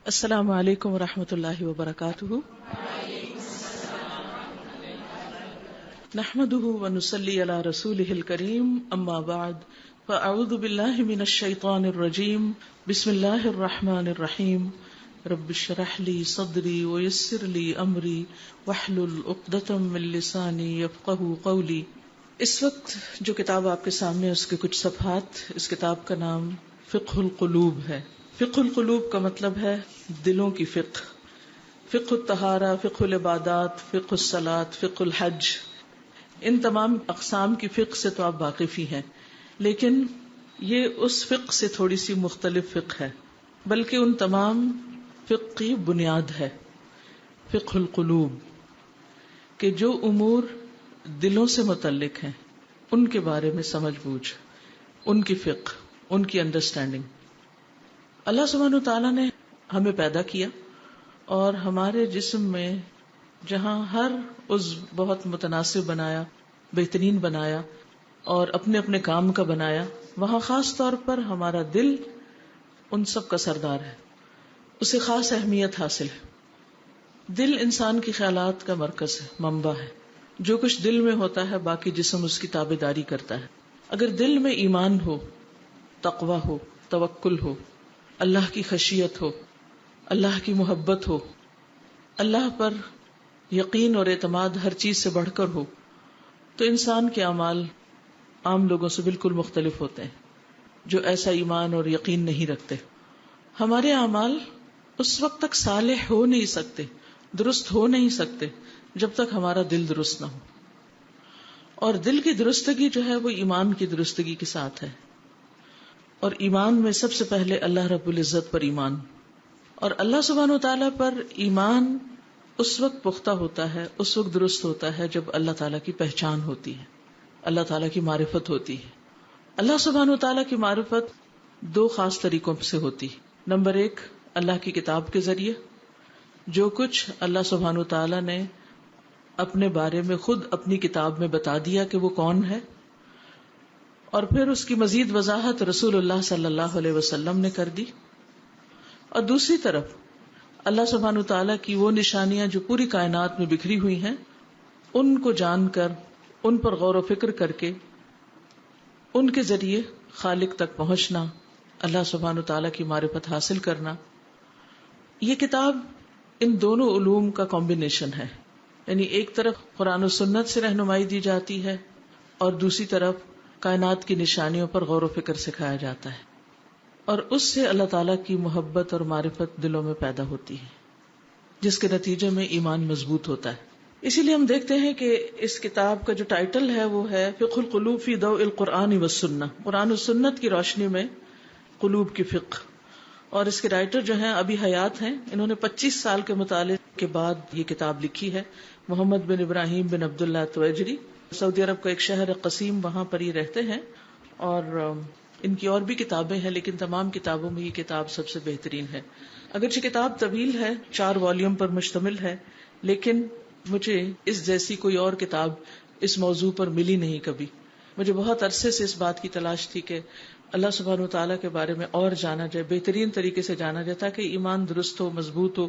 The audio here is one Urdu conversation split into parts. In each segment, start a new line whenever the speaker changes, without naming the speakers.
السلام علیکم ورحمۃ اللہ وبرکاتہ. نحمده ونصلي على رسوله الكريم اما بعد فاعوذ بالله من الشيطان الرجيم بسم الله الرحمن الرحيم رب اشرح لي صدري ويسر لي امري واحلل عقدة من لساني يفقهوا قولي. اس وقت جو کتاب آپ کے سامنے اس کے کچھ صفحات، اس کتاب کا نام فقہ القلوب ہے. فقہ القلوب کا مطلب ہے دلوں کی فقہ. فقہ الطہارہ، فقہ العبادات، فقہ الصلاۃ، فقہ الحج، ان تمام اقسام کی فقہ سے تو آپ واقف ہی ہیں، لیکن یہ اس فقہ سے تھوڑی سی مختلف فقہ ہے، بلکہ ان تمام فقہ کی بنیاد ہے. فقہ القلوب کہ جو امور دلوں سے متعلق ہیں ان کے بارے میں سمجھ بوجھ، ان کی فقہ، ان کی انڈرسٹینڈنگ. اللہ سبحانہ وتعالیٰ نے ہمیں پیدا کیا اور ہمارے جسم میں جہاں ہر عضو بہت متناسب بنایا، بہترین بنایا اور اپنے اپنے کام کا بنایا، وہاں خاص طور پر ہمارا دل ان سب کا سردار ہے، اسے خاص اہمیت حاصل ہے. دل انسان کی خیالات کا مرکز ہے، منبع ہے. جو کچھ دل میں ہوتا ہے باقی جسم اس کی تابعداری کرتا ہے. اگر دل میں ایمان ہو، تقوی ہو، توکل ہو، اللہ کی خشیت ہو، اللہ کی محبت ہو، اللہ پر یقین اور اعتماد ہر چیز سے بڑھ کر ہو، تو انسان کے اعمال عام لوگوں سے بالکل مختلف ہوتے ہیں جو ایسا ایمان اور یقین نہیں رکھتے. ہمارے اعمال اس وقت تک صالح ہو نہیں سکتے، درست ہو نہیں سکتے جب تک ہمارا دل درست نہ ہو. اور دل کی درستگی جو ہے وہ ایمان کی درستگی کے ساتھ ہے. اور ایمان میں سب سے پہلے اللہ رب العزت پر ایمان، اور اللہ سبحانہ وتعالیٰ پر ایمان اس وقت پختہ ہوتا ہے، اس وقت درست ہوتا ہے جب اللہ تعالیٰ کی پہچان ہوتی ہے، اللہ تعالیٰ کی معرفت ہوتی ہے. اللہ سبحانہ وتعالیٰ کی معرفت دو خاص طریقوں سے ہوتی. نمبر 1، اللہ کی کتاب کے ذریعے، جو کچھ اللہ سبحانہ وتعالیٰ نے اپنے بارے میں خود اپنی کتاب میں بتا دیا کہ وہ کون ہے، اور پھر اس کی مزید وضاحت رسول اللہ صلی اللہ علیہ وسلم نے کر دی. اور دوسری طرف اللہ سبحانہ وتعالیٰ کی وہ نشانیاں جو پوری کائنات میں بکھری ہوئی ہیں، ان کو جان کر، ان پر غور و فکر کر کے، ان کے ذریعے خالق تک پہنچنا، اللہ سبحانہ وتعالیٰ کی معرفت حاصل کرنا. یہ کتاب ان دونوں علوم کا کمبینیشن ہے. یعنی ایک طرف قرآن و سنت سے رہنمائی دی جاتی ہے اور دوسری طرف کائنات کی نشانیوں پر غور و فکر سکھایا جاتا ہے، اور اس سے اللہ تعالیٰ کی محبت اور معرفت دلوں میں پیدا ہوتی ہے، جس کے نتیجے میں ایمان مضبوط ہوتا ہے. اسی لیے ہم دیکھتے ہیں کہ اس کتاب کا جو ٹائٹل ہے وہ ہے فقہ القلوب فی ضوء القرآن والسنہ، قرآن و سنت کی روشنی میں قلوب کی فقہ. اور اس کے رائٹر جو ہیں ابھی حیات ہیں، انہوں نے 25 سال کے مطالعے کے بعد یہ کتاب لکھی ہے. محمد بن ابراہیم بن عبداللہ التویجری، سعودی عرب کا ایک شہر قصیم، وہاں پر یہ رہتے ہیں. اور ان کی اور بھی کتابیں ہیں، لیکن تمام کتابوں میں یہ کتاب سب سے بہترین ہے. اگرچہ کتاب طویل ہے، 4 والیوم پر مشتمل ہے، لیکن مجھے اس جیسی کوئی اور کتاب اس موضوع پر ملی نہیں کبھی. مجھے بہت عرصے سے اس بات کی تلاش تھی کہ اللہ سبحانہ وتعالیٰ کے بارے میں اور جانا جائے، بہترین طریقے سے جانا جائے، تاکہ ایمان درست ہو، مضبوط ہو.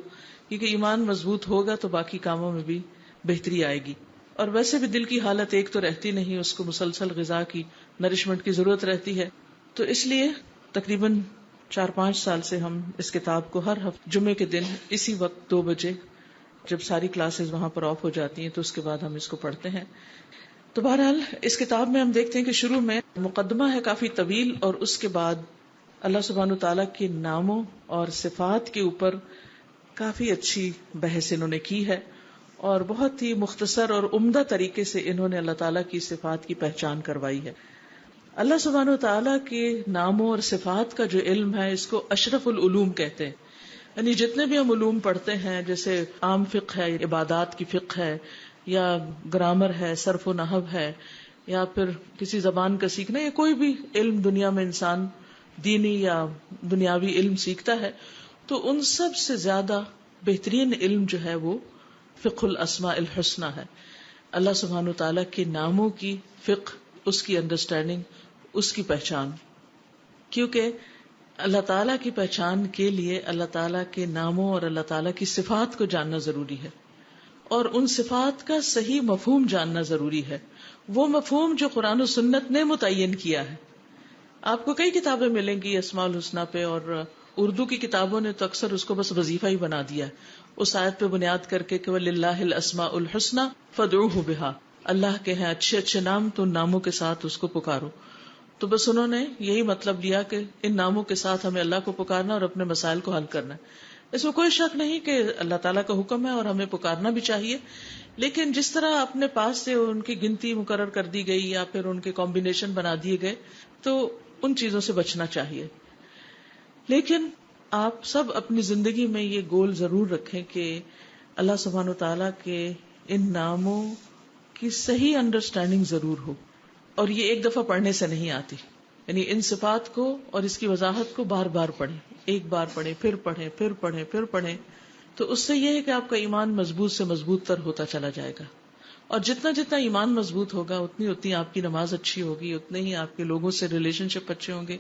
کیونکہ ایمان مضبوط ہوگا تو باقی کاموں میں بھی بہتری آئے گی. اور ویسے بھی دل کی حالت ایک تو رہتی نہیں، اس کو مسلسل غذا کی، نرشمنٹ کی ضرورت رہتی ہے. تو اس لیے تقریباً 4-5 سال سے ہم اس کتاب کو ہر ہفتے جمعے کے دن اسی وقت 2 بجے، جب ساری کلاسز وہاں پر آف ہو جاتی ہیں، تو اس کے بعد ہم اس کو پڑھتے ہیں. تو بہرحال اس کتاب میں ہم دیکھتے ہیں کہ شروع میں مقدمہ ہے کافی طویل، اور اس کے بعد اللہ سبحانہ وتعالیٰ کے ناموں اور صفات کے اوپر کافی اچھی بحث انہوں نے کی ہے، اور بہت ہی مختصر اور عمدہ طریقے سے انہوں نے اللہ تعالیٰ کی صفات کی پہچان کروائی ہے. اللہ سبحانہ وتعالیٰ کے ناموں اور صفات کا جو علم ہے، اس کو اشرف العلوم کہتے ہیں. یعنی جتنے بھی ہم علوم پڑھتے ہیں، جیسے عام فقہ ہے، عبادات کی فقہ ہے، یا گرامر ہے، صرف و نحو ہے، یا پھر کسی زبان کا سیکھنا، یا کوئی بھی علم دنیا میں انسان دینی یا دنیاوی علم سیکھتا ہے، تو ان سب سے زیادہ بہترین علم جو ہے وہ فقہ الاسماء الحسنی ہے. اللہ سبحانہ وتعالیٰ کے ناموں کی فقہ، اس کی انڈرسٹینڈنگ، اس کی پہچان. کیونکہ اللہ تعالیٰ کی پہچان کے لیے اللہ تعالیٰ کے ناموں اور اللہ تعالیٰ کی صفات کو جاننا ضروری ہے، اور ان صفات کا صحیح مفہوم جاننا ضروری ہے، وہ مفہوم جو قرآن و سنت نے متعین کیا ہے۔ آپ کو کئی کتابیں ملیں گی اسماء الحسنہ پہ، اور اردو کی کتابوں نے تو اکثر اس کو بس وظیفہ ہی بنا دیا ہے، اس آیت پہ بنیاد کر کے کہ وَلِلَّهِ الْأَسْمَاءُ الْحُسْنَى فَادْعُوهُ بِهَا، اللہ کے ہیں اچھے اچھے نام، تو ان ناموں کے ساتھ اس کو پکارو۔ تو بس انہوں نے یہی مطلب لیا کہ ان ناموں کے ساتھ ہمیں اللہ کو پکارنا اور اپنے مسائل کو حل کرنا ہے۔ اس میں کوئی شک نہیں کہ اللہ تعالیٰ کا حکم ہے اور ہمیں پکارنا بھی چاہیے، لیکن جس طرح اپنے پاس سے ان کی گنتی مقرر کر دی گئی یا پھر ان کے کمبینیشن بنا دیے گئے، تو ان چیزوں سے بچنا چاہیے۔ لیکن آپ سب اپنی زندگی میں یہ گول ضرور رکھیں کہ اللہ سبحانہ و تعالیٰ کے ان ناموں کی صحیح انڈرسٹینڈنگ ضرور ہو، اور یہ ایک دفعہ پڑھنے سے نہیں آتی، یعنی ان صفات کو اور اس کی وضاحت کو بار بار پڑھیں، ایک بار پڑھیں پھر پڑھیں پھر پڑھیں پھر پڑھیں، تو اس سے یہ ہے کہ آپ کا ایمان مضبوط سے مضبوط تر ہوتا چلا جائے گا، اور جتنا جتنا ایمان مضبوط ہوگا اتنی آپ کی نماز اچھی ہوگی، اتنے ہی آپ کے لوگوں سے ریلیشن شپ اچھے ہوں گے۔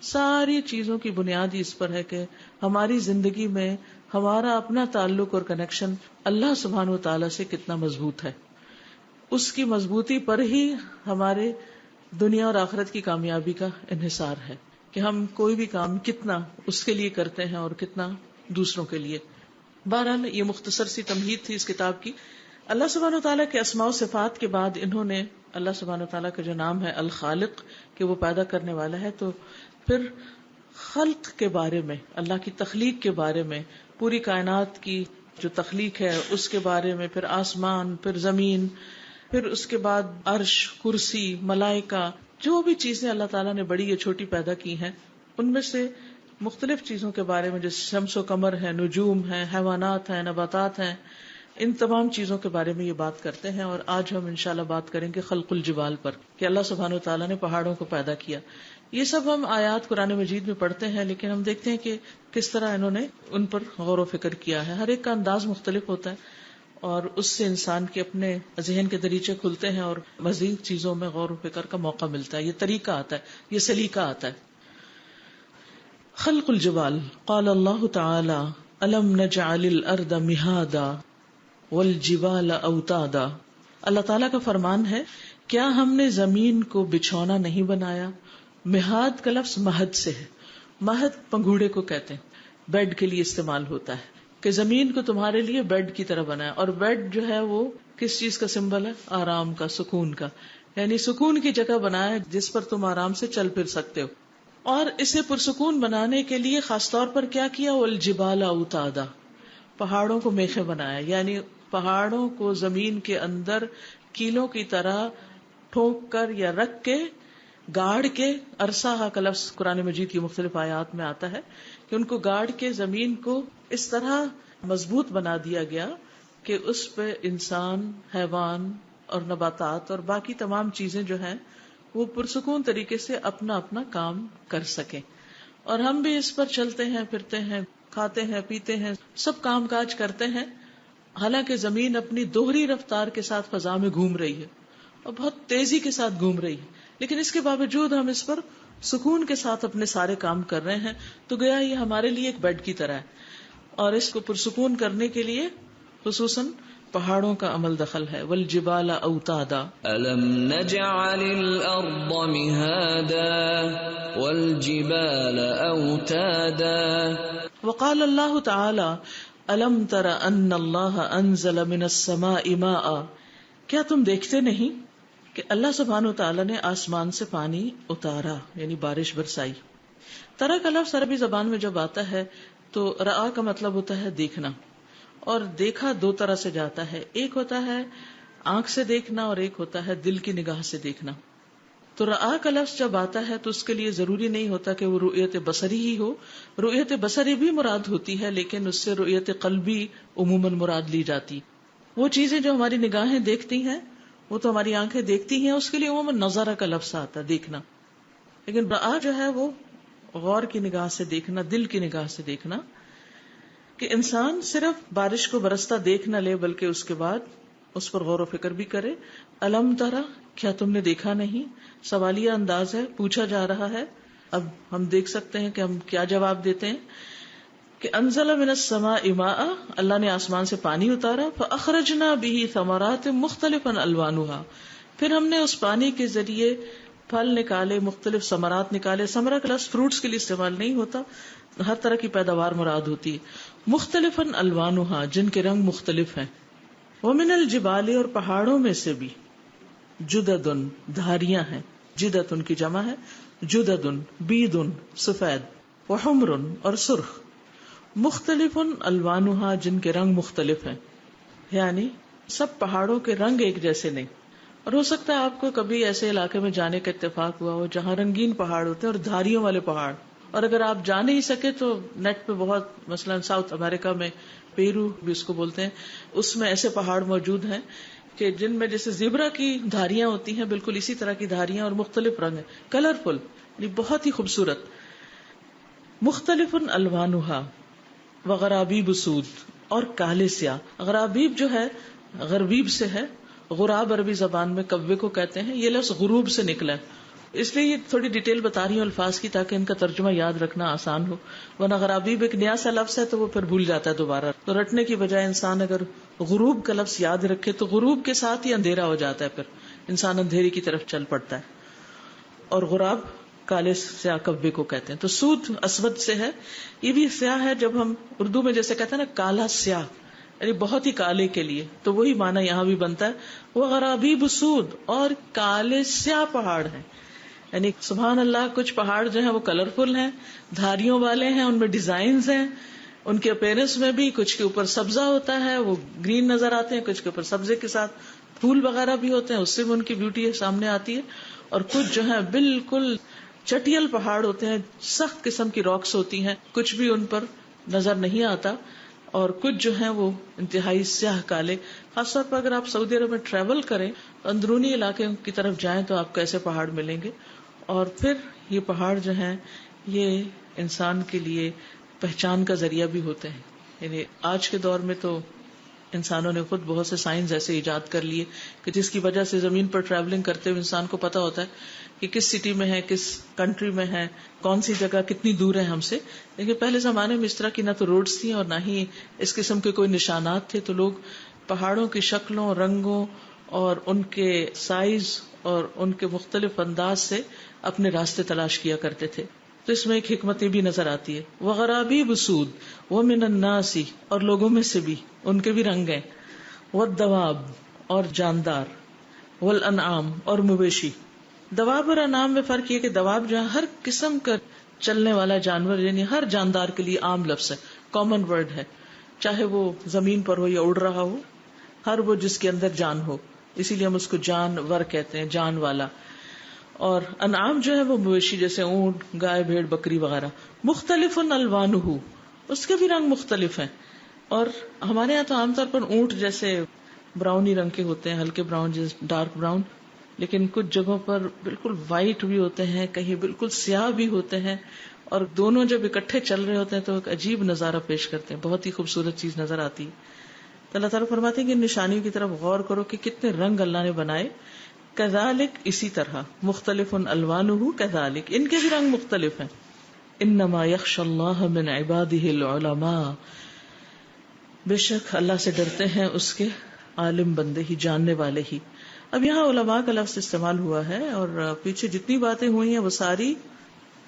ساری چیزوں کی بنیاد اس پر ہے کہ ہماری زندگی میں ہمارا اپنا تعلق اور کنیکشن اللہ سبحانہ و تعالیٰ سے کتنا مضبوط ہے۔ اس کی مضبوطی پر ہی ہمارے دنیا اور آخرت کی کامیابی کا انحصار ہے کہ ہم کوئی بھی کام کتنا اس کے لیے کرتے ہیں اور کتنا دوسروں کے لیے۔ بہرحال یہ مختصر سی تمہید تھی اس کتاب کی۔ اللہ سبحانہ و تعالیٰ کے اسماء و صفات کے بعد انہوں نے اللہ سبحانہ و تعالیٰ کا جو نام ہے الخالق، کہ وہ پیدا کرنے والا ہے، تو پھر خلق کے بارے میں، اللہ کی تخلیق کے بارے میں، پوری کائنات کی جو تخلیق ہے اس کے بارے میں، پھر آسمان، پھر زمین، پھر اس کے بعد عرش، کرسی، ملائکہ، جو بھی چیزیں اللہ تعالیٰ نے بڑی یا چھوٹی پیدا کی ہیں، ان میں سے مختلف چیزوں کے بارے میں، جیسے شمس و قمر ہے، نجوم ہیں، حیوانات ہیں، نباتات ہیں، ان تمام چیزوں کے بارے میں یہ بات کرتے ہیں۔ اور آج ہم انشاءاللہ بات کریں گے خلق الجبال پر، کہ اللہ سبحانہ و تعالیٰ نے پہاڑوں کو پیدا کیا۔ یہ سب ہم آیات قرآن مجید میں پڑھتے ہیں، لیکن ہم دیکھتے ہیں کہ کس طرح انہوں نے ان پر غور و فکر کیا ہے۔ ہر ایک کا انداز مختلف ہوتا ہے، اور اس سے انسان کے اپنے ذہن کے دریچے کھلتے ہیں اور مزید چیزوں میں غور و فکر کا موقع ملتا ہے، یہ طریقہ آتا ہے، یہ سلیقہ آتا ہے۔ خلق الجبال، قال اللہ تعالی الم نجعل الارض مہادا والجبال اوتادا۔ اللہ تعالیٰ کا فرمان ہے، کیا ہم نے زمین کو بچھونا نہیں بنایا؟ مہاد کا لفظ مہد سے ہے، مہد پنگوڑے کو کہتے ہیں، بیڈ کے لیے استعمال ہوتا ہے، کہ زمین کو تمہارے لیے بیڈ کی طرح بنایا۔ اور بیڈ جو ہے وہ کس چیز کا سمبل ہے؟ آرام کا، سکون کا، یعنی سکون کی جگہ بنایا جس پر تم آرام سے چل پھر سکتے ہو۔ اور اسے پرسکون بنانے کے لیے خاص طور پر کیا کیا؟ والجبال اوتادا، پہاڑوں کو میخیں بنایا، یعنی پہاڑوں کو زمین کے اندر کیلوں کی طرح ٹھوک کر یا رکھ کے، گاڑ کے، ارساہا کا لفظ قرآن مجید کی مختلف آیات میں آتا ہے کہ ان کو گاڑ کے زمین کو اس طرح مضبوط بنا دیا گیا کہ اس پہ انسان، حیوان اور نباتات اور باقی تمام چیزیں جو ہیں وہ پرسکون طریقے سے اپنا اپنا کام کر سکیں۔ اور ہم بھی اس پر چلتے ہیں، پھرتے ہیں، کھاتے ہیں، پیتے ہیں، سب کام کاج کرتے ہیں، حالانکہ زمین اپنی دوہری رفتار کے ساتھ فضا میں گھوم رہی ہے اور بہت تیزی کے ساتھ گھوم رہی ہے، لیکن اس کے باوجود ہم اس پر سکون کے ساتھ اپنے سارے کام کر رہے ہیں۔ تو گویا یہ ہمارے لیے ایک بیڈ کی طرح ہے، اور اس کو پرسکون کرنے کے لیے خصوصاً پہاڑوں کا عمل دخل ہے۔ والجبال اوتادا،
أَلَمْ نَجْعَلِ الْأَرْضَ مِهَادًا وَالْجِبَالَ أَوْتَادًا۔
وقال اللہ تعالی الم تر ان اللہ انزل من السماء ماء، کیا تم دیکھتے نہیں کہ اللہ سبحانہ و تعالیٰ نے آسمان سے پانی اتارا، یعنی بارش برسائی۔ ترا کا لفظ عربی زبان میں جب آتا ہے تو رآ کا مطلب ہوتا ہے دیکھنا، اور دیکھا دو طرح سے جاتا ہے، ایک ہوتا ہے آنکھ سے دیکھنا اور ایک ہوتا ہے دل کی نگاہ سے دیکھنا۔ تو رآ کا لفظ جب آتا ہے تو اس کے لیے ضروری نہیں ہوتا کہ وہ رؤیت بصری ہی ہو، رؤیت بصری بھی مراد ہوتی ہے، لیکن اس سے رؤیت قلبی عموماً مراد لی جاتی۔ وہ چیزیں جو ہماری نگاہیں دیکھتی ہیں، وہ تو ہماری آنکھیں دیکھتی ہیں، اس کے لیے عموماً نظرہ کا لفظ آتا ہے، دیکھنا۔ لیکن رآ جو ہے وہ غور کی نگاہ سے دیکھنا، دل کی نگاہ سے دیکھنا، کہ انسان صرف بارش کو برستا دیکھ نہ لے بلکہ اس کے بعد اس پر غور و فکر بھی کرے۔ الم ترا، کیا تم نے دیکھا نہیں؟ سوالیہ انداز ہے، پوچھا جا رہا ہے۔ اب ہم دیکھ سکتے ہیں کہ ہم کیا جواب دیتے ہیں کہ انزل من السماء ماء، اللہ نے آسمان سے پانی اتارا، فاخرجنا به ثمرات مختلفا الوانها، پھر ہم نے اس پانی کے ذریعے پھل نکالے، مختلف ثمرات نکالے. ثمرہ کا لفظ فروٹس کے لیے استعمال نہیں ہوتا، ہر طرح کی پیداوار مراد ہوتی ہے. مختلفا الوانها، جن کے رنگ مختلف ہیں. ومن الجبال، اور پہاڑوں میں سے بھی. جددن، دھاریاں ہیں. جددن کی جمع ہے جددن، بیدن سفید، وحمر اور سرخ. مختلف الوانها، جن کے رنگ مختلف ہیں. یعنی سب پہاڑوں کے رنگ ایک جیسے نہیں. اور ہو سکتا ہے آپ کو کبھی ایسے علاقے میں جانے کا اتفاق ہوا ہو جہاں رنگین پہاڑ ہوتے ہیں اور دھاریوں والے پہاڑ، اور اگر آپ جا نہیں سکے تو نیٹ پہ بہت، مثلا ساؤتھ امریکہ میں پیرو بھی اس کو بولتے ہیں، اس میں ایسے پہاڑ موجود ہیں کہ جن میں جیسے زیبرا کی دھاریاں ہوتی ہیں، بالکل اسی طرح کی دھاریاں اور مختلف رنگ ہیں، کلرفل، یعنی بہت ہی خوبصورت. مختلف الوانها وغرابیب سود، اور کالے سیاہ. غرابیب جو ہے غربیب سے ہے، غراب عربی زبان میں کوے کو کہتے ہیں، یہ لفظ غروب سے نکلا ہے، اس لیے یہ تھوڑی ڈیٹیل بتا رہی ہوں الفاظ کی تاکہ ان کا ترجمہ یاد رکھنا آسان ہو، ورنہ غرابیب ایک نیا سا لفظ ہے تو وہ پھر بھول جاتا ہے دوبارہ. تو رٹنے کی بجائے انسان اگر غروب کا لفظ یاد رکھے تو غروب کے ساتھ ہی اندھیرا ہو جاتا ہے، پھر انسان اندھیری کی طرف چل پڑتا ہے. اور غراب کالے سیاہ کوے کو کہتے ہیں. تو سود اسود سے ہے، یہ بھی سیاہ ہے. جب ہم اردو میں جیسے کہتے ہیں نا کالا سیاہ، یعنی بہت ہی کالے کے لیے، تو وہی معنی یہاں بھی بنتا ہے. وہ غرابیب سود، اور کالے سیاہ پہاڑ ہیں. یعنی سبحان اللہ، کچھ پہاڑ جو ہیں وہ کلرفل ہیں، دھاریوں والے ہیں، ان میں ڈیزائنز ہیں، ان کے اپیرنس میں بھی کچھ کے اوپر سبزہ ہوتا ہے، وہ گرین نظر آتے ہیں، کچھ کے اوپر سبزے کے ساتھ پھول وغیرہ بھی ہوتے ہیں، اس سے بھی ان کی بیوٹی سامنے آتی ہے. اور کچھ جو ہیں بالکل چٹیل پہاڑ ہوتے ہیں، سخت قسم کی راکس ہوتی ہیں، کچھ بھی ان پر نظر نہیں آتا. اور کچھ جو ہیں وہ انتہائی سیاہ کالے. خاص طور پر اگر آپ سعودی عرب میں ٹریول کریں، اندرونی علاقے کی طرف جائیں تو آپ کو ایسے پہاڑ ملیں گے. اور پھر یہ پہاڑ جو ہیں یہ انسان کے لیے پہچان کا ذریعہ بھی ہوتے ہیں. یعنی آج کے دور میں تو انسانوں نے خود بہت سے سائنس ایسے ایجاد کر لیے کہ جس کی وجہ سے زمین پر ٹریولنگ کرتے ہوئے انسان کو پتا ہوتا ہے کہ کس سٹی میں ہے، کس کنٹری میں ہے، کون سی جگہ کتنی دور ہے ہم سے. لیکن پہلے زمانے میں اس طرح کی نہ تو روڈز تھیں اور نہ ہی اس قسم کے کوئی نشانات تھے. تو لوگ پہاڑوں کی شکلوں، رنگوں اور ان کے سائز اور ان کے مختلف انداز سے اپنے راستے تلاش کیا کرتے تھے. تو اس میں ایک حکمت بھی نظر آتی ہے. وغرابیب سود ومن الناس، اور لوگوں میں سے بھی ان کے بھی رنگ ہیں. والدواب، اور جاندار. والانعام، اور مویشی. دواب اور انعام میں فرق یہ کہ دواب جو ہے ہر قسم کا چلنے والا جانور، یعنی ہر جاندار کے لیے عام لفظ ہے، کامن ورڈ ہے، چاہے وہ زمین پر ہو یا اڑ رہا ہو، ہر وہ جس کے اندر جان ہو، اسی لیے ہم اس کو جانور کہتے ہیں، جان والا. اور انعام جو ہے وہ مویشی، جیسے اونٹ، گائے، بھیڑ، بکری وغیرہ. مختلف الوانہ، اس کے بھی رنگ مختلف ہیں. اور ہمارے یہاں تو عام طور پر اونٹ جیسے براؤنی رنگ کے ہوتے ہیں، ہلکے براؤن، جیسے ڈارک براؤن، لیکن کچھ جگہوں پر بالکل وائٹ بھی ہوتے ہیں، کہیں بالکل سیاہ بھی ہوتے ہیں. اور دونوں جب اکٹھے چل رہے ہوتے ہیں تو ایک عجیب نظارہ پیش کرتے ہیں، بہت ہی خوبصورت چیز نظر آتی ہے. تو اللہ تعالیٰ فرماتے ہیں کہ ان نشانیوں کی طرف غور کرو کہ کتنے رنگ اللہ نے بنائے. کذالک، اسی طرح. مختلف الوانہ کذالک، ان کے بھی رنگ مختلف ہیں. انما یخشی اللہ من عبادہ العلماء، بے شک اللہ سے ڈرتے ہیں اس کے عالم بندے ہی، جاننے والے ہی. اب یہاں علماء کا لفظ استعمال ہوا ہے، اور پیچھے جتنی باتیں ہوئی ہیں وہ ساری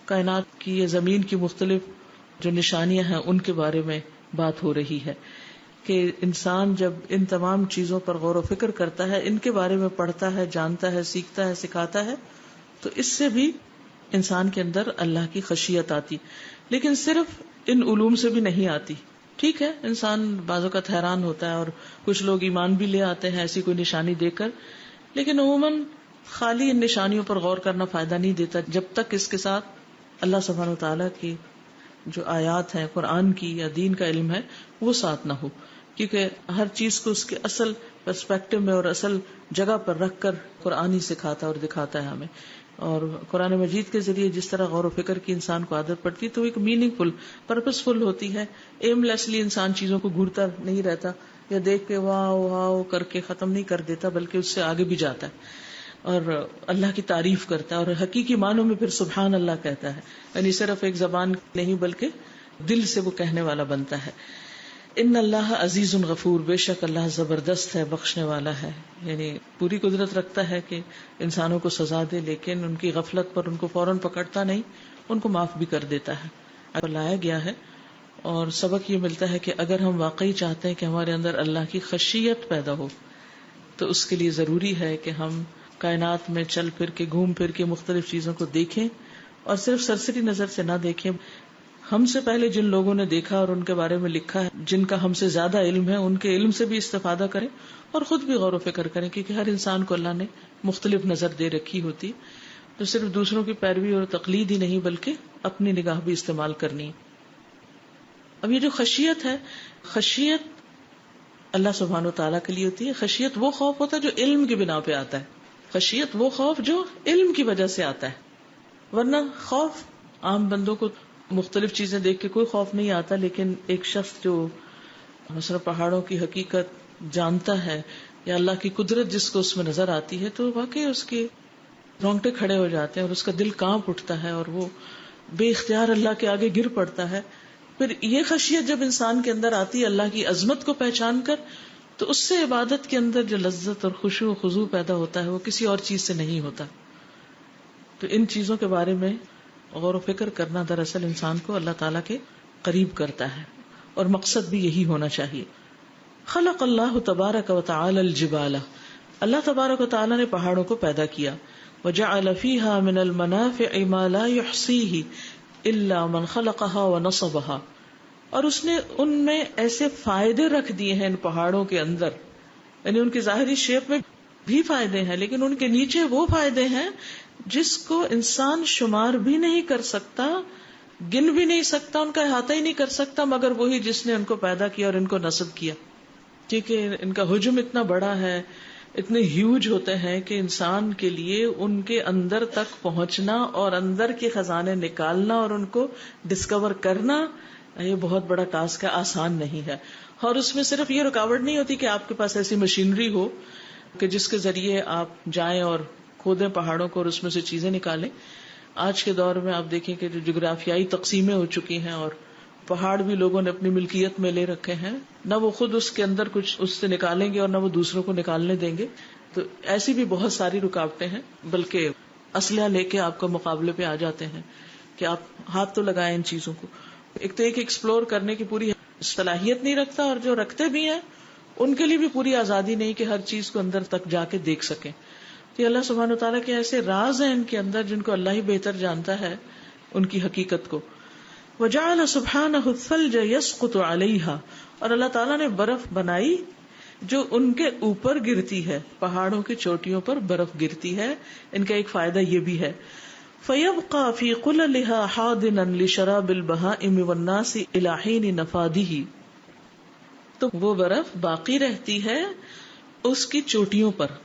کائنات کی یا زمین کی مختلف جو نشانیاں ہیں ان کے بارے میں بات ہو رہی ہے کہ انسان جب ان تمام چیزوں پر غور و فکر کرتا ہے، ان کے بارے میں پڑھتا ہے، جانتا ہے، سیکھتا ہے، سکھاتا ہے، تو اس سے بھی انسان کے اندر اللہ کی خشیت آتی. لیکن صرف ان علوم سے بھی نہیں آتی. ٹھیک ہے، انسان بعض اوقات حیران ہوتا ہے اور کچھ لوگ ایمان بھی لے آتے ہیں ایسی کوئی نشانی دیکھ کر، لیکن عموماً خالی ان نشانیوں پر غور کرنا فائدہ نہیں دیتا جب تک اس کے ساتھ اللہ سبحانہ وتعالیٰ کی جو آیات ہیں، قرآن کی یا دین کا علم ہے، وہ ساتھ نہ ہو. کیونکہ ہر چیز کو اس کے اصل پرسپیکٹو میں اور اصل جگہ پر رکھ کر قرآن ہی سکھاتا اور دکھاتا ہے ہمیں. اور قرآن مجید کے ذریعے جس طرح غور و فکر کی انسان کو عادت پڑتی تو ایک میننگ فل، پرپس فل ہوتی ہے. ایم لیسلی انسان چیزوں کو گھورتا نہیں رہتا یا دیکھ کے واو واو کر کے ختم نہیں کر دیتا، بلکہ اس سے آگے بھی جاتا ہے. اور اللہ کی تعریف کرتا ہے، اور حقیقی معنوں میں پھر سبحان اللہ کہتا ہے، یعنی صرف ایک زبان نہیں بلکہ دل سے وہ کہنے والا بنتا ہے. ان اللہ عزیز غفور، بے شک اللہ زبردست ہے، بخشنے والا ہے، یعنی پوری قدرت رکھتا ہے کہ انسانوں کو سزا دے، لیکن ان کی غفلت پر ان کو فوراً پکڑتا نہیں، ان کو معاف بھی کر دیتا ہے. لایا گیا ہے اور سبق یہ ملتا ہے کہ اگر ہم واقعی چاہتے ہیں کہ ہمارے اندر اللہ کی خشیت پیدا ہو تو اس کے لیے ضروری ہے کہ ہم کائنات میں چل پھر کے، گھوم پھر کے مختلف چیزوں کو دیکھیں اور صرف سرسری نظر سے نہ دیکھیں. ہم سے پہلے جن لوگوں نے دیکھا اور ان کے بارے میں لکھا ہے، جن کا ہم سے زیادہ علم ہے، ان کے علم سے بھی استفادہ کریں اور خود بھی غور و فکر کریں، کیونکہ ہر انسان کو اللہ نے مختلف نظر دے رکھی ہوتی، تو صرف دوسروں کی پیروی اور تقلید ہی نہیں بلکہ اپنی نگاہ بھی استعمال کرنی ہے. اب یہ جو خشیت ہے، خشیت اللہ سبحانہ و تعالیٰ کے لیے ہوتی ہے. خشیت وہ خوف ہوتا ہے جو علم کی بنا پہ آتا ہے. خشیت وہ خوف جو علم کی وجہ سے آتا ہے، ورنہ خوف عام بندوں کو مختلف چیزیں دیکھ کے کوئی خوف نہیں آتا، لیکن ایک شخص جو مثلا پہاڑوں کی حقیقت جانتا ہے یا اللہ کی قدرت جس کو اس میں نظر آتی ہے، تو واقعی اس کے رونگٹے کھڑے ہو جاتے ہیں اور اس کا دل کانپ اٹھتا ہے اور وہ بے اختیار اللہ کے آگے گر پڑتا ہے. پھر یہ خشیت جب انسان کے اندر آتی ہے اللہ کی عظمت کو پہچان کر، تو اس سے عبادت کے اندر جو لذت اور خشوع و خضوع پیدا ہوتا ہے وہ کسی اور چیز سے نہیں ہوتا. تو ان چیزوں کے بارے میں غور و فکر کرنا دراصل انسان کو اللہ تعالیٰ کے قریب کرتا ہے، اور مقصد بھی یہی ہونا چاہیے. خلق اللہ تبارک و تعالی الجبال، اللہ تبارک و تعالیٰ نے پہاڑوں کو پیدا کیا. وجعل فیہا من المنافع ما لا یحصیہ الا من خلقها ونصبها، اور اس نے ان میں ایسے فائدے رکھ دیے ہیں ان پہاڑوں کے اندر، یعنی ان کی ظاہری شیپ میں بھی فائدے ہیں، لیکن ان کے نیچے وہ فائدے ہیں جس کو انسان شمار بھی نہیں کر سکتا، گن بھی نہیں سکتا، ان کا احاطہ ہی نہیں کر سکتا، مگر وہی جس نے ان کو پیدا کیا اور ان کو نصب کیا. کیونکہ ان کا حجم اتنا بڑا ہے، اتنے ہیوج ہوتے ہیں کہ انسان کے لیے ان کے اندر تک پہنچنا اور اندر کے خزانے نکالنا اور ان کو ڈسکور کرنا، یہ بہت بڑا ٹاسک ہے، آسان نہیں ہے. اور اس میں صرف یہ رکاوٹ نہیں ہوتی کہ آپ کے پاس ایسی مشینری ہو کہ جس کے ذریعے آپ جائیں اور کھودیں پہاڑوں کو اور اس میں سے چیزیں نکالیں. آج کے دور میں آپ دیکھیں کہ جو جغرافیائی تقسیمیں ہو چکی ہیں اور پہاڑ بھی لوگوں نے اپنی ملکیت میں لے رکھے ہیں، نہ وہ خود اس کے اندر کچھ اس سے نکالیں گے اور نہ وہ دوسروں کو نکالنے دیں گے. تو ایسی بھی بہت ساری رکاوٹیں ہیں، بلکہ اسلحہ لے کے آپ کا مقابلے پہ آ جاتے ہیں کہ آپ ہاتھ تو لگائیں ان چیزوں کو. ایک تو ایک ایکسپلور کرنے کی پوری صلاحیت نہیں رکھتا، اور جو رکھتے بھی ہیں ان کے لیے بھی پوری آزادی نہیں کہ ہر چیز کو اندر تک جا کے دیکھ سکیں. تو اللہ سبحانہ وتعالیٰ کے ایسے راز ہیں ان کے اندر جن کو اللہ ہی بہتر جانتا ہے ان کی حقیقت کو. وجعل سبحانہ الثلج يسقط علیہا، اور اللہ تعالیٰ نے برف بنائی جو ان کے اوپر گرتی ہے، پہاڑوں کی چوٹیوں پر برف گرتی ہے. ان کا ایک فائدہ یہ بھی ہے، فیبقى فی قللها حاضنا لشراب البہائم والناس الی حین نفاذہ، تو وہ برف باقی رہتی ہے اس کی چوٹیوں پر،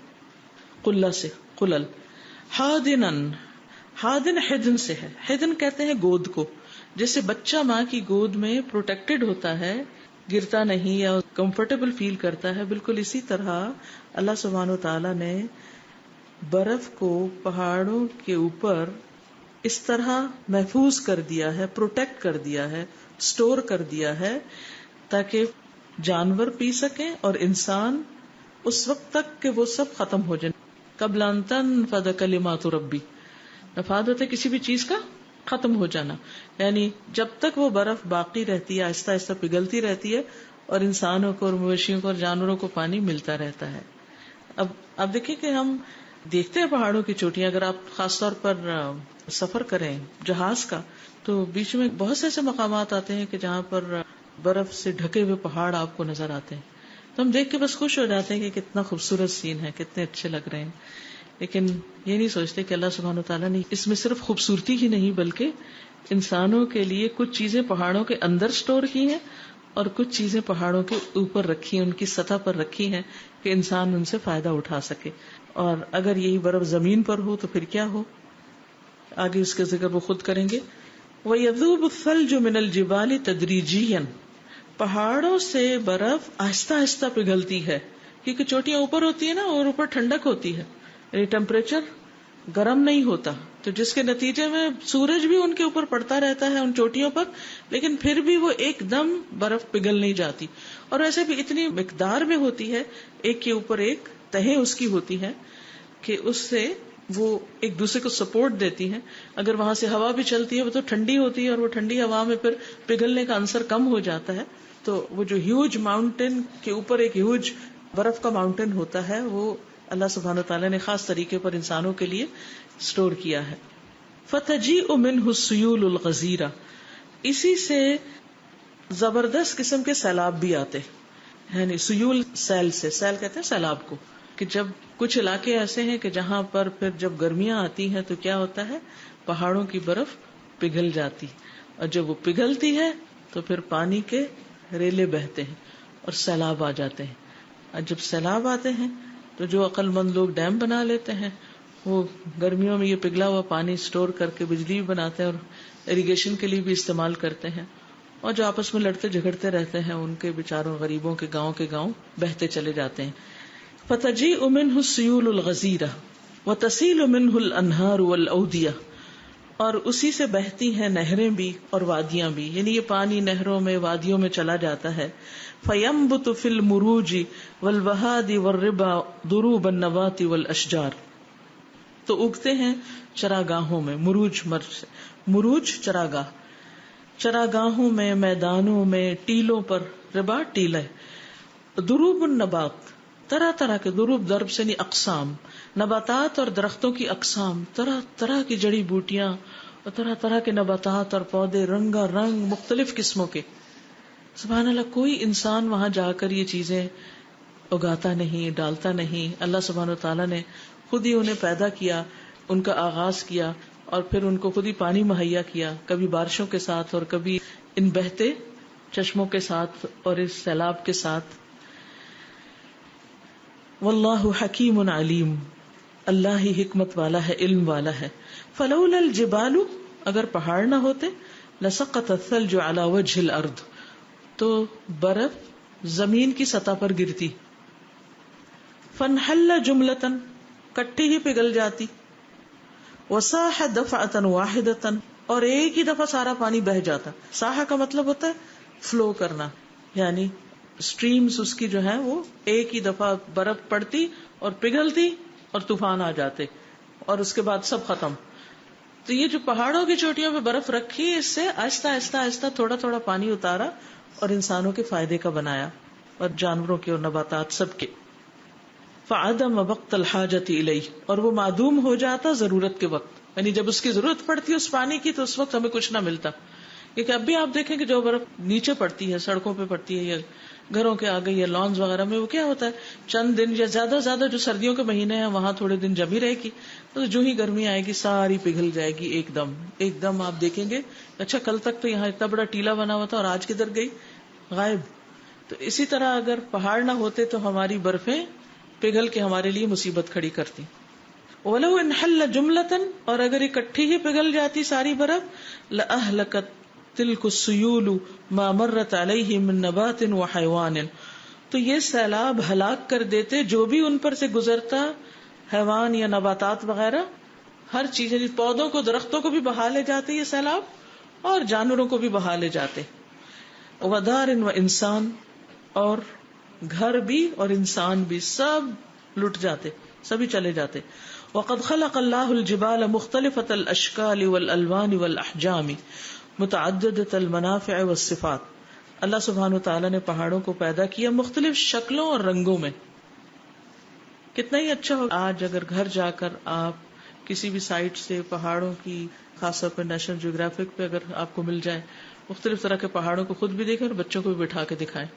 قلہ سے قلل، حاضنن، حاضن حضن سے ہے، حضن کہتے ہیں گود کو، جیسے بچہ ماں کی گود میں پروٹیکٹڈ ہوتا ہے، گرتا نہیں یا کمفرٹیبل فیل کرتا ہے، بالکل اسی طرح اللہ سبحانہ و تعالیٰ نے برف کو پہاڑوں کے اوپر اس طرح محفوظ کر دیا ہے، پروٹیکٹ کر دیا ہے، سٹور کر دیا ہے تاکہ جانور پی سکیں اور انسان اس وقت تک کہ وہ سب ختم ہو جائے. قبل ان تنفذ کلمات ربی، نفاذ ہوتا ہے کسی بھی چیز کا ختم ہو جانا، یعنی جب تک وہ برف باقی رہتی ہے، آہستہ آہستہ پگھلتی رہتی ہے اور انسانوں کو اور مویشیوں کو اور جانوروں کو پانی ملتا رہتا ہے. اب دیکھیں کہ ہم دیکھتے ہیں پہاڑوں کی چوٹیاں، اگر آپ خاص طور پر سفر کریں جہاز کا تو بیچ میں بہت سے ایسے مقامات آتے ہیں کہ جہاں پر برف سے ڈھکے ہوئے پہاڑ آپ کو نظر آتے ہیں، تو ہم دیکھ کے بس خوش ہو جاتے ہیں کہ کتنا خوبصورت سین ہے، کتنے اچھے لگ رہے ہیں. لیکن یہ نہیں سوچتے کہ اللہ سبحانہ وتعالیٰ نے اس میں صرف خوبصورتی ہی نہیں بلکہ انسانوں کے لیے کچھ چیزیں پہاڑوں کے اندر سٹور کی ہیں اور کچھ چیزیں پہاڑوں کے اوپر رکھی ہیں، ان کی سطح پر رکھی ہیں کہ انسان ان سے فائدہ اٹھا سکے. اور اگر یہی برف زمین پر ہو تو پھر کیا ہو، آگے اس کا ذکر وہ خود کریں گے. وَيَذُوبُ الثَّلْجُ مِنَ الْجِبَالِ تَدْرِيجِيًّا، پہاڑوں سے برف آہستہ آہستہ پگھلتی ہے، کیونکہ چوٹیاں اوپر ہوتی ہیں نا اور اوپر ٹھنڈک ہوتی ہے، یعنی ٹیمپریچر گرم نہیں ہوتا، تو جس کے نتیجے میں سورج بھی ان کے اوپر پڑتا رہتا ہے ان چوٹیوں پر، لیکن پھر بھی وہ ایک دم برف پگھل نہیں جاتی. اور ویسے بھی اتنی مقدار میں ہوتی ہے، ایک کے اوپر ایک تہیں اس کی ہوتی ہے کہ اس سے وہ ایک دوسرے کو سپورٹ دیتی ہیں. اگر وہاں سے ہوا بھی چلتی ہے وہ تو ٹھنڈی ہوتی ہے، اور وہ ٹھنڈی ہوا میں پھر پگھلنے کا عنصر کم ہو جاتا ہے. تو وہ جو ہیوج ماؤنٹین کے اوپر ایک ہیوج برف کا ماؤنٹین ہوتا ہے، وہ اللہ سبحانہ وتعالی نے خاص طریقے پر انسانوں کے لیے سٹور کیا ہے. فَتَجِيءُ مِنْهُ السُّيُولُ الْغَزِيرَةُ، اسی سے زبردست قسم کے سیلاب بھی آتے. یعنی سیول سیل سے، سیل کہتے ہیں سیلاب کو، کہ جب کچھ علاقے ایسے ہیں کہ جہاں پر پھر جب گرمیاں آتی ہیں تو کیا ہوتا ہے، پہاڑوں کی برف پگھل جاتی، اور جب وہ پگھلتی ہے تو پھر پانی کے ریلے بہتے ہیں اور سیلاب آ جاتے ہیں. اور جب سیلاب آتے ہیں تو جو عقل مند لوگ ڈیم بنا لیتے ہیں وہ گرمیوں میں یہ پگھلا ہوا پانی سٹور کر کے بجلی بھی بناتے ہیں اور اریگیشن کے لیے بھی استعمال کرتے ہیں. اور جو آپس میں لڑتے جھگڑتے رہتے ہیں ان کے بیچاروں غریبوں کے گاؤں بہتے چلے جاتے ہیں. فَتَجِيءُ مِنْهُ السُّيُولُ الْغَزِيرَةُ وَتَسِيلُ مِنْهُ الْأَنْهَارُ وَالْأَوْدِيَةُ، اور اسی سے بہتی ہیں نہریں بھی اور وادیاں بھی. یعنی یہ پانی نہروں میں وادیوں میں چلا جاتا ہے. فَيَنْبُتُ فِي الْمُرُوجِ وَالْوَهَادِ وَالرِّبَا دُرُوبَ النَّبَاتِ وَالْأَشْجَارِ، تو اگتے ہیں چراگاہوں میں. مروج چراگاہ، چراگاہوں میں، میدانوں میں، ٹیلوں پر. ربا ٹیلہ. دروب النبات، طرح طرح کے، دروب درب سے نہیں اقسام، نباتات اور درختوں کی اقسام، طرح طرح کی جڑی بوٹیاں اور طرح طرح کے نباتات اور پودے، رنگا رنگ مختلف قسموں کے. سبحان اللہ، کوئی انسان وہاں جا کر یہ چیزیں اگاتا نہیں، ڈالتا نہیں. اللہ سبحانہ وتعالیٰ نے خود ہی انہیں پیدا کیا، ان کا آغاز کیا، اور پھر ان کو خود ہی پانی مہیا کیا، کبھی بارشوں کے ساتھ اور کبھی ان بہتے چشموں کے ساتھ اور اس سیلاب کے ساتھ. واللہ حکیم علیم، اللہ ہی حکمت والا ہے، علم والا ہے. فلولا الجبال، اگر پہاڑ نہ ہوتے، لسقط الثلج علی وجہ الارض، تو برف زمین کی سطح پر گرتی. فانحل جملۃ، کٹھی ہی پگھل جاتی. وصاح دفعۃ واحدۃ، اور ایک ہی دفعہ سارا پانی بہہ جاتا. صاح کا مطلب ہوتا ہے فلو کرنا، یعنی سٹریمز اس کی جو ہے وہ ایک ہی دفعہ برف پڑتی اور پگھلتی اور طوفان آ جاتے اور اس کے بعد سب ختم. تو یہ جو پہاڑوں کی چوٹیوں پہ برف رکھی، اس سے آہستہ آہستہ آہستہ تھوڑا تھوڑا پانی اتارا اور انسانوں کے فائدے کا بنایا اور جانوروں کے اور نباتات سب کے. فعدم وقت الحاجت الیہ، اور وہ معدوم ہو جاتا ضرورت کے وقت. یعنی جب اس کی ضرورت پڑتی اس پانی کی تو اس وقت ہمیں کچھ نہ ملتا. کیونکہ اب بھی آپ دیکھیں کہ جو برف نیچے پڑتی ہے، سڑکوں پہ پڑتی ہے یا گھروں کے آگے یا لانز وغیرہ میں، وہ کیا ہوتا ہے چند دن یا زیادہ زیادہ جو سردیوں کے مہینے ہیں وہاں تھوڑے دن جمی رہے گی، تو جو ہی گرمی آئے گی ساری پگھل جائے گی ایک دم آپ دیکھیں گے اچھا کل تک تو یہاں اتنا بڑا ٹیلا بنا ہوا تھا اور آج کدھر گئی، غائب. تو اسی طرح اگر پہاڑ نہ ہوتے تو ہماری برفیں پگھل کے ہمارے لیے مصیبت کھڑی کرتی. وَلَوْ انْحَلَّ جُمْلَةً، اور اگر اکٹھی ہی پگھل جاتی ساری برف، لَأَهْلَكَتْ تِلْكُ السُّيُولُ مَا مَرَّتْ عَلَيْهِ مِن نَبَاتٍ وَحَيْوَانٍ، تو یہ سیلاب ہلاک کر دیتے جو بھی ان پر سے گزرتا، حیوان یا نباتات وغیرہ، ہر چیز، یعنی پودوں کو، درختوں کو بھی بہا لے جاتے یہ سیلاب، اور جانوروں کو بھی بہا لے جاتے. وَدَارٍ وَإِنسان، اور گھر بھی اور انسان بھی سب لٹ جاتے، سبھی چلے جاتے. وقد خلق اللہ الجبال مختلفۃ الاشکال والالوان والاحجام متعددۃ المنافع والصفات، اللہ سبحانہ تعالیٰ نے پہاڑوں کو پیدا کیا مختلف شکلوں اور رنگوں میں. کتنا ہی اچھا ہو آج اگر گھر جا کر آپ کسی بھی سائٹ سے پہاڑوں کی، خاص طور پہ نیشنل جیوگرافک پہ اگر آپ کو مل جائے، مختلف طرح کے پہاڑوں کو خود بھی دیکھیں اور بچوں کو بھی بٹھا کے دکھائیں.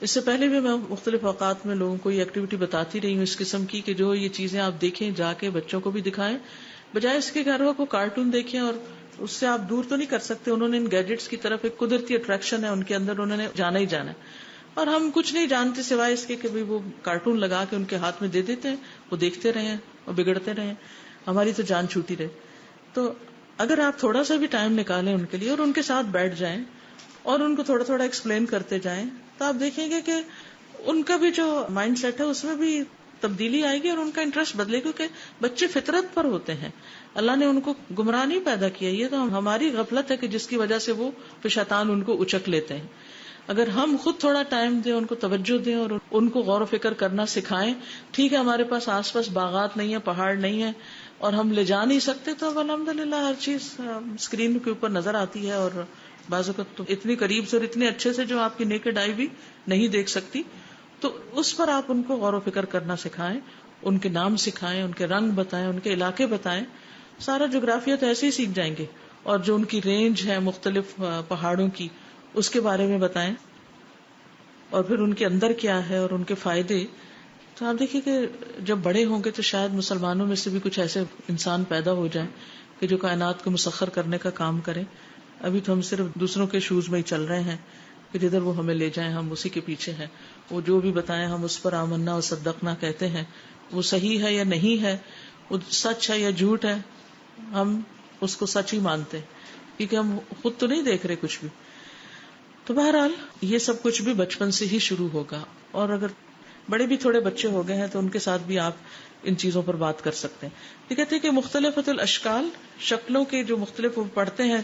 اس سے پہلے بھی میں مختلف اوقات میں لوگوں کو یہ ایکٹیویٹی بتاتی رہی ہوں اس قسم کی، کہ جو یہ چیزیں آپ دیکھیں جا کے بچوں کو بھی دکھائیں، بجائے اس کے گھر کو کارٹون دیکھیں اور اس سے آپ دور تو نہیں کر سکتے. انہوں نے ان گیجٹس کی طرف ایک قدرتی اٹریکشن ہے ان کے اندر، انہوں نے جانا ہی جانا ہے، اور ہم کچھ نہیں جانتے سوائے اس کے کہ وہ کارٹون لگا کے ان کے ہاتھ میں دے دیتے ہیں، وہ دیکھتے رہیں اور بگڑتے رہیں، ہماری تو جان چھوٹی رہے. تو اگر آپ تھوڑا سا بھی ٹائم نکالیں ان کے لیے اور ان کے ساتھ بیٹھ جائیں اور ان کو تھوڑا تھوڑا ایکسپلین کرتے جائیں، تو آپ دیکھیں گے کہ ان کا بھی جو مائنڈ سیٹ ہے اس میں بھی تبدیلی آئے گی اور ان کا انٹرسٹ بدلے گا، کیونکہ بچے فطرت پر ہوتے ہیں. اللہ نے ان کو گمراہ نہیں پیدا کیا، یہ تو ہماری غفلت ہے کہ جس کی وجہ سے وہ پھر شیطان ان کو اچک لیتے ہیں. اگر ہم خود تھوڑا ٹائم دیں، ان کو توجہ دیں اور ان کو غور و فکر کرنا سکھائیں. ٹھیک ہے ہمارے پاس آس پاس باغات نہیں ہے، پہاڑ نہیں ہے اور ہم لے جا نہیں سکتے، تو اب الحمدللہ ہر چیز اسکرین کے اوپر نظر آتی ہے، اور بعض اوقات تو اتنی قریب سے اور اتنے اچھے سے جو آپ کی نیکڈ آئی بھی نہیں دیکھ سکتی. تو اس پر آپ ان کو غور و فکر کرنا سکھائیں، ان کے نام سکھائیں، ان کے رنگ بتائیں، ان کے علاقے بتائیں. سارا جغرافیہ تو ایسے ہی سیکھ جائیں گے، اور جو ان کی رینج ہے مختلف پہاڑوں کی اس کے بارے میں بتائیں، اور پھر ان کے اندر کیا ہے اور ان کے فائدے. تو آپ دیکھیے کہ جب بڑے ہوں گے تو شاید مسلمانوں میں سے بھی کچھ ایسے انسان پیدا ہو جائیں کہ جو کائنات کو مسخر کرنے کا کام کریں. ابھی تو ہم صرف دوسروں کے شوز میں ہی چل رہے ہیں کہ جدھر وہ ہمیں لے جائیں ہم اسی کے پیچھے ہیں. وہ جو بھی بتائیں ہم اس پر آمنا و صدقنا کہتے ہیں. وہ صحیح ہے یا نہیں ہے، وہ سچ ہے یا جھوٹ ہے، ہم اس کو سچ ہی مانتے ہیں، کیونکہ ہم خود تو نہیں دیکھ رہے کچھ بھی. تو بہرحال یہ سب کچھ بھی بچپن سے ہی شروع ہوگا، اور اگر بڑے بھی تھوڑے بچے ہو گئے ہیں تو ان کے ساتھ بھی آپ ان چیزوں پر بات کر سکتے ہیں. یہ کہتے ہیں کہ مختلف الاشکال، شکلوں کے جو مختلف پڑھتے ہیں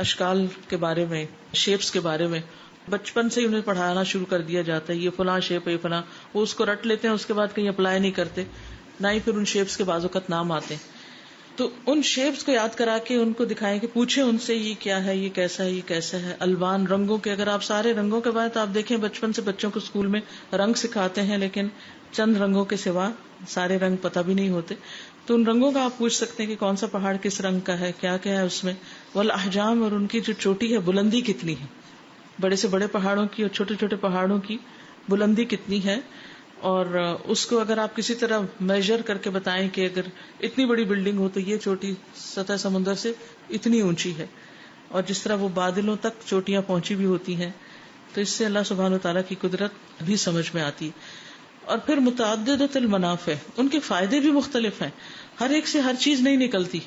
اشکال کے بارے میں، شیپس کے بارے میں بچپن سے ہی انہیں پڑھانا شروع کر دیا جاتا ہے. یہ فلاں شیپ ہے، یہ فلاں، وہ اس کو رٹ لیتے ہیں، اس کے بعد کہیں اپلائی نہیں کرتے، نہ ہی پھر ان شیپس کے بعض اوقات نام آتے ہیں. تو ان شیپس کو یاد کرا کے ان کو دکھائیں کہ پوچھیں ان سے یہ کیا ہے، یہ کیسا ہے، یہ کیسا ہے. الوان، رنگوں کے، اگر آپ سارے رنگوں کے بارے تو آپ دیکھیں بچپن سے بچوں کو اسکول میں رنگ سکھاتے ہیں، لیکن چند رنگوں کے سوا سارے رنگ پتہ بھی نہیں ہوتے. تو ان رنگوں کا آپ پوچھ سکتے ہیں کہ کون سا پہاڑ کس رنگ کا ہے، کیا کیا ہے اس میں. والاحجام، اور ان کی جو چوٹی ہے بلندی کتنی ہے، بڑے سے بڑے پہاڑوں کی اور چھوٹے چھوٹے پہاڑوں کی بلندی کتنی ہے. اور اس کو اگر آپ کسی طرح میجر کر کے بتائیں کہ اگر اتنی بڑی بلڈنگ ہو تو یہ چوٹی سطح سمندر سے اتنی اونچی ہے، اور جس طرح وہ بادلوں تک چوٹیاں پہنچی بھی ہوتی ہیں، تو اس سے اللہ سبحانہ وتعالیٰ کی قدرت بھی سمجھ میں آتی. اور پھر متعددۃ المنافع، ان کے فائدے بھی مختلف ہیں. ہر ایک سے ہر چیز نہیں نکلتی،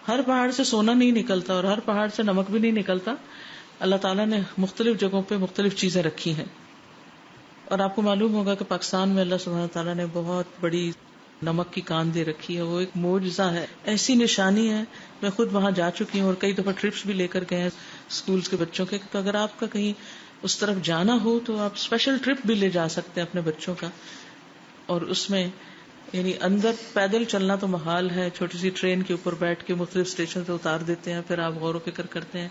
ہر پہاڑ سے سونا نہیں نکلتا اور ہر پہاڑ سے نمک بھی نہیں نکلتا. اللہ تعالیٰ نے مختلف جگہوں پہ مختلف چیزیں رکھی ہیں. اور آپ کو معلوم ہوگا کہ پاکستان میں اللہ سبحانہ تعالیٰ نے بہت بڑی نمک کی کان دے رکھی ہے. وہ ایک معجزہ ہے، ایسی نشانی ہے. میں خود وہاں جا چکی ہوں اور کئی دفعہ ٹرپس بھی لے کر گئے ہیں اسکولس کے بچوں کے. تو اگر آپ کا کہیں اس طرف جانا ہو تو آپ اسپیشل ٹرپ بھی لے جا سکتے ہیں اپنے بچوں کا. اور اس میں یعنی اندر پیدل چلنا تو محال ہے، چھوٹی سی ٹرین کے اوپر بیٹھ کے مختلف اسٹیشن سے اتار دیتے ہیں، پھر آپ غور و فکر کرتے ہیں،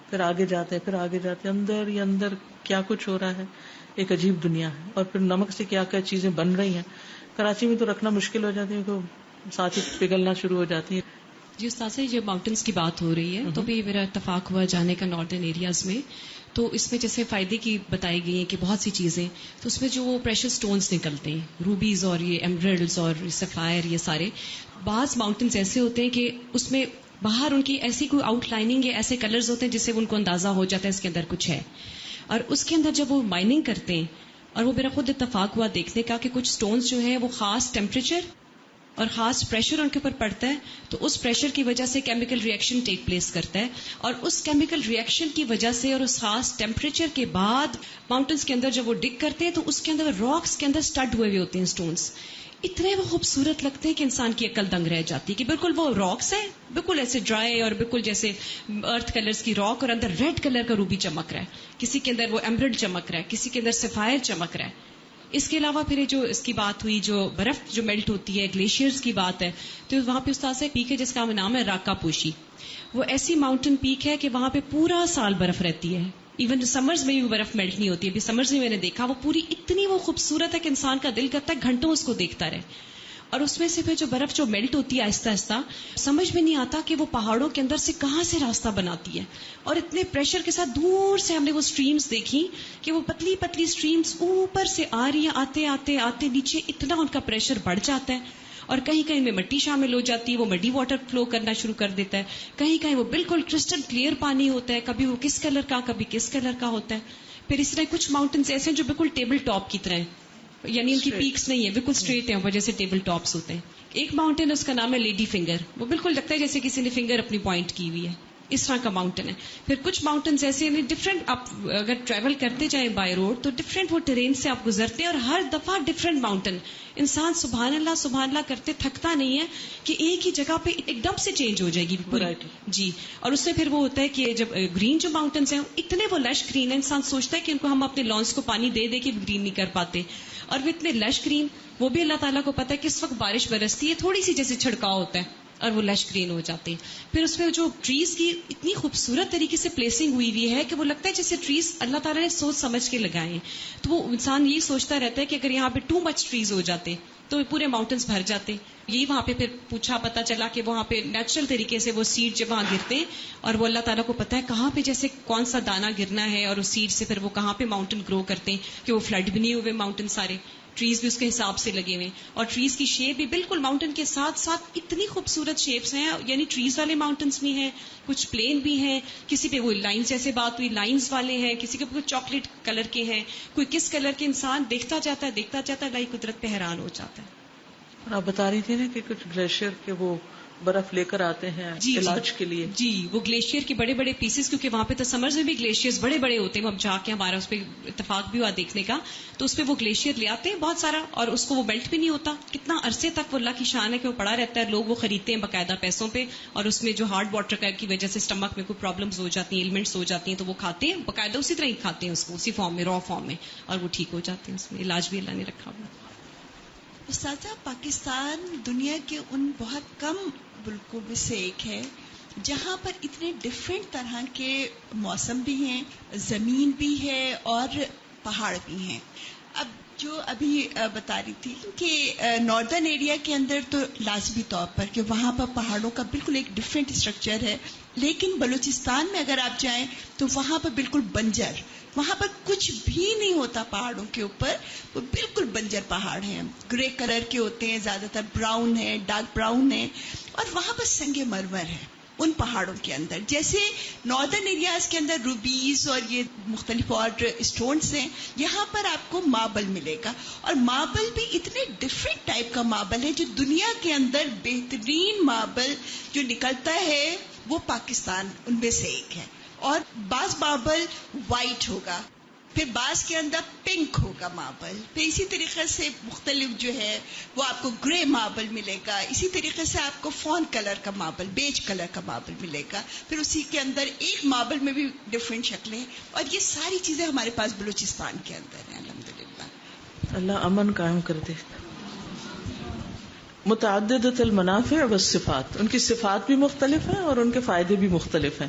پھر آگے جاتے ہیں، پھر آگے جاتے ہیں، اندر ہی اندر کیا کچھ ہو رہا ہے. ایک عجیب دنیا ہے. اور پھر نمک سے کیا کیا چیزیں بن رہی ہیں. کراچی میں تو رکھنا مشکل ہو جاتی ہے، تو ساتھ ہی پگھلنا شروع ہو جاتی ہے.
جی استاذ جب ماؤنٹینس کی بات ہو رہی ہے تو بھی میرا اتفاق ہوا جانے کا ناردرن ایریاز میں. تو اس میں جیسے فائدے کی بتائی گئی ہیں کہ بہت سی چیزیں، تو اس میں جو وہ پریشر سٹونز نکلتے ہیں، روبیز اور یہ ایمرلڈز اور سفائر، یہ سارے بعض ماؤنٹینس ایسے ہوتے ہیں کہ اس میں باہر ان کی ایسی کوئی آؤٹ لائننگ یا ایسے کلرز ہوتے ہیں جس سے ان کو اندازہ ہو جاتا ہے اس کے اندر کچھ ہے. اور اس کے اندر جب وہ مائننگ کرتے ہیں، اور وہ میرا خود اتفاق ہوا دیکھنے کا کہ کچھ سٹونز جو ہیں وہ خاص ٹیمپریچر اور خاص پریشر ان کے اوپر پڑتا ہے، تو اس پریشر کی وجہ سے کیمیکل ریئیکشن ٹیک پلیس کرتا ہے، اور اس کیمیکل ریئیکشن کی وجہ سے اور اس خاص ٹیمپریچر کے بعد ماؤنٹینس کے اندر جب وہ ڈگ کرتے ہیں تو اس کے اندر راکس کے اندر سٹڈ ہوئے ہوتے ہیں سٹونز. اتنے وہ خوبصورت لگتے ہیں کہ انسان کی عقل دنگ رہ جاتی ہے کہ بالکل وہ راکس ہیں، بالکل ایسے ڈرائی اور بالکل جیسے ارتھ کلرز کی راک، اور اندر ریڈ کلر کا روبی چمک رہا ہے، کسی کے اندر وہ ایمرلڈ چمک رہا ہے، کسی کے اندر سفائر چمک رہا ہے. اس کے علاوہ پھر جو اس کی بات ہوئی جو برف جو میلٹ ہوتی ہے، گلیشیئرز کی بات ہے، تو وہاں پہ استاد سے پیک ہے جس کا نام ہے راکا پوشی. وہ ایسی ماؤنٹین پیک ہے کہ وہاں پہ پورا سال برف رہتی ہے، ایون سمرز میں بھی برف میلٹ نہیں ہوتی ہے. ابھی سمرز میں میں نے دیکھا وہ پوری اتنی وہ خوبصورت ہے کہ انسان کا دل کرتا ہے گھنٹوں اس کو دیکھتا رہے. اور اس میں سے پھر جو برف جو میلٹ ہوتی ہے آہستہ آہستہ، سمجھ میں نہیں آتا کہ وہ پہاڑوں کے اندر سے کہاں سے راستہ بناتی ہے. اور اتنے پریشر کے ساتھ دور سے ہم نے وہ سٹریمز دیکھی کہ وہ پتلی پتلی سٹریمز اوپر سے آ رہی ہیں، آتے آتے آتے نیچے اتنا ان کا پریشر بڑھ جاتا ہے، اور کہیں کہیں میں مٹی شامل ہو جاتی ہے، وہ مڈی واٹر فلو کرنا شروع کر دیتا ہے، کہیں کہیں وہ بالکل کرسٹل کلیئر پانی ہوتا ہے، کبھی وہ کس کلر کا کبھی کس کلر کا ہوتا ہے. پھر اس طرح کچھ ماؤنٹینز ایسے ہیں جو بالکل ٹیبل ٹاپ کی طرح ہیں، یعنی ان کی پیکس نہیں ہے، بالکل اسٹریٹ ہیں اوپر جیسے ٹیبل ٹاپس ہوتے ہیں. ایک ماؤنٹین اس کا نام ہے لیڈی فنگر، وہ بالکل لگتا ہے جیسے کسی نے فنگر اپنی پوائنٹ کی ہوئی ہے. اس طرح کا ماؤنٹین ہے. پھر کچھ ماؤنٹینز ایسے ہیں ڈفرینٹ، آپ اگر ٹریول کرتے جائیں بائی روڈ تو ڈفرینٹ وہ ٹرین سے آپ گزرتے ہیں اور ہر دفعہ ڈفرینٹ ماؤنٹین. انسان سبحان اللہ کرتے تھکتا نہیں ہے کہ ایک ہی جگہ پہ ایک دم سے چینج ہو جائے گی پوری. جی. اور اس سے پھر وہ ہوتا ہے کہ جب گرین جو ماؤنٹینز ہیں اتنے وہ لش گرین ہیں، انسان سوچتا ہے کہ ان کو ہم اپنے لانس کو پانی دے دے کے گرین نہیں کر پاتے، اور وہ اتنے لش گرین، وہ بھی اللہ تعالیٰ کو پتا ہے کس وقت بارش برستی ہے، تھوڑی سی جیسے چھڑکاؤ ہوتا ہے اور وہ لش گرین ہو جاتے ہیں. پھر اس میں جو ٹریز کی اتنی خوبصورت طریقے سے پلیسنگ ہوئی ہے کہ وہ لگتا ہے جیسے ٹریز اللہ تعالیٰ نے سوچ سمجھ کے لگائے ہیں. تو وہ انسان یہی سوچتا رہتا ہے کہ اگر یہاں پہ ٹو مچ ٹریز ہو جاتے تو پورے ماؤنٹینز بھر جاتے. یہی وہاں پہ پھر پوچھا، پتا چلا کہ وہاں پہ نیچرل طریقے سے وہ سیڈ جب وہاں گرتے ہیں اور وہ اللہ تعالیٰ کو پتا ہے کہاں پہ جیسے کون سا دانہ گرنا ہے، اور اس سیڈ سے پھر وہ کہاں پہ ماؤنٹین گرو کرتے ہیں کہ وہ فلڈ بھی نہیں ہوئے ماؤنٹین سارے، ٹریز بھی اس کے حساب سے لگے ہوئے، اور ٹریز کی شیپ بھی بالکل ماؤنٹین کے ساتھ ساتھ اتنی خوبصورت شیپس ہیں. یعنی ٹریز والے ماؤنٹینس بھی ہیں، کچھ پلین بھی ہیں، کسی پہ وہ لائنز جیسے بات ہوئی لائنز والے ہیں، کسی کے کوئی چاکلیٹ کلر کے ہیں، کوئی کس کلر کے. انسان دیکھتا جاتا ہے لائی قدرت پہ حیران ہو جاتا ہے.
اور آپ بتا رہی تھی نا کہ کچھ گلیشیئر کے وہ برف لے کر آتے ہیں علاج کے لیے.
جی وہ گلیشیئر کے بڑے بڑے پیسز، کیونکہ وہاں پہ تو سمرز میں بھی گلیشیئرز بڑے بڑے ہوتے ہیں، وہ ہم جا کے ہمارا اس پہ اتفاق بھی ہوا دیکھنے کا، تو اس پہ وہ گلیشیئر لے آتے ہیں بہت سارا، اور اس کو وہ میلٹ بھی نہیں ہوتا. کتنا عرصے تک وہ اللہ کی شان ہے کہ وہ پڑا رہتا ہے، لوگ وہ خریدتے ہیں باقاعدہ پیسوں پہ، اور اس میں جو ہارڈ واٹر کی وجہ سے اسٹمک میں کوئی پرابلمز ہو جاتی ہیں، ایلمنٹس ہو جاتی ہیں، تو وہ کھاتے ہیں باقاعدہ اسی طرح ہی کھاتے ہیں اس کو، اسی فارم میں، را فارم میں، اور وہ ٹھیک ہو جاتے ہیں. اس میں علاج بھی اللہ نے رکھا ہوا.
استاذہ، پاکستان دنیا کے ان بہت کم ملکوں میں سے ایک ہے جہاں پر اتنے ڈفرینٹ طرح کے موسم بھی ہیں، زمین بھی ہے اور پہاڑ بھی ہیں. اب جو ابھی بتا رہی تھی کہ ناردرن ایریا کے اندر تو لازمی طور پر کہ وہاں پر پہاڑوں کا بالکل ایک ڈفرینٹ اسٹرکچر ہے، لیکن بلوچستان میں اگر آپ جائیں تو وہاں پر بالکل بنجر، وہاں پر کچھ بھی نہیں ہوتا پہاڑوں کے اوپر، وہ بالکل بنجر پہاڑ ہیں، گرے کلر کے ہوتے ہیں، زیادہ تر براؤن ہے، ڈارک براؤن ہے، اور وہاں پر سنگ مرمر ہے ان پہاڑوں کے اندر. جیسے ناردرن ایریاز کے اندر روبیز اور یہ مختلف اور اسٹونز ہیں، یہاں پر آپ کو ماربل ملے گا، اور ماربل بھی اتنے ڈفرینٹ ٹائپ کا ماربل ہے. جو دنیا کے اندر بہترین ماربل جو نکلتا ہے وہ پاکستان ان میں سے ایک ہے. اور بعض ماربل وائٹ ہوگا، پھر بعض کے اندر پنک ہوگا ماربل، پھر اسی طریقے سے مختلف جو ہے وہ آپ کو گرے ماربل ملے گا، اسی طریقے سے آپ کو فون کلر کا ماربل، بیج کلر کا ماربل ملے گا، پھر اسی کے اندر ایک ماربل میں بھی ڈفرینٹ شکلیں ہیں. اور یہ ساری چیزیں ہمارے پاس بلوچستان کے اندر ہیں الحمدللہ.
اللہ امن قائم کر دے. متعددۃ المنافع والصفات، ان کی صفات بھی مختلف ہیں اور ان کے فائدے بھی مختلف ہیں.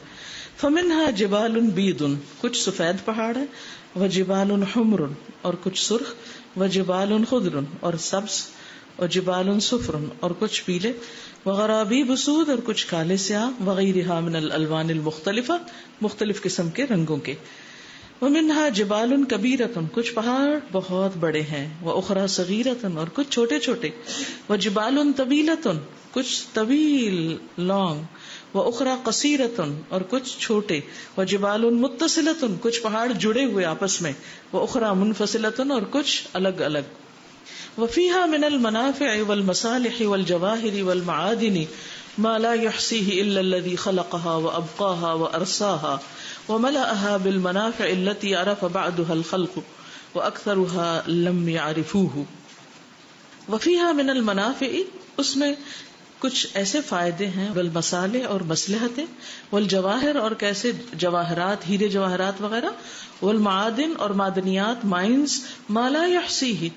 فمنها جبال بید، کچھ سفید پہاڑ ہیں، وجبال حمر، اور کچھ سرخ، وجبال خضر، اور سبز، وجبال صفر، اور کچھ پیلے، وغرابیب سود، اور کچھ کالے سیاہ، وغیرها من الالوان المختلفہ، مختلف قسم کے رنگوں کے. ومنها جبال کبیرۃ، کچھ پہاڑ بہت بڑے ہیں، واخری صغیرۃ، اور کچھ چھوٹے چھوٹے، وجبال طویلۃ، کچھ طویل لانگ، واخری قصیرۃ، اور کچھ چھوٹے، وجبال متصلۃ، کچھ پہاڑ جڑے ہوئے آپس میں، واخری منفصلۃ، اور کچھ الگ الگ. وفیہا من المنافع والمصالح والجواہر والمعادن ما لا يحصیہ الا الذی خلقها وابقاها وارساها وملأها بالمنافع التي عرف بعدها الخلق واكثرها لم يعرفوه. وفیہا من المنافع، اس میں کچھ ایسے فائدے ہیں، والمصالح اور مصلحتیں، والجواہر اور کیسے جواہرات، ہیرے جواہرات وغیرہ، والمعادن اور معدنیات، مائنز، ما لا يحصیہ،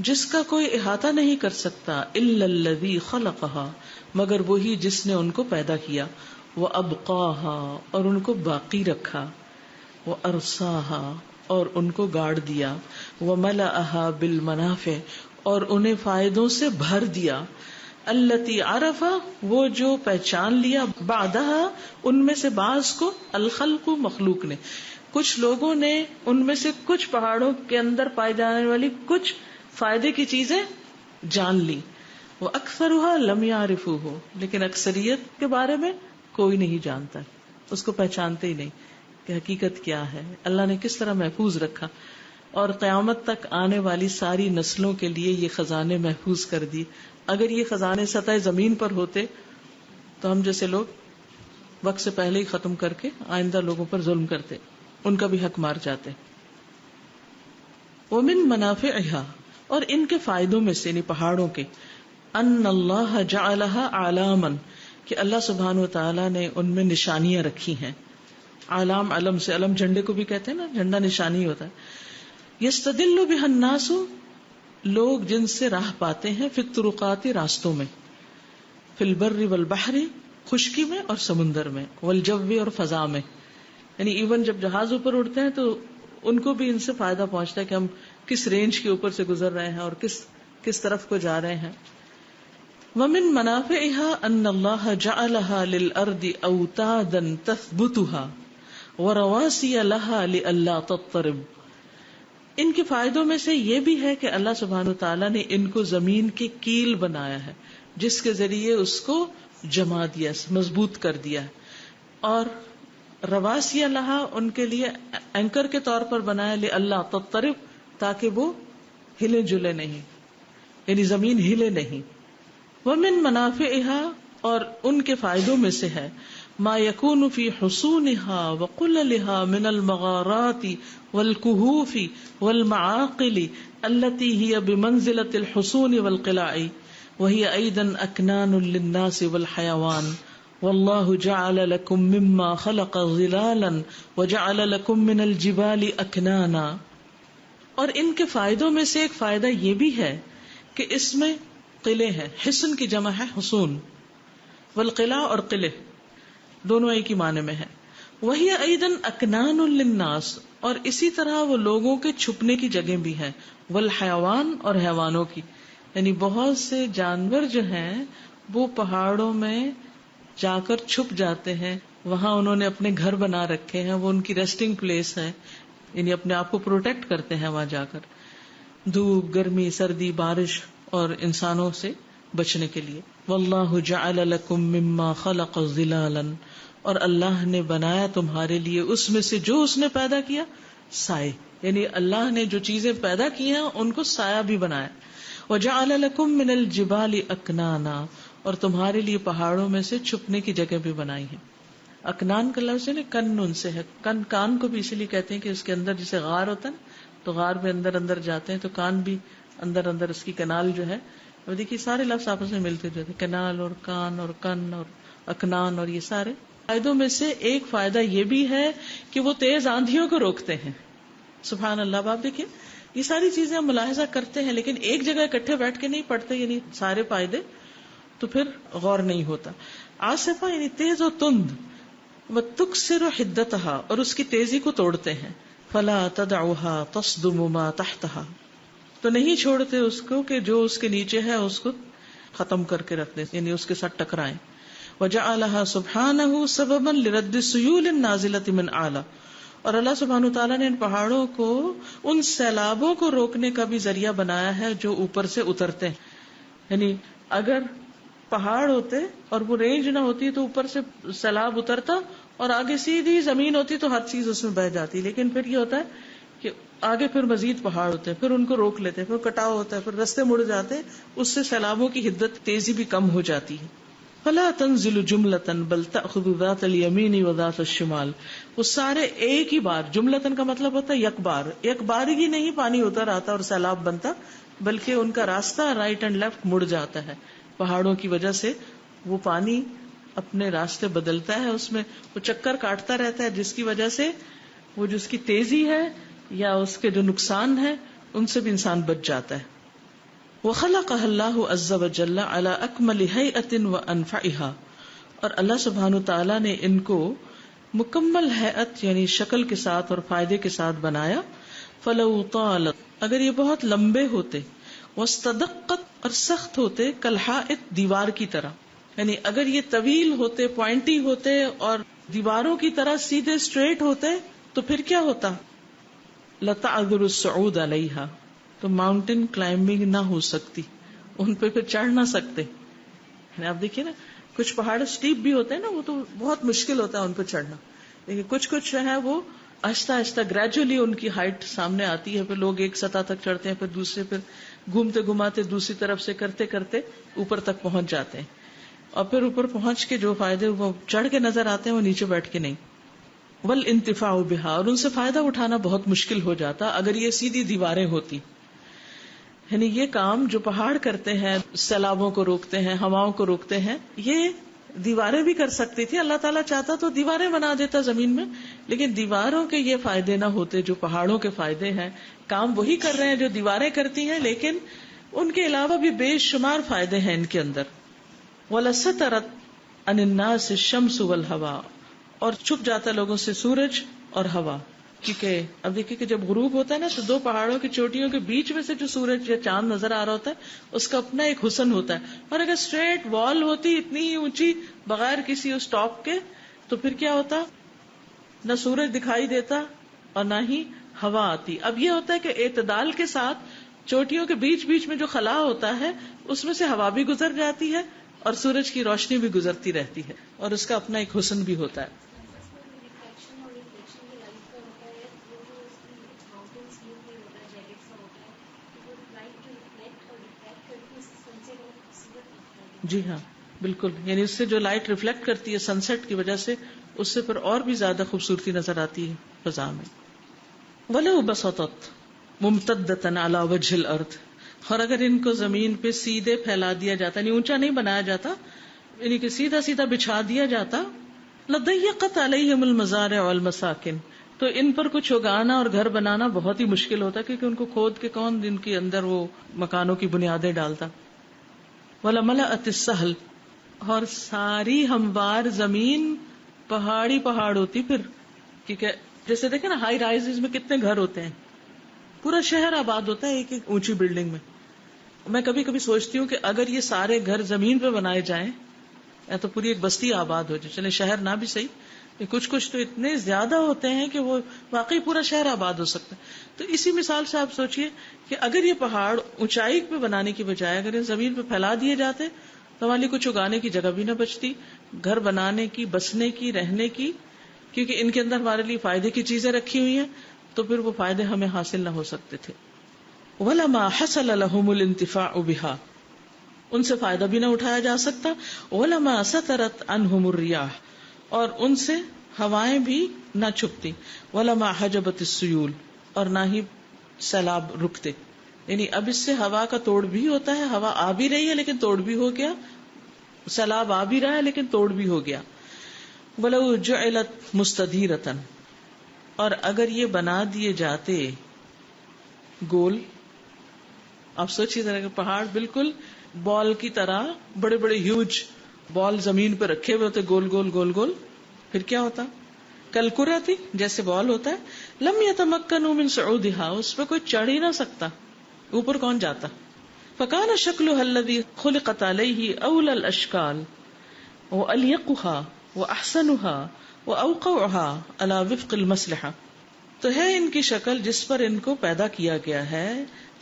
جس کا کوئی احاطہ نہیں کر سکتا، الا الذی خلقها، مگر وہی جس نے ان کو پیدا کیا، وابقاها، اور ان کو باقی رکھا، وارساها، اور ان کو گاڑ دیا، وملأها بالمنافع، اور انہیں فائدوں سے بھر دیا، التی عرفا، وہ جو پہچان لیا، بعدها، ان میں سے بعض کو، الخلق، مخلوق نے، کچھ لوگوں نے ان میں سے کچھ پہاڑوں کے اندر پائی جانے والی کچھ فائدے کی چیزیں جان لی. واکثرها لم يعرفوه، لیکن اکثریت کے بارے میں کوئی نہیں جانتا، اس کو پہچانتے ہی نہیں کہ حقیقت کیا ہے، اللہ نے کس طرح محفوظ رکھا، اور قیامت تک آنے والی ساری نسلوں کے لیے یہ خزانے محفوظ کر دی. اگر یہ خزانے سطح زمین پر ہوتے تو ہم جیسے لوگ وقت سے پہلے ہی ختم کر کے آئندہ لوگوں پر ظلم کرتے، ان کا بھی حق مار جاتے. ومن منافعها، اور ان کے فائدوں میں سے یعنی پہاڑوں کے، ان اللہ جعلها علاما، کہ اللہ سبحانہ وتعالی نے ان میں نشانیاں رکھی ہیں. علام، علم سے، علم جھنڈے کو بھی کہتے ہیں نا، جھنڈا نشانی ہوتا ہے. یستدل بها الناس، لوگ جن سے راہ پاتے ہیں، فی الطرقات، راستوں میں، فی البر والبحر، خشکی میں اور سمندر میں، والجو، اور فضا میں. یعنی ایون جب جہاز اوپر اڑتے ہیں تو ان کو بھی ان سے فائدہ پہنچتا ہے کہ ہم کس رینج کے اوپر سے گزر رہے ہیں اور کس طرف کو جا رہے ہیں. ومن منافعها ان اللہ جعلها للارض اوتادا تثبتها ورواسي لها لئلا تضطرب. ان کے فائدوں میں سے یہ بھی ہے کہ اللہ سبحانہ وتعالی نے ان کو زمین کی کیل بنایا ہے جس کے ذریعے اس کو جما دیا، مضبوط کر دیا ہے. اور رواسی لہا، ان کے لیے اینکر کے طور پر بنایا، لئلا تضطرب، تاکہ وہ ہلے جلے نہیں، یعنی زمین ہلے نہیں. ومن منافعها، اور ان کے فائدوں میں سے ہے، ما يكون في حصونها وقللها من المغارات والكهوف والمعاقل التي هي بمنزلة الحصون والقلاع وهي أيضا أكنان للناس والحيوان. والله جعل لكم مما خلق ظلالا وجعل لكم من الجبال أكنانا. اور ان کے فائدوں میں سے ایک فائدہ یہ بھی ہے کہ اس میں قلعے ہیں. حصن کی جمع ہے حصون، والقلاع اور قلعے دونوں ایک ہی معنی میں ہیں. وہی ایدن اکنان للناس، اور اسی طرح وہ لوگوں کے چھپنے کی جگہ بھی ہیں. والحیوان، اور حیوانوں کی، یعنی بہت سے جانور جو ہیں وہ پہاڑوں میں جا کر چھپ جاتے ہیں، وہاں انہوں نے اپنے گھر بنا رکھے ہیں، وہ ان کی ریسٹنگ پلیس ہے، یعنی اپنے آپ کو پروٹیکٹ کرتے ہیں وہاں جا کر دھوپ، گرمی، سردی، بارش اور انسانوں سے بچنے کے لیے. واللہ جعل لکم مما خلق ظلالا، اور اللہ نے بنایا تمہارے لیے اس میں سے جو اس نے پیدا کیا سائے، یعنی اللہ نے جو چیزیں پیدا کی ہیں ان کو سایہ بھی بنایا. وجعل لکم من الجبال اکنانا، اور تمہارے لیے پہاڑوں میں سے چھپنے کی جگہ بھی بنائی ہے. اکنان کا لفظ ہے کن سے ہے. کان کو بھی اسی لیے کہتے ہیں کہ اس کے اندر جیسے غار ہوتا ہے نا، تو غار میں اندر جاتے ہیں تو کان بھی اندر اس کی کنال جو ہے. اور دیکھیے سارے لفظ آپس میں ملتے جاتے ہیں، کنال اور کان اور کن اور اکنان، اور یہ سارے فائدوں میں سے ایک فائدہ یہ بھی ہے کہ وہ تیز آندھیوں کو روکتے ہیں. سبحان اللہ. آپ دیکھیں یہ ساری چیزیں ہم ملاحظہ کرتے ہیں لیکن ایک جگہ اکٹھے بیٹھ کے نہیں پڑھتے، یعنی سارے فائدے، تو پھر غور نہیں ہوتا. آصفہ یعنی تیز و تند، وتکسر حدتها، اور اس کی تیزی کو توڑتے ہیں. فلا تدعوها تصدم ما تحتها، تو نہیں چھوڑتے اس کو کہ جو اس کے نیچے ہے اس کو ختم کر کے رکھ دیں، یعنی اس کے ساتھ ٹکرائیں. وجعلها سبحانه سببا لرد السيول النازلة من اعلى، اور اللہ سبحانہ وتعالیٰ نے ان پہاڑوں کو ان سیلابوں کو روکنے کا بھی ذریعہ بنایا ہے جو اوپر سے اترتے ہیں. یعنی اگر پہاڑ ہوتے اور وہ رینج نہ ہوتی تو اوپر سے سیلاب اترتا اور آگے سیدھی زمین ہوتی تو ہر چیز اس میں بہ جاتی. لیکن پھر یہ ہوتا ہے کہ آگے پھر مزید پہاڑ ہوتے ہیں، پھر ان کو روک لیتے ہیں، پھر کٹاؤ ہوتا ہے، پھر رستے مڑ جاتے ہیں، اس سے سیلابوں کی حدت تیزی بھی کم ہو جاتی ہے. فلا تنزل جملتن بل تأخذ ذات الیمین و ذات الشمال، وہ سارے ایک ہی بار، جملتن کا مطلب ہوتا ہے یک بار ہی نہیں پانی اتر آتا اور سیلاب بنتا، بلکہ ان کا راستہ رائٹ اینڈ لیفٹ مڑ جاتا ہے. پہاڑوں کی وجہ سے وہ پانی اپنے راستے بدلتا ہے، اس میں وہ چکر کاٹتا رہتا ہے، جس کی وجہ سے وہ جو اس کی تیزی ہے یا اس کے جو نقصان ہے ان سے بھی انسان بچ جاتا ہے. وَخَلَقَهَا اللَّهُ عَزَّ وَجَلَّ عَلَى أَكْمَلِ هَيْئَةٍ وَأَنْفَعِهَا، اور اللہ سبحانہ تعالیٰ نے ان کو مکمل ہیئت یعنی شکل کے ساتھ اور فائدے کے ساتھ بنایا. فَلَوْ طَالَتْ، اگر یہ بہت لمبے ہوتے، وَاسْتَدَقَّتْ، اور سخت ہوتے، کَالْحَائِطِ، دیوار کی طرح، یعنی اگر یہ طویل ہوتے، پوائنٹی ہوتے اور دیواروں کی طرح سیدھے اسٹریٹ ہوتے تو پھر کیا ہوتا؟ لَتَعْذُرُ الصُّعُودَ عَلَيْهَا، تو ماؤنٹین کلائمبنگ نہ ہو سکتی، ان پہ پھر چڑھ نہ سکتے. آپ دیکھیے نا کچھ پہاڑ اسٹیپ بھی ہوتے ہیں نا، وہ تو بہت مشکل ہوتا ہے ان پہ چڑھنا، لیکن کچھ ہے وہ آہستہ آہستہ گریجولی ان کی ہائٹ سامنے آتی ہے، پھر لوگ ایک سطح تک چڑھتے ہیں، پھر دوسرے، پھر گھومتے گھماتے دوسری طرف سے کرتے کرتے اوپر تک پہنچ جاتے ہیں. اور پھر اوپر پہنچ کے جو فائدے وہ چڑھ کے نظر آتے ہیں وہ نیچے بیٹھ کے نہیں. والانتفاع بها، اور ان سے فائدہ اٹھانا بہت مشکل ہو جاتا اگر یہ سیدھی دیواریں ہوتی. یعنی یہ کام جو پہاڑ کرتے ہیں، سیلابوں کو روکتے ہیں، ہواؤں کو روکتے ہیں، یہ دیواریں بھی کر سکتی تھی. اللہ تعالیٰ چاہتا تو دیواریں بنا دیتا زمین میں، لیکن دیواروں کے یہ فائدے نہ ہوتے جو پہاڑوں کے فائدے ہیں. کام وہی کر رہے ہیں جو دیواریں کرتی ہیں، لیکن ان کے علاوہ بھی بے شمار فائدے ہیں ان کے اندر. وَلَسَتَرَتْ عَنِ النَّاسِ الشَّمْسُ وَالْهَوَاءُ، اور چھپ جاتا لوگوں سے سورج اور ہوا. کیونکہ اب دیکھیں کہ جب غروب ہوتا ہے نا تو دو پہاڑوں کی چوٹیوں کے بیچ میں سے جو سورج یا چاند نظر آ رہا ہوتا ہے اس کا اپنا ایک حسن ہوتا ہے. اور اگر اسٹریٹ وال ہوتی اتنی ہی اونچی بغیر کسی اس ٹاپ کے تو پھر کیا ہوتا، نہ سورج دکھائی دیتا اور نہ ہی ہوا آتی. اب یہ ہوتا ہے کہ اعتدال کے ساتھ چوٹیوں کے بیچ بیچ میں جو خلا ہوتا ہے اس میں سے ہوا بھی گزر جاتی ہے اور سورج کی روشنی بھی گزرتی رہتی ہے اور اس کا اپنا ایک حسن بھی ہوتا ہے. جی ہاں بالکل، یعنی اس سے جو لائٹ ریفلیکٹ کرتی ہے سن سیٹ کی وجہ سے اس سے پھر اور بھی زیادہ خوبصورتی نظر آتی ہے فضا میں. وَلَوْ بَسَطَتْ مُمْتَدَّةً عَلَى وَجْهِ الْأَرْضِ، اور اگر ان کو زمین پہ سیدھے پھیلا دیا جاتا، یعنی اونچا نہیں بنایا جاتا، یعنی کہ سیدھا سیدھا بچھا دیا جاتا، لَضَيَّقَتْ عَلَيْهِمُ الْمَزَارِعُ وَالْمَسَاكِنُ، تو ان پر کچھ اگانا اور گھر بنانا بہت ہی مشکل ہوتا کیونکہ ان کو کھود کے کون ان کے اندر وہ مکانوں کی بنیادیں ڈالتا. وَلَمَلَأَتِ السَّهْلَ، اور ساری ہموار زمین پہاڑی پہاڑ ہوتی پھر، کیونکہ جیسے دیکھیں نا ہائی رائزز میں کتنے گھر ہوتے ہیں، پورا شہر آباد ہوتا ہے ایک ایک اونچی بلڈنگ میں. میں کبھی کبھی سوچتی ہوں کہ اگر یہ سارے گھر زمین پہ بنائے جائیں یا تو پوری ایک بستی آباد ہو جائے، چلے شہر نہ بھی صحیح، کچھ تو اتنے زیادہ ہوتے ہیں کہ وہ واقعی پورا شہر آباد ہو سکتا ہے. تو اسی مثال سے آپ سوچئے کہ اگر یہ پہاڑ اونچائی پہ بنانے کی بجائے اگر یہ زمین پہ پھیلا دیے جاتے تو ہماری کچھ اگانے کی جگہ بھی نہ بچتی، گھر بنانے کی، بسنے کی، رہنے کی، کیونکہ ان کے اندر ہمارے لیے فائدے کی چیزیں رکھی ہوئی ہیں تو پھر وہ فائدے ہمیں حاصل نہ ہو سکتے تھے. وَلَمَا حَصَلَ لَهُمُ الْانْتِفَاعُ بِهَا، ان سے فائدہ بھی نہ اٹھایا جا سکتا. وَلَمَا سَتَرَتْ عَنْهُمُ الرِّيَاحُ، اور ان سے ہوائیں بھی نہ چھپتی. وَلَمَا حَجَبَتِ السُّيُولُ، اور نہ ہی سیلاب رکتے. یعنی اب اس سے ہوا کا توڑ بھی ہوتا ہے، ہوا آ بھی رہی ہے لیکن توڑ بھی ہو گیا، سیلاب آ بھی رہا ہے لیکن توڑ بھی ہو گیا. وَلَوْ جُعِلَتْ مُسْتَدِيرَةً، اور اگر یہ بنا دیے جاتے گول، آپ سوچیے ذرا کہ پہاڑ بالکل بال کی طرح بڑے بڑے ہیوج بال زمین پہ رکھے ہوئے ہوتے گول گول گول گول، پھر کیا ہوتا؟ کلکرہ تھی جیسے بال ہوتا ہے. لم يتمكنوا من صعودها، اس پہ کوئی چڑھ ہی نہ سکتا، اوپر کون جاتا. فكان شكلها الذي خلقت عليه اولى الاشكال واليقها واحسنها واوقعها على وفق المصلحه، تو ہے ان کی شکل جس پر ان کو پیدا کیا گیا ہے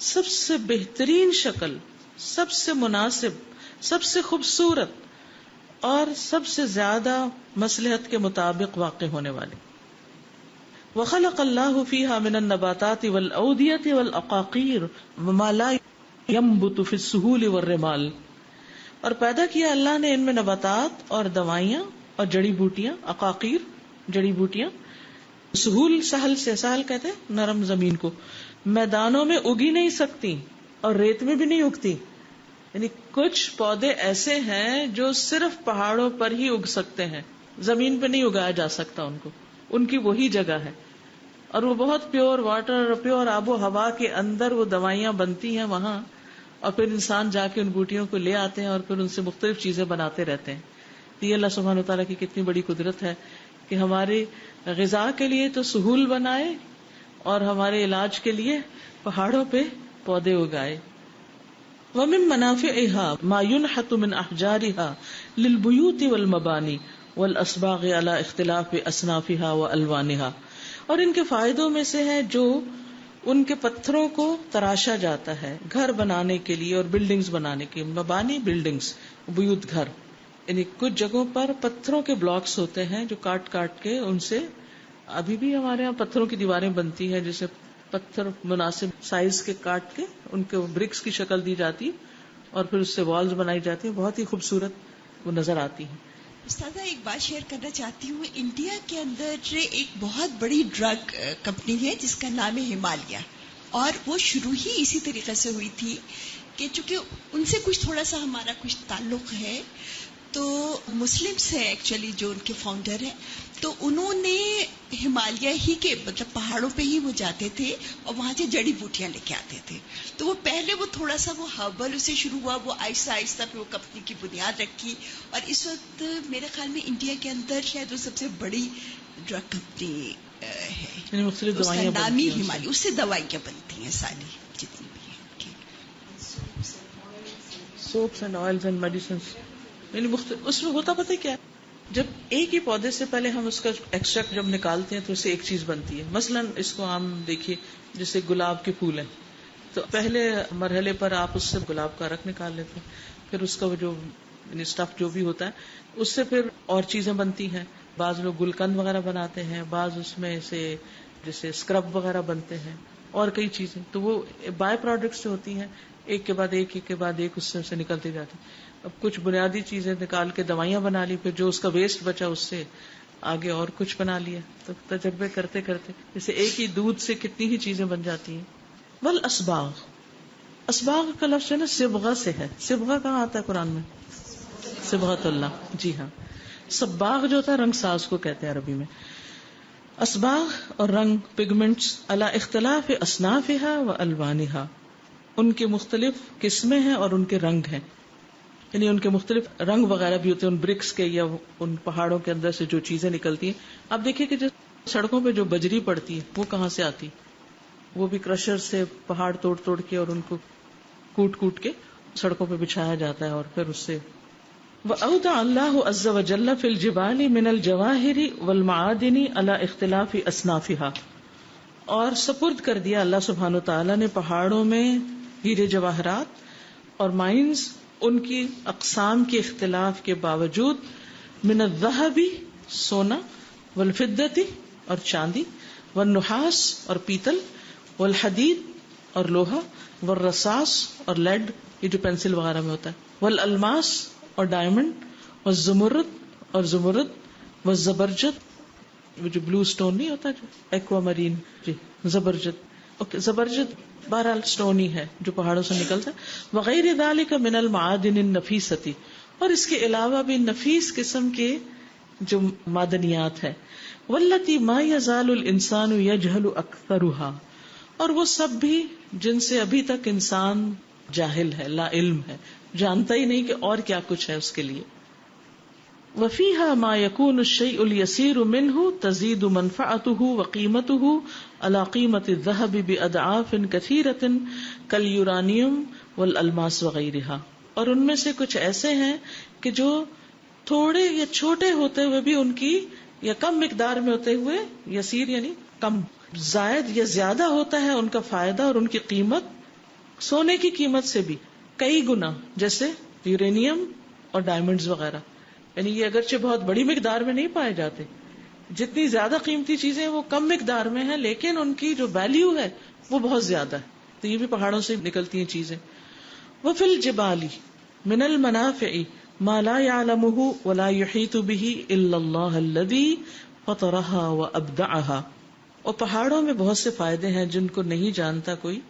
سب سے بہترین شکل، سب سے مناسب، سب سے خوبصورت اور سب سے زیادہ مصلحت کے مطابق واقع ہونے والی. وخلق اللہ فیہا من النباتات والأودیۃ والأقاقیر وما لا ينبت فی السہول والرمال، اور پیدا کیا اللہ نے ان میں نباتات اور دوائیاں اور جڑی بوٹیاں، اقاقیر جڑی بوٹیاں، سہول سہل سے سہل کہتے ہیں نرم زمین کو، میدانوں میں اگی نہیں سکتی اور ریت میں بھی نہیں اگتی. یعنی کچھ پودے ایسے ہیں جو صرف پہاڑوں پر ہی اگ سکتے ہیں، زمین پہ نہیں اگایا جا سکتا ان کو، ان کی وہی جگہ ہے. اور وہ بہت پیور واٹر، پیور آب و ہوا کے اندر وہ دوائیاں بنتی ہیں وہاں، اور پھر انسان جا کے ان بوٹیوں کو لے آتے ہیں اور پھر ان سے مختلف چیزیں بناتے رہتے ہیں. یہ اللہ سبحانہ وتعالیٰ کی کتنی بڑی قدرت ہے کہ ہماری غذا کے لیے تو سہول بنائے اور ہمارے علاج کے لیے پہاڑوں پہ پودے اگائے. وَمِن مَنَافِعِهَا مَا يُنْحَتُ مِنْ أَحْجَارِهَا لِلْبُيُوتِ وَالْمَبَانِي وَالْأَصْبَاغِ عَلَى اخْتِلَافِ أَصْنَافِهَا وَأَلْوَانِهَا، اور ان کے فائدوں میں سے ہے جو ان کے پتھروں کو تراشا جاتا ہے گھر بنانے کے لیے اور بلڈنگز بنانے کے. مبانی بلڈنگز، بیوت گھر، یعنی کچھ جگہوں پر پتھروں کے بلاکس ہوتے ہیں جو کاٹ کاٹ کے ان سے، ابھی بھی ہمارے یہاں پتھروں کی دیواریں بنتی ہیں جسے پتھر مناسب سائز کے کاٹ کے ان کو برکس کی شکل دی جاتی اور پھر اس سے والز بنائی جاتی ہیں، بہت ہی خوبصورت وہ نظر آتی ہیں.
استاذہ ایک بات شیئر کرنا چاہتی ہوں. انڈیا کے اندر ایک بہت بڑی ڈرگ کمپنی ہے جس کا نام ہے ہمالیہ، اور وہ شروع ہی اسی طریقے سے ہوئی تھی کہ چونکہ ان سے کچھ تھوڑا سا ہمارا کچھ تعلق ہے، تو مسلمس ہیں ایکچولی جو ان کے فاؤنڈر ہیں، تو انہوں نے ہمالیہ ہی کے مطلب پہاڑوں پہ ہی وہ جاتے تھے اور وہاں سے جڑی بوٹیاں لے کے آتے تھے. تو وہ پہلے وہ تھوڑا سا وہ ہربل اسے شروع ہوا، وہ آہستہ آہستہ پہ وہ کمپنی کی بنیاد رکھی، اور اس وقت میرے خیال میں انڈیا کے اندر شاید وہ سب سے بڑی ڈرگ کمپنی ہے.
مختلف
اس کا
دوائیاں
نام ہی
بنتی ہیں
ہمالیہ، اس سے دوائیاں بنتی ہیں ساری جتنی بھی ہیں.
Soaps and oils and medicines. یعنی اس میں ہوتا پتہ کیا ہے، جب ایک ہی پودے سے پہلے ہم اس کا ایکسٹریکٹ جب نکالتے ہیں تو اس سے ایک چیز بنتی ہے. مثلا اس کو عام دیکھیے جیسے گلاب کے پھول ہیں، تو پہلے مرحلے پر آپ اس سے گلاب کا رق نکال لیتے ہیں، پھر اس کا وہ جو اسٹف جو بھی ہوتا ہے اس سے پھر اور چیزیں بنتی ہیں. بعض لوگ گلقند وغیرہ بناتے ہیں، بعض اس میں سے جیسے اسکرب وغیرہ بنتے ہیں اور کئی چیزیں. تو وہ بائی پروڈکٹس جو ہوتی ہیں ایک کے بعد ایک کے بعد ایک اس سے نکلتی جاتی. اب کچھ بنیادی چیزیں نکال کے دوائیاں بنا لی، پھر جو اس کا ویسٹ بچا اس سے آگے اور کچھ بنا لیا. تو تجربے کرتے کرتے جیسے ایک ہی دودھ سے کتنی ہی چیزیں بن جاتی ہیں. والاسباغ، اسباغ کا لفظ ہے نا صبغہ سے ہے. صبغہ کہاں آتا ہے قرآن میں؟ صبغۃ اللہ. جی ہاں، صباغ جو ہوتا ہے رنگ ساز کو کہتے ہیں عربی میں. اسباغ اور رنگ پگمنٹس علی اختلاف اصنافها و الوانها، ان کے مختلف قسمیں ہیں اور ان کے رنگ ہیں. یعنی ان کے مختلف رنگ وغیرہ بھی ہوتے ہیں ان برکس کے یا ان پہاڑوں کے اندر سے جو چیزیں نکلتی ہیں. آپ دیکھیے کہ جو سڑکوں پہ جو بجری پڑتی ہے وہ کہاں سے آتی، وہ بھی کرشر سے پہاڑ توڑ توڑ کے اور ان کو کوٹ کوٹ کے سڑکوں پہ بچھایا جاتا ہے. اور پھر اس سے وَأَوْدَعَ اللَّهُ عَزَّ وَجَلَّ فِي الْجِبَالِ مِنَ الْجَوَاهِرِ وَالْمَعَادِنِ عَلَى اخْتِلَافِ أَصْنَافِهَا، اور سپرد کر دیا اللہ سبحانہ وتعالی نے پہاڑوں میں ہیرے جواہرات اور مائنز ان کی اقسام کے اختلاف کے باوجود، من الذهب سونا، والفضة اور چاندی، والنحاس اور پیتل، والحدید اور لوہا، والرصاص اور لیڈ یہ جو پینسل وغیرہ میں ہوتا ہے، والالماس اور ڈائمنڈ، والزمرد اور زمرد، والزبرجد وہ جو بلو سٹون نہیں ہوتا جو ایکوا مرین، جی زبرجد. اوکے زبرجد بہرحال سٹون ہی ہے جو پہاڑوں سے نکلتا ہے. وغیر ذالک من المعادن النفیسۃ، اور اس کے علاوہ بھی نفیس قسم کے جو معدنیات ہیں. واللتی ما یزال الانسان یجہل اکثرها، اور وہ سب بھی جن سے ابھی تک انسان جاہل ہے، لا علم ہے، جانتا ہی نہیں کہ اور کیا کچھ ہے اس کے لیے. وفیہا ما یکون الشیء الیسیر منہ تزید منفعته وقیمته علی قیمت الذهب باضعاف کثیرۃ کالیورانیم والالماس وغیرها، اور ان میں سے کچھ ایسے ہیں کہ جو تھوڑے یا چھوٹے ہوتے ہوئے بھی ان کی یا کم مقدار میں ہوتے ہوئے، یسیر یعنی کم، زائد یا زیادہ ہوتا ہے ان کا فائدہ اور ان کی قیمت سونے کی قیمت سے بھی کئی گنا، جیسے یورینیم اور ڈائمنڈز وغیرہ. یعنی یہ اگرچہ بہت بڑی مقدار میں نہیں پائے جاتے، جتنی زیادہ قیمتی چیزیں وہ کم مقدار میں ہیں لیکن ان کی جو ویلیو ہے وہ بہت زیادہ ہے. تو یہ بھی پہاڑوں سے نکلتی ہیں چیزیں. وفی الجبال من المنافع ما لا يعلمه ولا يحيط به الا الله الذي فطرها وابدعها، اور پہاڑوں میں بہت سے فائدے ہیں جن کو نہیں جانتا کوئی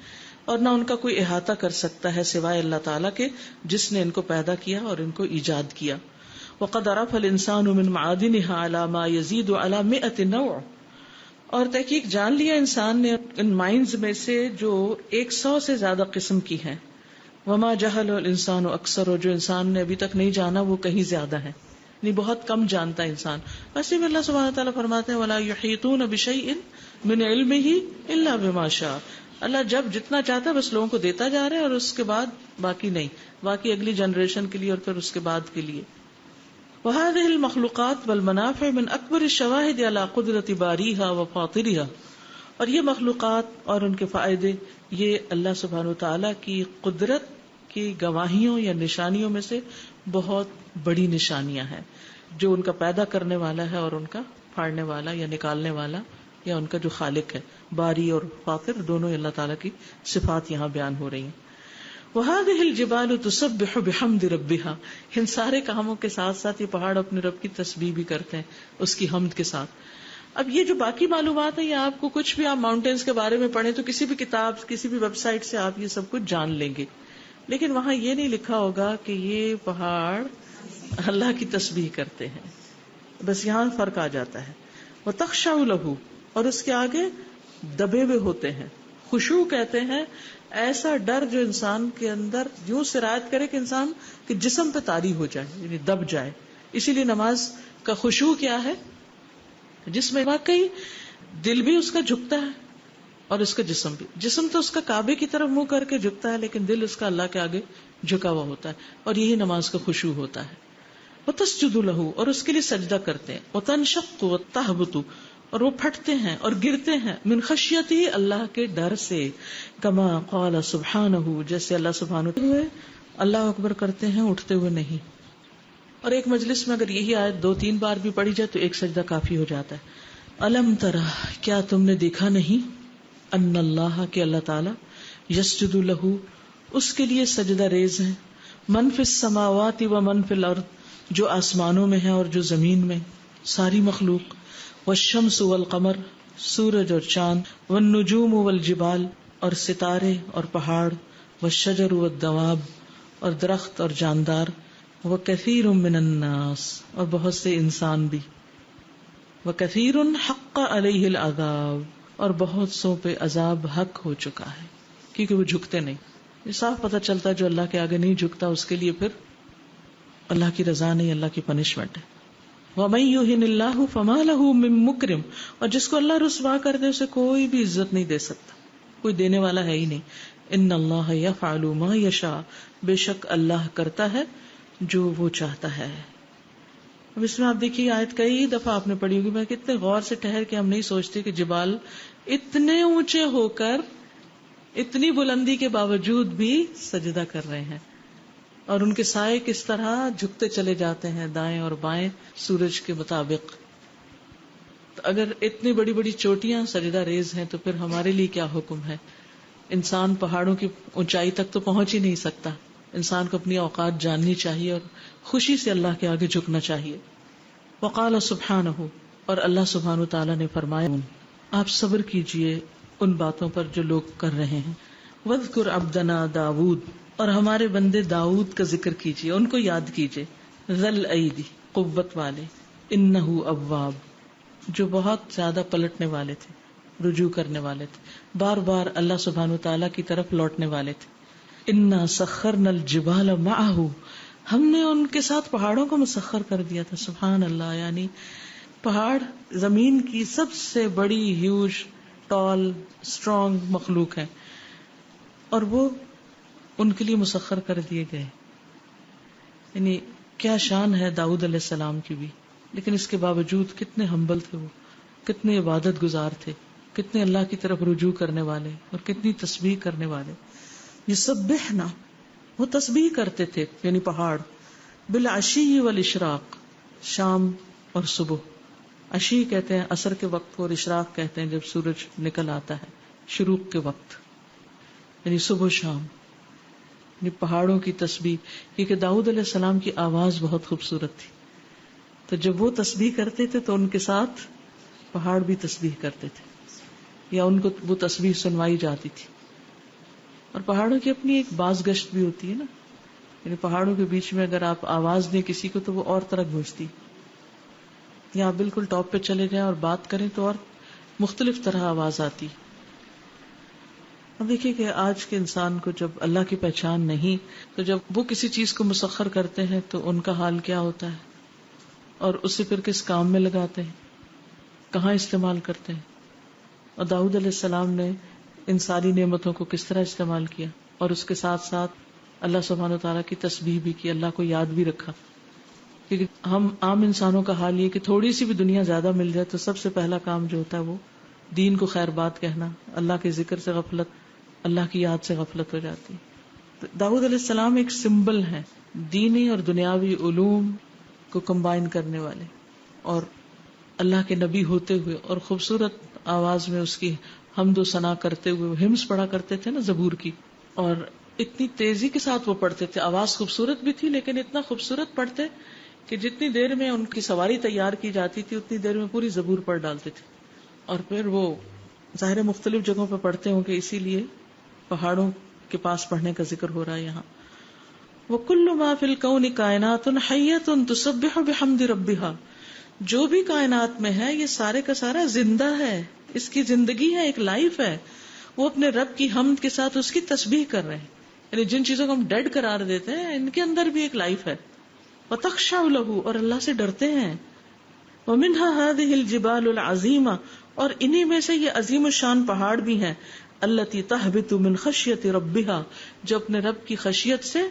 اور نہ ان کا کوئی احاطہ کر سکتا ہے سوائے اللہ تعالیٰ کے جس نے ان کو پیدا کیا اور ان کو ایجاد کیا. وقد عرف الانسان من معادنها على ما يزيد على 100 نوع، اور تحقیق جان لیا انسان نے ان مائنز میں سے جو 100 سے زیادہ قسم کی ہیں. وما جہل الانسان اکثر، جو انسان نے ابھی تک نہیں جانا وہ کہیں زیادہ ہے، یعنی بہت کم جانتا ہے انسان. ویسے بھی اللہ سبحانہ تعالیٰ فرماتے ہیں ولا يحيطون بشيء من علمه الا بما شاء، اللہ جب جتنا چاہتا ہے بس لوگوں کو دیتا جا رہا ہے اور اس کے بعد باقی نہیں، باقی اگلی جنریشن کے لیے اور پھر اس کے بعد کے لیے. وهذه المخلوقات والمنافع من اکبر الشواہد علی قدرت باریہا و فاطرہا، اور یہ مخلوقات اور ان کے فائدے یہ اللہ سبحانہ وتعالی کی قدرت کی گواہیوں یا نشانیوں میں سے بہت بڑی نشانیاں ہیں جو ان کا پیدا کرنے والا ہے اور ان کا پھاڑنے والا یا نکالنے والا یا ان کا جو خالق ہے. باری اور فاطر دونوں اللہ تعالیٰ کی صفات یہاں بیان ہو رہی ہیں. وَهَذِهِ الْجِبَالُ تُسَبِّحُ بِحَمْدِ رَبِّهَا، ان سارے کاموں کے ساتھ ساتھ یہ پہاڑ اپنے رب کی تسبیح بھی کرتے ہیں اس کی حمد کے ساتھ. اب یہ جو باقی معلومات ہیں یہ آپ کو کچھ بھی آپ ماؤنٹینز کے بارے میں پڑھیں تو کسی بھی کتاب کسی بھی ویب سائٹ سے آپ یہ سب کچھ جان لیں گے، لیکن وہاں یہ نہیں لکھا ہوگا کہ یہ پہاڑ اللہ کی تسبیح کرتے ہیں. بس یہاں فرق آ جاتا ہے. وَتَخْشَعُ لَهُ، اور اس کے آگے دبے ہوئے ہوتے ہیں. خشوع کہتے ہیں ایسا ڈر جو انسان کے اندر یوں سرایت کرے کہ انسان کے جسم پہ طاری ہو جائے، یعنی دب جائے. اسی لیے نماز کا خشوع کیا ہے؟ جس میں واقعی دل بھی اس کا جھکتا ہے اور اس کا جسم بھی. جسم تو اس کا کعبے کی طرف منہ کر کے جھکتا ہے، لیکن دل اس کا اللہ کے آگے جھکا ہوا ہوتا ہے، اور یہی نماز کا خشوع ہوتا ہے. وَتَسْجُدُ لَهُ، اور اس کے لیے سجدہ کرتے ہیں. وَتَنشَقُّ وَتَهْبُطُ، اور وہ پھٹتے ہیں اور گرتے ہیں. من خشیتی، اللہ کے ڈر سے. کما قال سبحانہ، جیسے اللہ سبحانہ ہوئے اللہ اکبر کرتے ہیں اٹھتے ہوئے نہیں. اور ایک مجلس میں اگر یہی آیت 2-3 بار بھی پڑھی جائے تو ایک سجدہ کافی ہو جاتا ہے. الم ترى، کیا تم نے دیکھا نہیں، ان اللہ، کہ اللہ تعالی، یسجد لہ، اس کے لیے سجدہ ریز ہیں، من فی السماوات و من فی الارض، جو آسمانوں میں ہے اور جو زمین میں، ساری مخلوق. والشمس والقمر، سورج اور چاند. والنجوم والجبال، اور ستارے اور پہاڑ. والشجر والدواب، اور درخت اور جاندار. وکثیر من الناس، اور بہت سے انسان بھی. وکثیر حق علیہ العذاب، اور بہت سو پہ عذاب حق ہو چکا ہے کیونکہ وہ جھکتے نہیں. یہ صاف پتہ چلتا ہے جو اللہ کے آگے نہیں جھکتا اس کے لیے پھر اللہ کی رضا نہیں، اللہ کی پنشمنٹ ہے. وَمَن يُهِنِ اللَّهُ فَمَا لَهُ مِن مُكْرِمٍ، اور جس کو اللہ رسوا کر دے اسے کوئی بھی عزت نہیں دے سکتا، کوئی دینے والا ہے ہی نہیں. ان اللہ یفعل ما یشاء، بے شک اللہ کرتا ہے جو وہ چاہتا ہے. اب اس میں آپ دیکھیے آیت کئی دفعہ آپ نے پڑھی ہوگی، میں کتنے غور سے ٹھہر کے ہم نہیں سوچتے کہ جبال اتنے اونچے ہو کر اتنی بلندی کے باوجود بھی سجدہ کر رہے ہیں، اور ان کے سائے کس طرح جھکتے چلے جاتے ہیں دائیں اور بائیں سورج کے مطابق. تو اگر اتنی بڑی بڑی چوٹیاں سجدہ ریز ہیں تو پھر ہمارے لیے کیا حکم ہے. انسان پہاڑوں کی اونچائی تک تو پہنچ ہی نہیں سکتا. انسان کو اپنی اوقات جاننی چاہیے اور خوشی سے اللہ کے آگے جھکنا چاہیے. وقال سبحانہ، اور اللہ سبحانہ تعالیٰ نے فرمایا آپ صبر کیجئے ان باتوں پر جو لوگ کر رہے ہیں. وَاذْكُرْ عَبْدَنَا داود، اور ہمارے بندے داؤد کا ذکر کیجئے، ان کو یاد کیجئے. ذل ایدی، قوت والے. انہ اواب، جو بہت زیادہ پلٹنے والے تھے، رجوع کرنے والے تھے، بار بار اللہ سبحانہ تعالیٰ کی طرف لوٹنے والے تھے. انا سخرنا الجبال معہ، ہم نے ان کے ساتھ پہاڑوں کو مسخر کر دیا تھا. سبحان اللہ، یعنی پہاڑ زمین کی سب سے بڑی ہیوج ٹال اسٹرانگ مخلوق ہے اور وہ ان کے لیے مسخر کر دیے گئے. یعنی کیا شان ہے داؤد علیہ السلام کی بھی، لیکن اس کے باوجود کتنے ہمبل تھے، وہ کتنے عبادت گزار تھے، کتنے اللہ کی طرف رجوع کرنے والے اور کتنی تسبیح کرنے والے. یسبحنا، وہ تسبیح کرتے تھے، یعنی پہاڑ. بالعشی والاشراق، شام اور صبح. عشی کہتے ہیں عصر کے وقت کو، اور اشراق کہتے ہیں جب سورج نکل آتا ہے، شروق کے وقت، یعنی صبح شام. یعنی پہاڑوں کی تسبیح، کیونکہ داؤد علیہ السلام کی آواز بہت خوبصورت تھی، تو جب وہ تسبیح کرتے تھے تو ان کے ساتھ پہاڑ بھی تسبیح کرتے تھے، یا ان کو وہ تسبیح سنوائی جاتی تھی. اور پہاڑوں کی اپنی ایک باز گشت بھی ہوتی ہے نا، یعنی پہاڑوں کے بیچ میں اگر آپ آواز دیں کسی کو تو وہ اور طرح گونجتی، یا آپ بالکل ٹاپ پہ چلے جائیں اور بات کریں تو اور مختلف طرح آواز آتی. اب دیکھیے کہ آج کے انسان کو جب اللہ کی پہچان نہیں تو جب وہ کسی چیز کو مسخر کرتے ہیں تو ان کا حال کیا ہوتا ہے، اور اسے پھر کس کام میں لگاتے ہیں، کہاں استعمال کرتے ہیں. اور داؤد علیہ السلام نے ان ساری نعمتوں کو کس طرح استعمال کیا، اور اس کے ساتھ ساتھ اللہ سبحانہ وتعالیٰ کی تسبیح بھی کی، اللہ کو یاد بھی رکھا. کیونکہ ہم عام انسانوں کا حال یہ کہ تھوڑی سی بھی دنیا زیادہ مل جائے تو سب سے پہلا کام جو ہوتا ہے وہ دین کو خیر بات کہنا، اللہ کے ذکر سے غفلت، اللہ کی یاد سے غفلت ہو جاتی. داؤد علیہ السلام ایک سمبل ہے دینی اور دنیاوی علوم کو کمبائن کرنے والے، اور اللہ کے نبی ہوتے ہوئے اور خوبصورت آواز میں اس کی حمد و ثنا کرتے ہوئے ہمس پڑھا کرتے تھے نا زبور کی، اور اتنی تیزی کے ساتھ وہ پڑھتے تھے، آواز خوبصورت بھی تھی لیکن اتنا خوبصورت پڑھتے کہ جتنی دیر میں ان کی سواری تیار کی جاتی تھی اتنی دیر میں پوری زبور پڑھ ڈالتے تھے. اور پھر وہ ظاہر مختلف جگہوں پہ پڑھتے ہوں کہ اسی لیے پہاڑوں کے پاس پڑھنے کا ذکر ہو رہا ہے یہاں. وَكُلُّ مَا فِي الْكَوْنِ كَائِنَاتٌ حَيَّةٌ تُسَبِّحُ بِحَمْدِ رَبِّهَا، جو بھی کائنات میں ہے یہ سارے کا سارا زندہ ہے، اس کی زندگی ہے، ایک لائف ہے. وہ اپنے رب کی حمد کے ساتھ اس کی تسبیح کر رہے ہیں. یعنی جن چیزوں کو ہم ڈیڈ قرار دیتے ہیں ان کے اندر بھی ایک لائف ہے. وَتَخْشَعُ لَهُ، اور اللہ سے ڈرتے ہیں. وَمِنْهَا هَذِهِ الْجِبَالُ الْعَظِيمَةُ، اور انہی میں سے یہ عظیم الشان پہاڑ بھی ہیں. الَّتِي تَهْبِطُ مِنْ خَشْيَةِ رَبِّهَا، جو اپنے رب کی خشیت سے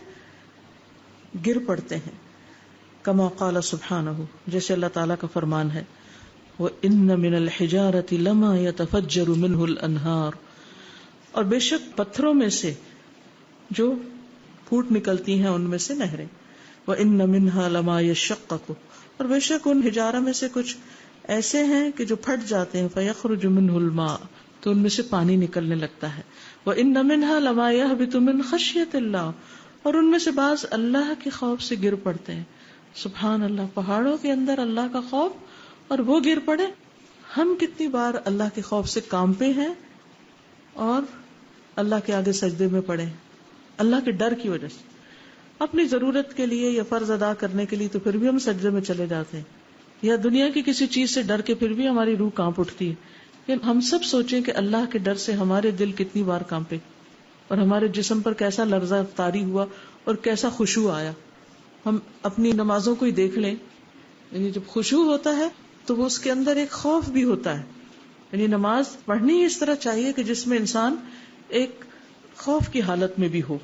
گر پڑتے ہیں. کما قال سبحانہ، جیسے اللہ تعالیٰ کا فرمان ہے، وَإِنَّ مِنَ الْحِجَارَةِ لَمَا يَتَفَجَّرُ مِنْهُ الْأَنْهَارُ، اور بے شک پتھروں میں سے جو پھوٹ نکلتی ہیں ان میں سے نہریں. وَإِنَّ مِنْهَا لَمَا يَشَّقَّقُ، اور بے شک ان حجارہ میں سے کچھ ایسے ہیں کہ جو پھٹ جاتے ہیں. فَيَخْرُجُ مِنْهُ الْمَاءُ، تو ان میں سے پانی نکلنے لگتا ہے. وَإِنَّ مِنْهَا لَمَا يَهْبِطُ مِنْ خَشْيَةِ اللَّهِ، اور ان میں سے بعض اللہ کے خوف سے گر پڑتے ہیں. سبحان اللہ، پہاڑوں کے اندر اللہ کا خوف اور وہ گر پڑے. ہم کتنی بار اللہ کے خوف سے کانپے ہیں اور اللہ کے آگے سجدے میں پڑے اللہ کے ڈر کی وجہ سے. اپنی ضرورت کے لیے یا فرض ادا کرنے کے لیے تو پھر بھی ہم سجدے میں چلے جاتے ہیں، یا دنیا کی کسی چیز سے ڈر کے پھر بھی ہماری روح کانپ اٹھتی ہے. لیکن ہم سب سوچیں کہ اللہ کے ڈر سے ہمارے دل کتنی بار کانپے اور ہمارے جسم پر کیسا لرزہ طاری ہوا اور کیسا خشوع آیا. ہم اپنی نمازوں کو ہی دیکھ لیں، یعنی جب خشوع ہوتا ہے تو وہ اس کے اندر ایک خوف بھی ہوتا ہے. یعنی نماز پڑھنی اس طرح چاہیے کہ جس میں انسان ایک خوف کی حالت میں بھی ہو،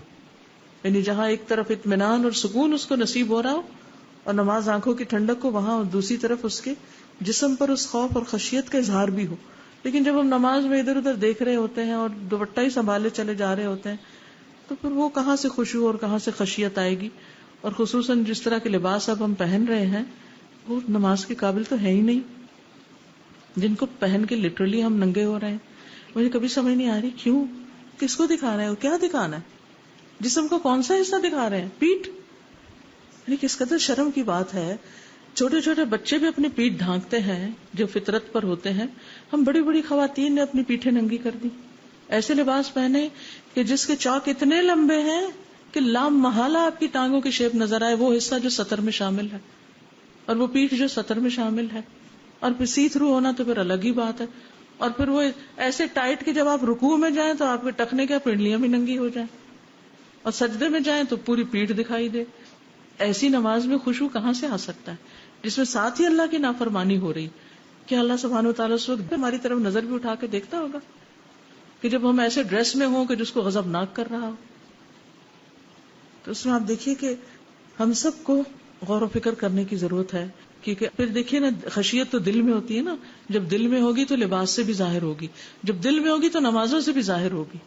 یعنی جہاں ایک طرف اطمینان اور سکون اس کو نصیب ہو رہا ہو اور نماز آنکھوں کی ٹھنڈک کو، وہاں دوسری طرف اس کے جسم پر اس خوف اور خشیت کا اظہار بھی ہو. لیکن جب ہم نماز میں ادھر ادھر دیکھ رہے ہوتے ہیں اور دوپٹہ ہی سنبھالے چلے جا رہے ہوتے ہیں تو پھر وہ کہاں سے خشوع اور کہاں سے خشیت آئے گی. اور خصوصاً جس طرح کے لباس اب ہم پہن رہے ہیں وہ نماز کے قابل تو ہے ہی نہیں، جن کو پہن کے لٹرلی ہم ننگے ہو رہے ہیں. مجھے کبھی سمجھ نہیں آ رہی کیوں، کس کو دکھا رہے ہیں، کیا دکھانا ہے، جسم کا کون سا حصہ دکھا رہے ہیں، پیٹھ. یعنی کس قدر شرم کی بات ہے. چھوٹے چھوٹے بچے بھی اپنی پیٹھ ڈھانکتے ہیں جو فطرت پر ہوتے ہیں. ہم بڑی بڑی خواتین نے اپنی پیٹھیں ننگی کر دی، ایسے لباس پہنے کہ جس کے چاک اتنے لمبے ہیں کہ لام محالہ آپ کی ٹانگوں کی شیپ نظر آئے، وہ حصہ جو سطر میں شامل ہے اور وہ پیٹھ جو سطر میں شامل ہے. اور پھر سی تھرو ہونا تو پھر الگ ہی بات ہے. اور پھر وہ ایسے ٹائٹ کہ جب آپ رکوع میں جائیں تو آپ کے ٹخنے کے پنڈلیاں بھی ننگی ہو جائیں اور سجدے میں جائیں تو پوری پیٹھ دکھائی دے. ایسی نماز میں خشوع کہاں سے آ سکتا ہے جس میں ساتھ ہی اللہ کی نافرمانی ہو رہی؟ کیا اللہ سبحانہ وتعالیٰ اس وقت ہماری طرف نظر بھی اٹھا کے دیکھتا ہوگا کہ جب ہم ایسے ڈریس میں ہوں کہ جس کو غضبناک کر رہا ہو؟ تو اس میں آپ دیکھیے کہ ہم سب کو غور و فکر کرنے کی ضرورت ہے. کیونکہ پھر دیکھیے نا، خشیت تو دل میں ہوتی ہے نا، جب دل میں ہوگی تو لباس سے بھی ظاہر ہوگی، جب دل میں ہوگی تو نمازوں سے بھی ظاہر ہوگی،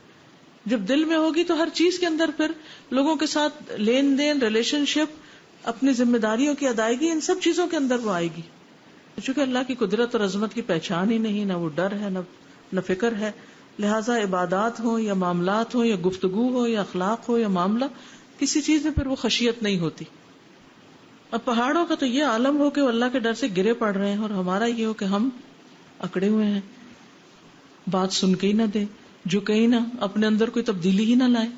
جب دل میں ہوگی تو ہر چیز کے اندر پھر لوگوں کے ساتھ لین دین، ریلیشن شپ، اپنی ذمہ داریوں کی ادائیگی، ان سب چیزوں کے اندر وہ آئے گی. چونکہ اللہ کی قدرت اور عظمت کی پہچان ہی نہیں، نہ وہ ڈر ہے نہ فکر ہے. لہٰذا عبادات ہوں یا معاملات ہوں یا گفتگو ہو یا اخلاق ہو یا معاملہ، کسی چیز میں پھر وہ خشیت نہیں ہوتی. اب پہاڑوں کا تو یہ عالم ہو کہ وہ اللہ کے ڈر سے گرے پڑ رہے ہیں اور ہمارا یہ ہو کہ ہم اکڑے ہوئے ہیں، بات سن کے ہی نہ دیں، جھکے ہی نہ، اپنے اندر کوئی تبدیلی ہی نہ لائیں.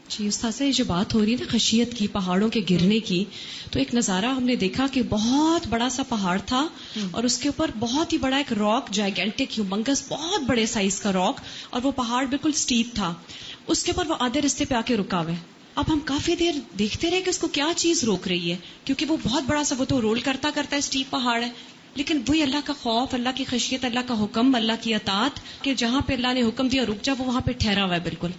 جی استاذہ، یہ جو بات ہو رہی ہے نا خشیت کی، پہاڑوں کے گرنے کی، تو ایک نظارہ ہم نے دیکھا کہ بہت بڑا سا پہاڑ تھا اور اس کے اوپر بہت ہی بڑا ایک راک، جائگینٹک ہیومنگس، بہت بڑے سائز کا راک، اور وہ پہاڑ بالکل سٹیپ تھا. اس کے اوپر وہ آدھے رستے پہ آ کے رکا ہوا ہے. اب ہم کافی دیر دیکھتے رہے کہ اس کو کیا چیز روک رہی ہے، کیونکہ وہ بہت بڑا سا، وہ تو رول کرتا کرتا ہے، سٹیپ پہاڑ ہے، لیکن وہی اللہ کا خوف، اللہ کی خشیت، اللہ کا حکم، اللہ کی اطاعت کہ جہاں پہ اللہ نے حکم دیا رک جا، وہ وہاں پہ ٹھہرا ہوا ہے بالکل.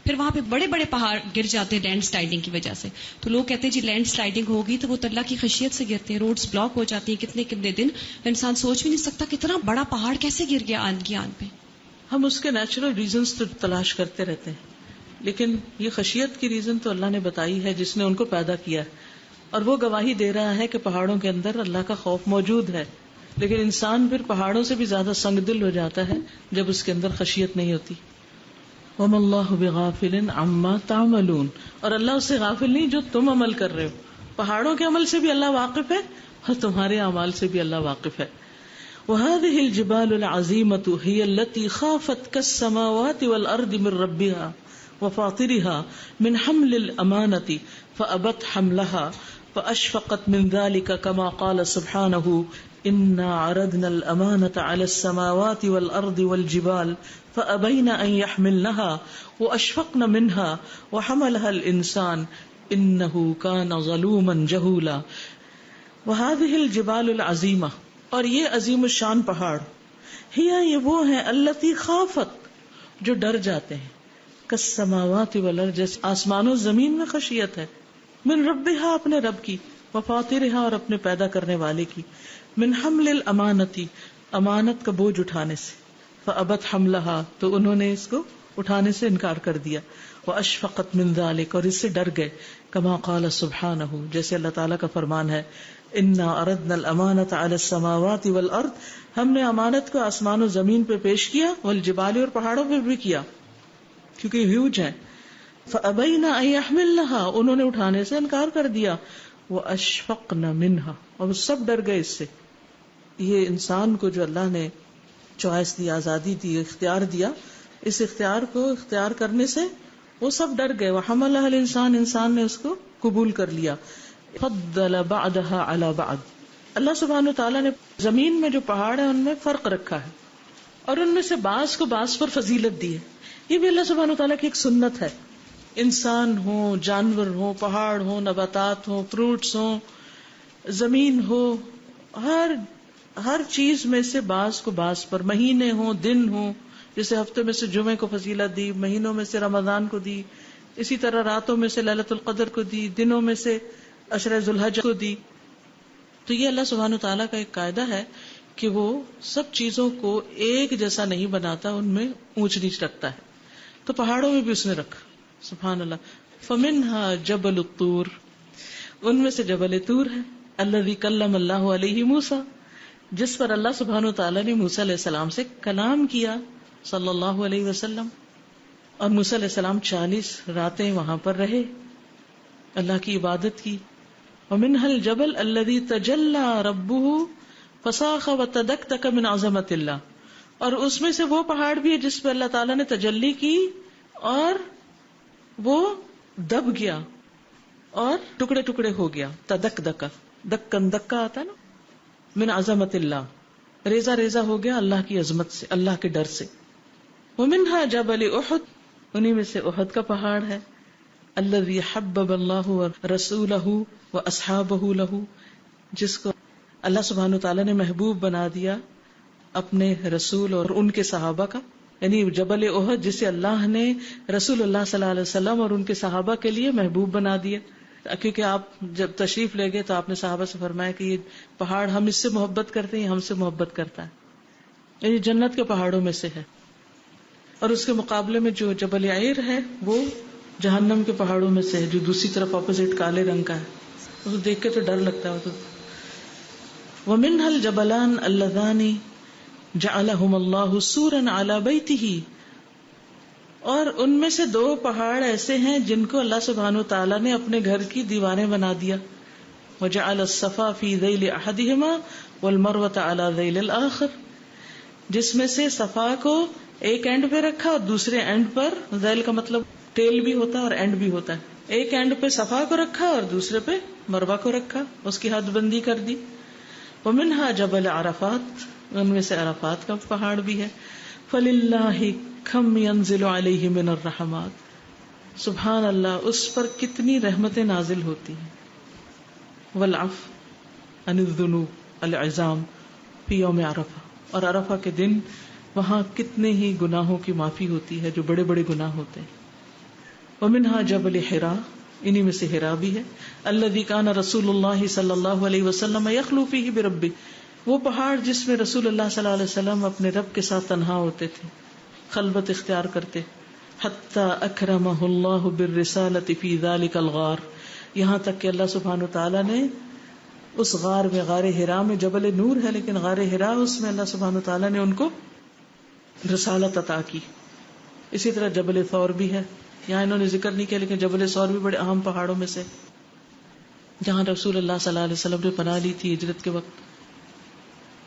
پھر وہاں پہ بڑے بڑے پہاڑ گر جاتے ہیں لینڈ سلائڈنگ کی وجہ سے. تو لوگ کہتے ہیں جی لینڈ سلائڈنگ ہوگی تو وہ تو اللہ کی خشیت سے گرتے ہیں، روڈز بلاک ہو جاتی ہیں کتنے کتنے دن. انسان سوچ بھی نہیں سکتا کتنا بڑا پہاڑ کیسے گر گیا آن کی آن پہ.
ہم اس کے نیچرل ریزنز تو تلاش کرتے رہتے ہیں، لیکن یہ خشیت کی ریزن تو اللہ نے بتائی ہے جس نے ان کو پیدا کیا ہے، اور وہ گواہی دے رہا ہے کہ پہاڑوں کے اندر اللہ کا خوف موجود ہے. لیکن انسان پھر پہاڑوں سے بھی زیادہ سنگ دل ہو جاتا ہے جب اس کے اندر خشیت نہیں ہوتی. وَمَا اللَّهُ بِغَافِلٍ عَمَّا تَعْمَلُونَ، اور اللہ اس سے غافل نہیں جو تم عمل کر رہے ہو. پہاڑوں کے عمل سے بھی اللہ واقف ہے اور تمہارے اعمال سے بھی اللہ واقف ہے. وَهَذِهِ الْجِبَالُ الْعَظِيمَةُ هِيَ الَّتِي خَافَتْ كَالسَّمَاوَاتِ وَالْأَرْضِ مِنْ رَبِّهَا وَفَاطِرِهَا مِنْ حَمْلِ الْأَمَانَةِ فَأَبَتْ حَمْلَهَا فَأَشْفَقَتْ مِنْ ذَلِكَ كَمَا قَالَ سُبْحَانَهُ إِنَّا عَرَضْنَا الْأَمَانَةَ عَلَى السَّمَاوَاتِ وَالْأَرْضِ وَالْجِبَالِ فَأَبَيْنَ أَنْ يَحْمِلْنَهَا وَأَشْفَقْنَ مِنْهَا وَحَمَلَهَا الْإِنسَانُ إِنَّهُ كَانَ ظَلُومًا جَهُولًا. وَهَذِهِ الْجِبَالُ الْعَظِيمَةُ، اور یہ عظیم الشان پہاڑ، یہ وہ ہیں التی خافت، جو ڈر جاتے ہیں، کالسماوات والارض، جیسے آسمان و زمین میں خشیت ہے، من ربها، اپنے رب کی، وفاطرها، اور اپنے پیدا کرنے والے کی، من حمل الامانتی، امانت کا بوجھ اٹھانے سے، فابت حملها، تو انہوں نے اس کو اٹھانے سے انکار کر دیا، واشفقت من ذلك، اور اس سے ڈر گئے، کما قال سبحانہ، جیسے اللہ تعالیٰ کا فرمان ہے، انا عرضنا الامانۃ علی السماوات والارض، ہم نے امانت کو آسمان و زمین پہ پیش کیا، والجبال، اور پہاڑوں پہ بھی کیا کیونکہ ہیوج ہیں، فابین ان یحملنها، انہوں نے اٹھانے سے انکار کر دیا، واشفقن منها، اور سب ڈر گئے اس سے. یہ انسان کو جو اللہ نے چوائس دی، آزادی دی، اختیار دیا، اس اختیار کو اختیار کرنے سے وہ سب ڈر گئے. وحملها الانسان، انسان نے اس کو قبول کر لیا. فضل بعدها على بعد، اللہ سبحانہ تعالیٰ نے زمین میں جو پہاڑ ہیں ان میں فرق رکھا ہے، اور ان میں سے بعض کو بعض پر فضیلت دی ہے. یہ بھی اللہ سبحانہ تعالیٰ کی ایک سنت ہے. انسان ہو، جانور ہو، پہاڑ ہو، نباتات ہو، فروٹس ہو، زمین ہو، ہر چیز میں سے بعض کو بعض پر، مہینے ہوں، دن ہوں، جیسے ہفتے میں سے جمعے کو فضیلت دی، مہینوں میں سے رمضان کو دی، اسی طرح راتوں میں سے لیلۃ القدر کو دی، دنوں میں سے عشرہ ذوالحج کو دی. تو یہ اللہ سبحانہ تعالیٰ کا ایک قاعدہ ہے کہ وہ سب چیزوں کو ایک جیسا نہیں بناتا، ان میں اونچ نیچ رکھتا ہے. تو پہاڑوں میں بھی اس نے رکھا، سبحان اللہ. فمنها جبل الطور، ان میں سے جبل طور ہے، الذی کلم اللہ علیہ موسیٰ، جس پر اللہ سبحانہ تعالیٰ نے موسیٰ علیہ السلام سے کلام کیا صلی اللہ علیہ وسلم. اور موسیٰ علیہ السلام 40 راتیں وہاں پر رہے، اللہ کی عبادت کی. ومنها الجبل الذي تجلى ربه فصاخ وتدكتك من عظمت اللہ، اور اس میں سے وہ پہاڑ بھی ہے جس پہ اللہ تعالیٰ نے تجلی کی اور وہ دب گیا اور ٹکڑے ٹکڑے ہو گیا. تدکدکا، دکن دکا آتا نا، من عظمت اللہ، ریزہ ریزہ ہو گیا اللہ کی عظمت سے، اللہ کے ڈر سے. ومنها جبل احد، انہی میں سے احد کا پہاڑ ہے، الذي حبب اللہ رسولہ واصحابہ لہ، جس کو اللہ سبحانہ تعالیٰ نے محبوب بنا دیا اپنے رسول اور ان کے صحابہ کا. یعنی جبل احد جسے اللہ نے رسول اللہ صلی اللہ علیہ وسلم اور ان کے صحابہ کے لیے محبوب بنا دیا، کیونکہ آپ جب تشریف لے گئے تو آپ نے صحابہ سے فرمایا کہ یہ پہاڑ ہم اس سے محبت کرتے ہیں، ہم سے محبت کرتا ہے، یعنی جنت کے پہاڑوں میں سے ہے. اور اس کے مقابلے میں جو جبل عیر ہے وہ جہنم کے پہاڑوں میں سے ہے، جو دوسری طرف اپوزٹ کالے رنگ کا ہے، اس کو دیکھ کے تو ڈر لگتا ہے. وَمِنْهَا الْجَبَلَانِ اللَّذَانِ جَعَلَهُمَ اللَّهُ سُورًا عَلَى بَيْتِهِ، اور ان میں سے 2 پہاڑ ایسے ہیں جن کو اللہ سبحانہ تعالیٰ نے اپنے گھر کی دیواریں بنا دیا. وَجَعَلَ الصَّفَا فِي ذَيْلِ أَحَدِهِمَا وَالْمَرْوَةَ عَلَى ذَيْلِ الْآخِرِ، جس میں سے صفا کو ایک اینڈ پہ رکھا اور دوسرے اینڈ پر، ذیل کا مطلب ٹیل بھی ہوتا ہے اور اینڈ بھی ہوتا ہے، ایک اینڈ پہ صفا کو رکھا اور دوسرے پہ مروہ کو رکھا، اس کی حد بندی کر دی. ومنها جبل عرفات، ان میں سے عرفات کا پہاڑ بھی ہے. فللہ کم ينزل علیہ من الرحمات، سبحان اللہ، اس پر کتنی رحمتیں نازل ہوتی ہیں. والعفو عن الذنوب العظام فی یوم عرفہ، اور عرفہ کے دن وہاں کتنے ہی گناہوں کی معافی ہوتی ہے جو بڑے بڑے گناہ ہوتے ہیں. ومنها جبل حراء، انہی میں سے حراء بھی ہے، الذی کان رسول اللہ صلی اللہ علیہ وسلم یخلو فیہ بربہ، وہ پہاڑ جس میں رسول اللہ صلی اللہ علیہ وسلم اپنے رب کے ساتھ تنہا ہوتے تھے، خلوت اختیار کرتے. حتی اکرمہ اللہ بالرسالۃ فی ذلک الغار، یہاں تک کہ اللہ سبحانہ تعالیٰ نے اس غار میں، غار حراء میں، جبل نور ہے لیکن غار حراء، اس میں اللہ سبحانہ تعالیٰ نے ان کو رسالت عطا کی. اسی طرح جبل ثور بھی ہے، یہاں انہوں نے ذکر نہیں کیا، لیکن جبل ثور بھی بڑے اہم پہاڑوں میں سے، جہاں رسول اللہ صلی اللہ علیہ وسلم نے پناہ لی تھی ہجرت کے وقت.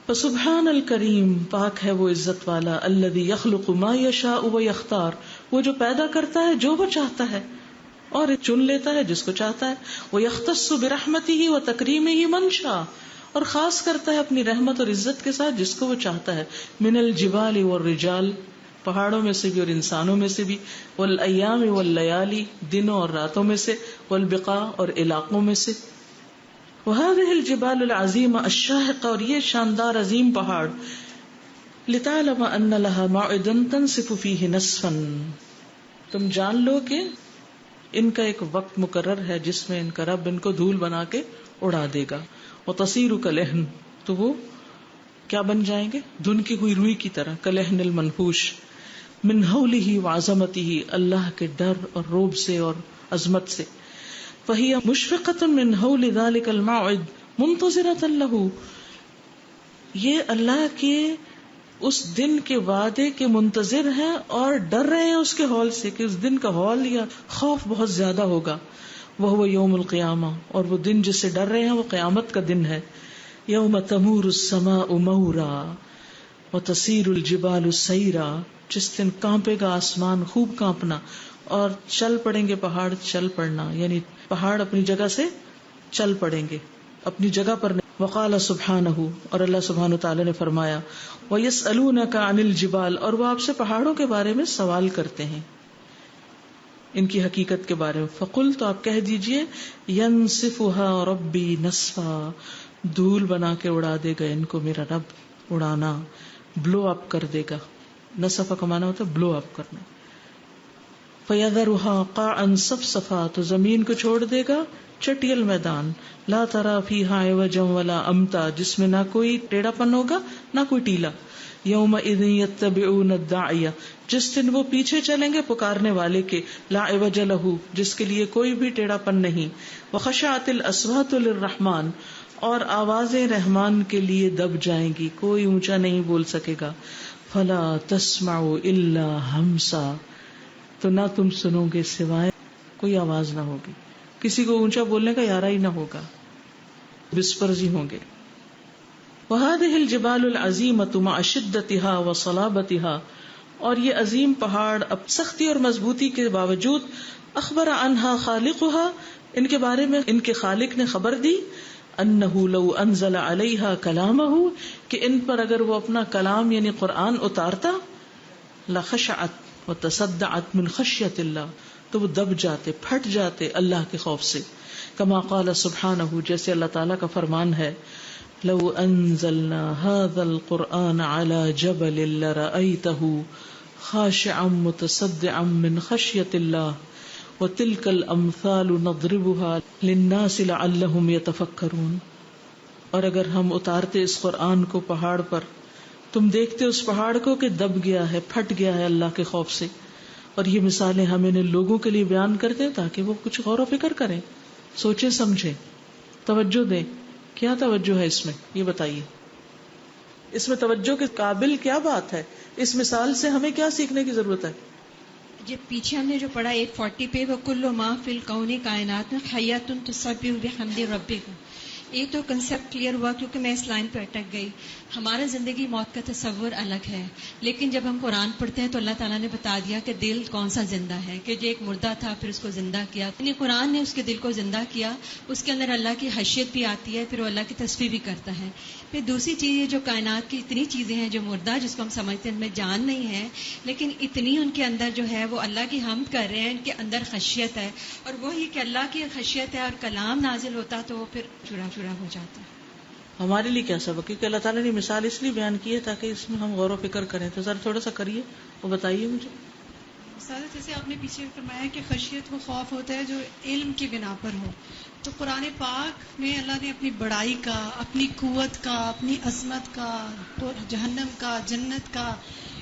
فسبحان الکریم، پاک ہے وہ عزت والا، الذی یخلق ما یشاء ویختار، وہ جو پیدا کرتا ہے جو وہ چاہتا ہے اور چن لیتا ہے جس کو چاہتا ہے. ویختص برحمتہ وتکریمہ من شاء، اور خاص کرتا ہے اپنی رحمت اور عزت کے ساتھ جس کو وہ چاہتا ہے. من الجبال والرجال، پہاڑوں میں سے بھی اور انسانوں میں سے بھی. والایام واللیالی، دنوں اور راتوں میں سے. والبقاع، اور علاقوں میں سے. وهذه الجبال العظیمہ الشاہقہ، اور یہ شاندار عظیم پہاڑ. لتعلم ان لها موعدا تنصف فیہ نصفا، تم جان لو کہ ان کا ایک وقت مقرر ہے جس میں ان کا رب ان کو دھول بنا کے اڑا دے گا. وتصیر کالعہن، تو وہ کیا بن جائیں گے؟ دھن کی ہوئی روئی کی طرح. کالعہن المنفوش. من حولہ وعظمتہ، اللہ کے ڈر اور روب سے اور عظمت سے. فَهِيَ مُشْفِقَةٌ مِّنْ هَوْلِ ذَلِكَ الْمَوْعِدِ مُنْتَظِرَةً لَهُ، یہ اللہ کے اس دن کے وعدے کے منتظر ہیں اور ڈر رہے ہیں اس کے ہول سے کہ اس دن کا ہول یا خوف بہت زیادہ ہوگا. وَهُوَ يَوْمُ الْقِيَامَةِ، اور وہ دن جس سے ڈر رہے ہیں وہ قیامت کا دن ہے. يَوْمَ تَمُورُ السَّمَاءُ مَوْرًا وَتَسِيرُ الْجِبَالُ سَيْرًا، جس دن کانپے گا آسمان خوب کانپنا اور چل پڑیں گے پہاڑ چل پڑنا، یعنی پہاڑ اپنی جگہ سے چل پڑیں گے، اپنی جگہ پر نہیں. وقال سبحانہ، اور اللہ سبحانہ تعالی نے فرمایا، وَيَسْأَلُونَكَ عَنِ الْجِبَالِ، اور وہ آپ سے پہاڑوں کے بارے میں سوال کرتے ہیں، ان کی حقیقت کے بارے میں. فقل، تو آپ کہہ دیجئے، يَنْسِفُهَا رَبِّي نَسْفًا، دھول بنا کے اڑا دے گا ان کو میرا رب اڑانا، بلو اپ کر دے گا. نصف کا معنی ہوتا ہے بلو اپ کرنا. فَيَذَرُهَا قَاعًا صَفْصَفًا، تو زمین کو چھوڑ دے گا چٹیل میدان. لا ترى فيها عوجا ولا امتا، جس میں نہ کوئی ٹیڑھا پن ہوگا نہ کوئی ٹیلا. يومئذ يتبعون الداعي، جس دن وہ پیچھے چلیں گے پکارنے والے کے. لا عوج له، جس کے لیے کوئی بھی ٹیڑھا پن نہیں. وخشعت الاصوات للرحمن، اور آوازیں رحمان کے لیے دب جائیں گی، کوئی اونچا نہیں بول سکے گا. فلا تسمع الا همسا، تو نہ تم سنو گے سوائے کوئی آواز نہ ہوگی، کسی کو اونچا بولنے کا یارہ ہی نہ ہوگا، وسپرز ہی ہوں گے. وهذه الجبال العظیمة مع شدتها وصلابتها، اور یہ عظیم پہاڑ اب سختی اور مضبوطی کے باوجود، اخبر عنها خالقها، ان کے بارے میں ان کے خالق نے خبر دی، انه لو انزل علیها کلامه، کہ ان پر اگر وہ اپنا کلام یعنی قرآن اتارتا، لخشعت وتصدعت من خشیت اللہ، تو وہ دب جاتے پھٹ جاتے اللہ کے خوف سے. کما قال سبحانہ، جیسے اللہ تعالیٰ کا فرمان ہے، لو انزلنا هذا القرآن على جبل لرأيته خاشعا متصدعا من خشیت اللہ وتلك الامثال نضربها للناس لعلهم يتفکرون. اور اگر ہم اتارتے اس قرآن کو پہاڑ پر، تم دیکھتے اس پہاڑ کو کہ دب گیا ہے پھٹ گیا ہے اللہ کے خوف سے. اور یہ مثالیں ہم انہیں لوگوں کے لیے بیان کرتے ہیں تاکہ وہ کچھ غور و فکر کریں، سوچیں سمجھیں، توجہ دیں. کیا توجہ ہے اس میں، یہ بتائیے، اس میں توجہ کے قابل کیا بات ہے؟ اس مثال سے ہمیں کیا سیکھنے کی ضرورت ہے؟
جب پیچھے ہم نے جو پڑھا 840 پہ، وَكُلُّ مَا فِي الْكَوْنِ، کائنات میں حَيَّةٌ تُسَبِّحُ بِحَمْدِ رَبِّهَا. یہ تو کنسپٹ کلیئر ہوا کیونکہ میں اس لائن پہ اٹک گئی. ہمارا زندگی موت کا تصور الگ ہے، لیکن جب ہم قرآن پڑھتے ہیں تو اللہ تعالیٰ نے بتا دیا کہ دل کون سا زندہ ہے، کہ جو ایک مردہ تھا پھر اس کو زندہ کیا. یعنی قرآن نے اس کے دل کو زندہ کیا، اس کے اندر اللہ کی حیثیت بھی آتی ہے، پھر وہ اللہ کی تسبیح بھی کرتا ہے. پھر دوسری چیز یہ جو کائنات کی اتنی چیزیں ہیں جو مردہ، جس کو ہم سمجھتے ہیں ان میں جان نہیں ہے، لیکن اتنی ان کے اندر جو ہے وہ اللہ کی حمد کر رہے ہیں، ان کے اندر خشیت ہے. اور وہی کہ اللہ کی خشیت ہے اور کلام نازل ہوتا تو وہ پھر چڑا چڑا ہو جاتا ہے.
ہمارے لیے کیا سبق؟ کیونکہ اللہ تعالیٰ نے مثال اس لیے بیان کی ہے تاکہ اس میں ہم غور و فکر کریں. تو ذرا تھوڑا سا کریے، وہ بتائیے مجھے.
مثال جیسے آپ نے پیچھے فرمایا کہ خشیت وہ خوف ہوتا ہے جو علم کی بنا پر ہو، تو قرآن پاک میں اللہ نے اپنی بڑائی کا، اپنی قوت کا، اپنی عظمت کا، جہنم کا، جنت کا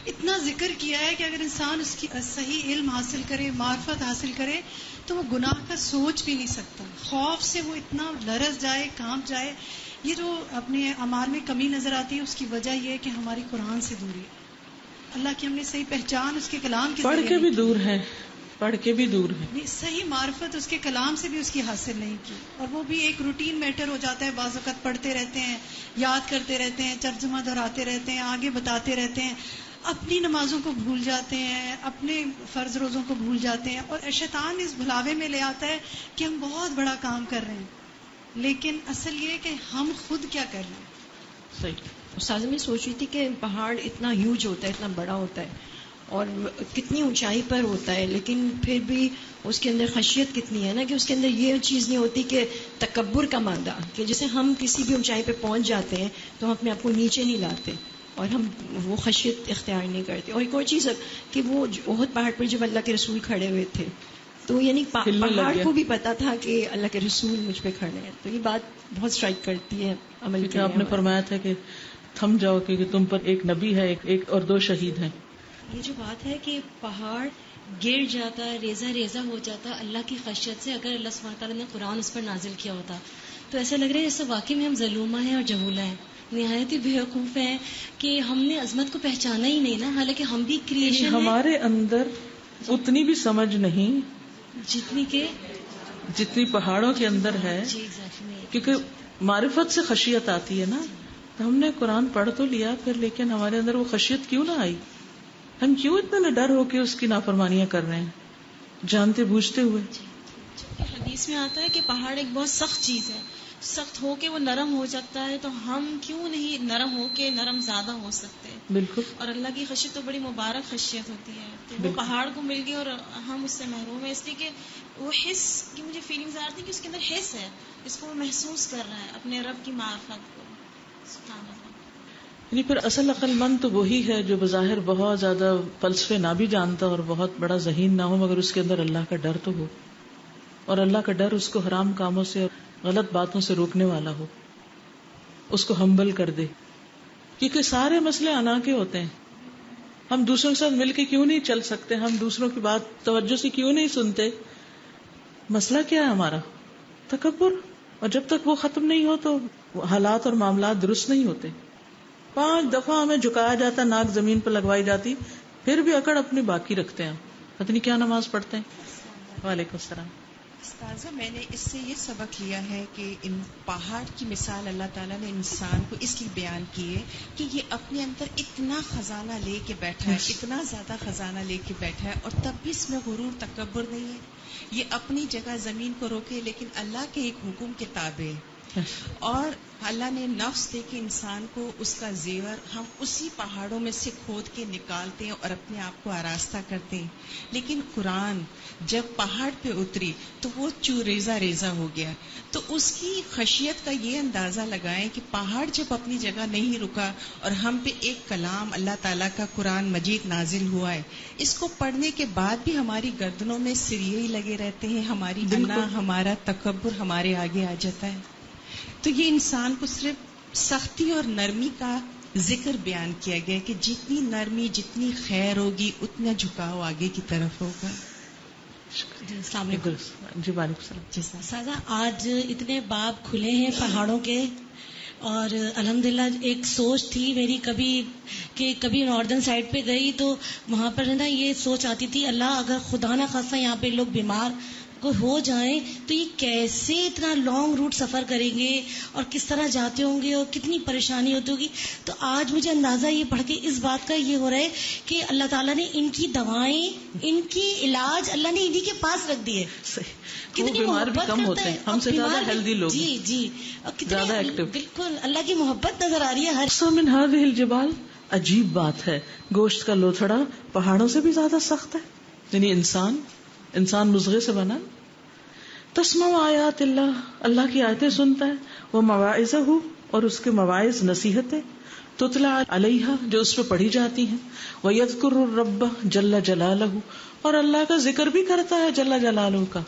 اتنا ذکر کیا ہے کہ اگر انسان اس کی صحیح علم حاصل کرے، معرفت حاصل کرے، تو وہ گناہ کا سوچ بھی نہیں سکتا. خوف سے وہ اتنا لرز جائے، کانپ جائے. یہ جو اپنے اعمال میں کمی نظر آتی ہے، اس کی وجہ یہ ہے کہ ہماری قرآن سے دوری. اللہ کی ہم نے صحیح پہچان اس کے کلام کے
پڑھ کے بھی دور ہیں، پڑھ کے بھی دور ہیں،
صحیح معرفت اس کے کلام سے بھی اس کی حاصل نہیں کی، اور وہ بھی ایک روٹین میٹر ہو جاتا ہے. بعض اوقات پڑھتے رہتے ہیں، یاد کرتے رہتے ہیں، ترجمہ دہراتے رہتے ہیں، آگے بتاتے رہتے ہیں، اپنی نمازوں کو بھول جاتے ہیں، اپنے فرض روزوں کو بھول جاتے ہیں، اور شیطان اس بھلاوے میں لے آتا ہے کہ ہم بہت بڑا کام کر رہے ہیں، لیکن اصل یہ کہ ہم خود کیا کر رہے ہیں.
صحیح.
استاذہ میں سوچ رہی تھی کہ پہاڑ اتنا ہیوج ہوتا ہے، اتنا بڑا ہوتا ہے اور کتنی اونچائی پر ہوتا ہے، لیکن پھر بھی اس کے اندر خشیت کتنی ہے نا، کہ اس کے اندر یہ چیز نہیں ہوتی کہ تکبر کا مادہ، کہ جیسے ہم کسی بھی اونچائی پہ پہنچ جاتے ہیں تو ہم اپنے آپ کو نیچے نہیں لاتے اور ہم وہ خشیت اختیار نہیں کرتے. اور ایک اور چیز کہ وہ احد پہاڑ پر جب اللہ کے رسول کھڑے ہوئے تھے تو یعنی پہاڑ کو بھی پتا تھا کہ اللہ کے رسول مجھ پہ کھڑے ہیں، تو یہ بات بہت اسٹرائک کرتی ہے عمل
کیونکہ آپ نے فرمایا تھا کہ تھم جاؤ کیونکہ تم پر ایک نبی ہے، ایک اور 2 شہید ہیں.
یہ جو بات ہے کہ پہاڑ گر جاتا ہے، ریزہ ریزہ ہو جاتا ہے اللہ کی خشیت سے، اگر اللہ سبحانہ تعالیٰ نے قرآن اس پر نازل کیا ہوتا تو ایسا لگ رہا ہے جیسے واقعی میں ہم ظلومہ ہیں اور جہولہ ہیں، نہایت ہی بیوقوف ہیں کہ ہم نے عظمت کو پہچانا ہی نہیں نا، حالانکہ ہم بھی کریشن ہیں.
ہمارے اندر اتنی بھی سمجھ نہیں جتنی پہاڑوں کے اندر ہے، کیونکہ معرفت سے خشیت آتی ہے نا. تو ہم نے قرآن پڑھ تو لیا پھر، لیکن ہمارے اندر وہ خشیت کیوں نہ آئی؟ ہم کیوں اتنا ڈر ہو کے اس کی نافرمانیاں کر رہے ہیں جانتے بوجھتے ہوئے؟
حدیث میں آتا ہے کہ پہاڑ ایک بہت سخت چیز ہے، سخت ہو کے وہ نرم ہو جاتا ہے، تو ہم کیوں نہیں نرم ہو کے نرم زیادہ ہو سکتے؟
بالکل.
اور اللہ کی خشیت تو بڑی مبارک خشیت ہوتی ہے، تو وہ پہاڑ کو مل گئی اور ہم اس سے محروم ہیں، اس لیے کہ وہ حص کی مجھے فیلنگز آ رہی تھی کہ اس کے اندر حص ہے، اس کو وہ محسوس کر رہا ہے اپنے رب کی معرفت کو. سبحان اللہ.
یعنی پھر اصل عقل مند تو وہی ہے جو بظاہر بہت زیادہ فلسفے نہ بھی جانتا اور بہت بڑا ذہین نہ ہو، مگر اس کے اندر اللہ کا ڈر تو ہو، اور اللہ کا ڈر اس کو حرام کاموں سے غلط باتوں سے روکنے والا ہو، اس کو ہمبل کر دے. کیونکہ سارے مسئلے انا کے ہوتے ہیں. ہم دوسروں کے ساتھ مل کے کیوں نہیں چل سکتے؟ ہم دوسروں کی بات توجہ سے کیوں نہیں سنتے؟ مسئلہ کیا ہے ہمارا؟ تکبر. اور جب تک وہ ختم نہیں ہو تو حالات اور معاملات درست نہیں ہوتے. 5 دفعہ ہمیں جھکایا جاتا، ناک زمین پہ لگوائی جاتی، پھر بھی اکڑ اپنی باقی رکھتے ہیں. پتہ نہیں کیا نماز پڑھتے ہیں. وعلیکم السلام.
استاذہ میں نے اس سے یہ سبق لیا ہے کہ ان پہاڑ کی مثال اللہ تعالیٰ نے انسان کو اس لیے بیان کی ہے کہ یہ اپنے اندر اتنا خزانہ لے کے بیٹھا ہے، اتنا زیادہ خزانہ لے کے بیٹھا ہے، اور تب بھی اس میں غرور تکبر نہیں ہے. یہ اپنی جگہ زمین کو روکے لیکن اللہ کے ایک حکم کے تابع، اور اللہ نے نفس دے کے انسان کو اس کا زیور ہم اسی پہاڑوں میں سے کھود کے نکالتے ہیں اور اپنے آپ کو آراستہ کرتے ہیں. لیکن قرآن جب پہاڑ پہ اتری تو وہ ریزہ ریزہ ہو گیا. تو اس کی خشیت کا یہ اندازہ لگائیں کہ پہاڑ جب اپنی جگہ نہیں رکا اور ہم پہ ایک کلام اللہ تعالیٰ کا قرآن مجید نازل ہوا ہے، اس کو پڑھنے کے بعد بھی ہماری گردنوں میں سریے ہی لگے رہتے ہیں، ہماری انا، ہمارا تکبر ہمارے آگے آ جاتا ہے. تو یہ انسان کو صرف سختی اور نرمی کا ذکر بیان کیا گیا کہ جتنی نرمی، جتنی خیر ہوگی، اتنا جھکاؤ آگے کی طرف ہوگا.
السلام علیکم.
جی وعلیکم السلام.
سازا آج اتنے باب کھلے ہیں پہاڑوں کے، اور الحمدللہ ایک سوچ تھی میری کبھی ناردرن سائڈ پہ گئی تو وہاں پر نا یہ سوچ آتی تھی، اللہ اگر خدا نہ خاصا یہاں پہ لوگ بیمار کو ہو جائیں تو یہ کیسے اتنا لانگ روٹ سفر کریں گے اور کس طرح جاتے ہوں گے اور کتنی پریشانی ہوتی ہوگی. تو آج مجھے اندازہ یہ پڑھ کے اس بات کا یہ ہو رہا ہے کہ اللہ تعالیٰ نے ان کی دوائیں، ان کی علاج اللہ نے انہی کے پاس رکھ دیے.
کتنی بیمار بھی کم ہوتے ہیں، ہم سے زیادہ ہیلدی لوگ.
جی
زیادہ ایکٹیو.
بالکل اللہ کی محبت نظر آ رہی ہے ہر
من هذه الجبال. عجیب بات ہے، گوشت کا لوتھڑا پہاڑوں سے بھی زیادہ سخت ہے. یعنی انسان مضغے سے بنا. تسمع آیات اللہ، اللہ کی آیتیں سنتا ہے، وہ مواعظہ اور اس کے مواعظ نصیحتیں، تتلا علیہا جو اس پہ پڑھی جاتی ہیں، ویذکر الرب جل جلالہ اور اللہ کا ذکر بھی کرتا ہے جل جلالہ کا.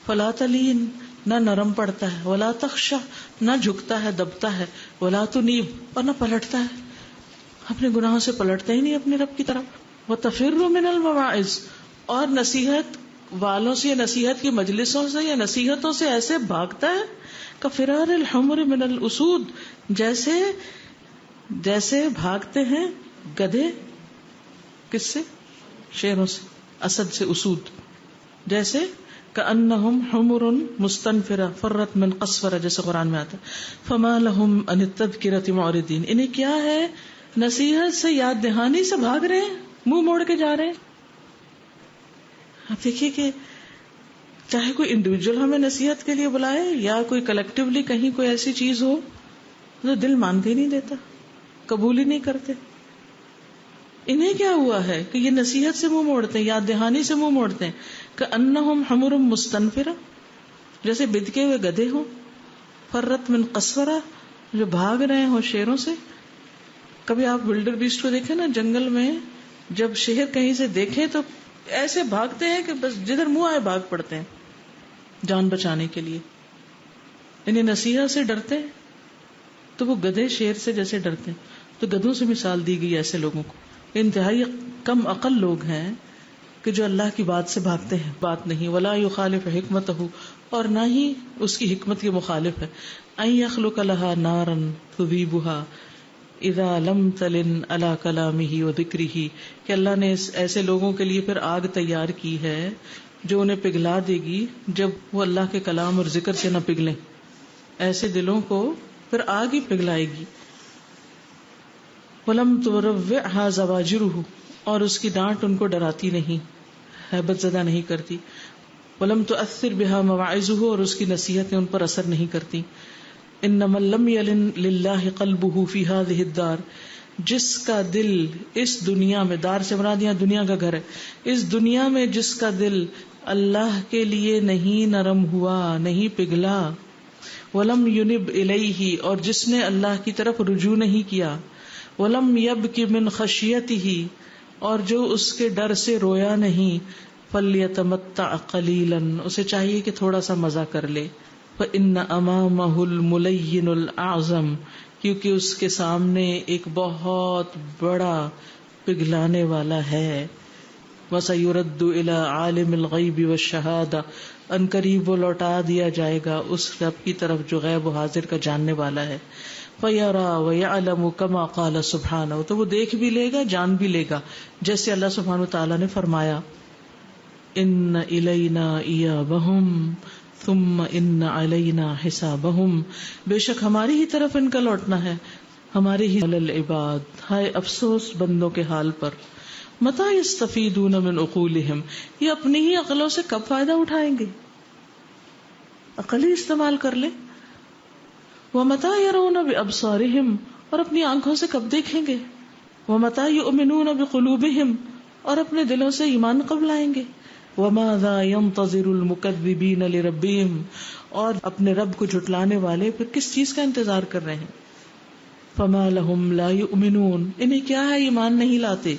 فلا تلین نہ نرم پڑتا ہے، ولا تخشع نہ جھکتا ہے دبتا ہے، ولا تنیب اور نہ پلٹتا ہے، اپنے گناہوں سے پلٹتا ہی نہیں اپنے رب کی طرف. وتفر من المواعظ اور نصیحت والوں سے یا نصیحت کی مجلسوں سے یا نصیحتوں سے ایسے بھاگتا ہے کفرار الحمر من الاسود، جیسے بھاگتے ہیں گدھے کس سے؟ شیروں سے، اسد سے، اسود. جیسے کأنہم حمر مستنفرہ فرت من قسورہ، جیسے قرآن میں آتا ہے فما لہم عن التذکرۃ معرضین، انہیں کیا ہے نصیحت سے، یاد دہانی سے بھاگ رہے ہیں، منہ موڑ کے جا رہے ہیں. آپ دیکھیے کہ چاہے کوئی انڈیویجول ہمیں نصیحت کے لیے بلائے یا کوئی کلیکٹیولی کہیں کوئی ایسی چیز ہو تو دل مانتے ہی نہیں دیتا، قبول ہی نہیں کرتے. انہیں کیا ہوا ہے کہ یہ نصیحت سے منہ موڑتے ہیں، یاد دہانی سے منہ موڑتے ہیں. کأنہم حمر مستنفرہ، جیسے بدکے ہوئے گدھے ہوں، فرت من قسورہ، جو بھاگ رہے ہوں شیروں سے. کبھی آپ ولڈر بیسٹ کو دیکھیں نا جنگل میں، جب شیر کہیں سے دیکھیں تو ایسے بھاگتے ہیں کہ بس جدھر منہ آئے بھاگ پڑتے ہیں جان بچانے کے لیے. انہیں نصیحت سے ڈرتے ہیں تو وہ گدھے شیر سے جیسے ڈرتے ہیں. تو گدھوں سے مثال دی گئی ایسے لوگوں کو. انتہائی کم عقل لوگ ہیں کہ جو اللہ کی بات سے بھاگتے ہیں، بات نہیں. ولا یخالف حکمتہ، اور نہ ہی اس کی حکمت کے مخالف ہے. ان یخلق لها نارا تذیبها اذا لم تلن علی کلامہ و ذکرہ، کہ اللہ نے ایسے لوگوں کے لیے پھر آگ تیار کی ہے جو انہیں پگھلا دے گی جب وہ اللہ کے کلام اور ذکر سے نہ پگھلیں. ایسے دلوں کو پھر آگ ہی پگھلائے گی. ولم تروعها زواجرہ، اور اس کی ڈانٹ ان کو ڈراتی نہیں، ہیبت زدہ نہیں کرتی. ولم تؤثر بها مواعظہ، اور اس کی نصیحتیں ان پر اثر نہیں کرتی. انما لم یلن للہ قلبہ فی ہذہ الدار، جس کا دل اس دنیا میں، دار سے مراد یہاں دنیا کا گھر ہے، اس دنیا میں جس کا دل اللہ کے لیے نہیں نرم ہوا، نہیں پگھلا. ولم ینب الیہ، اور جس نے اللہ کی طرف رجوع نہیں کیا. ولم یبک من خشیتہ، اور جو اس کے ڈر سے رویا نہیں. فلیتمتع قلیلا، اسے چاہیے کہ تھوڑا سا مزہ کر لے. فإن أمامه الملين الأعظم، کیونکہ اس کے سامنے ایک بہت بڑا پگھلانے والا ہے. وسيرد إلى عالم الغیب والشہادة، ان قریب وہ لوٹا دیا جائے گا اس رب کی طرف جو غیب و حاضر کا جاننے والا ہے. فَيَرَى وَيَعْلَمُ كَمَا قَالَ سُبْحَانَهُ، تو وہ دیکھ بھی لے گا، جان بھی لے گا، جیسے اللہ سبحانہ وتعالیٰ نے فرمایا إِنَّ إِلَيْنَا إِيَابَهُمْ ثم ان علینا حسابہم، بے شک ہماری ہی طرف ان کا لوٹنا ہے، ہمارے ہی العباد، ہائے افسوس بندوں کے حال پر. متی یستفیدون من عقولہم، یہ اپنی ہی عقلوں سے کب فائدہ اٹھائیں گے، عقل ہی استعمال کر لیں. ومتی یرون بابصارہم، اور اپنی آنکھوں سے کب دیکھیں گے. ومتی یؤمنون بقلوبہم، اور اپنے دلوں سے ایمان کب لائیں گے. وماذا ينتظر المكذبين لربهم، اور اپنے رب کو جھٹلانے والے پھر کس چیز کا انتظار کر رہے ہیں. فما لهم لا يؤمنون، انہیں کیا ہے ایمان نہیں لاتے.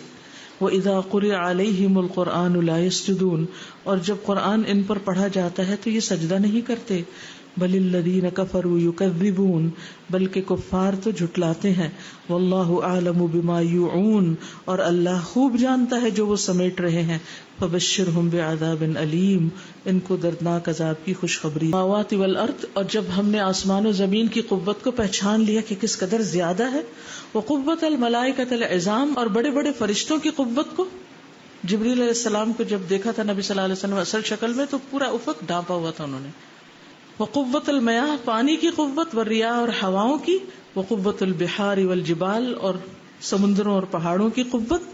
واذا قرئ عليهم القرآن لا يسجدون، اور جب قرآن ان پر پڑھا جاتا ہے تو یہ سجدہ نہیں کرتے. بل الذین کفروا یکذبون، بلکہ کفار تو جھٹلاتے ہیں. واللہ اعلم بما یوعون، اور اللہ خوب جانتا ہے جو وہ سمیٹ رہے ہیں. فبشرہم بعذاب علیم، ان کو دردناک عذاب کی خوشخبری. السماوات والارض، اور جب ہم نے آسمان و زمین کی قوت کو پہچان لیا کہ کس قدر زیادہ ہے. وقوت الملائکۃ العظام، اور بڑے بڑے فرشتوں کی قوت کو. جبریل علیہ السلام کو جب دیکھا تھا نبی صلی اللہ علیہ وسلم اصل شکل میں تو پورا افق ڈھانپا ہوا تھا انہوں نے. وقوت المیاہ، پانی کی قوت. والریاح، اور ہواؤں کی. وقوت البحار والجبال، اور سمندروں اور پہاڑوں کی قوت.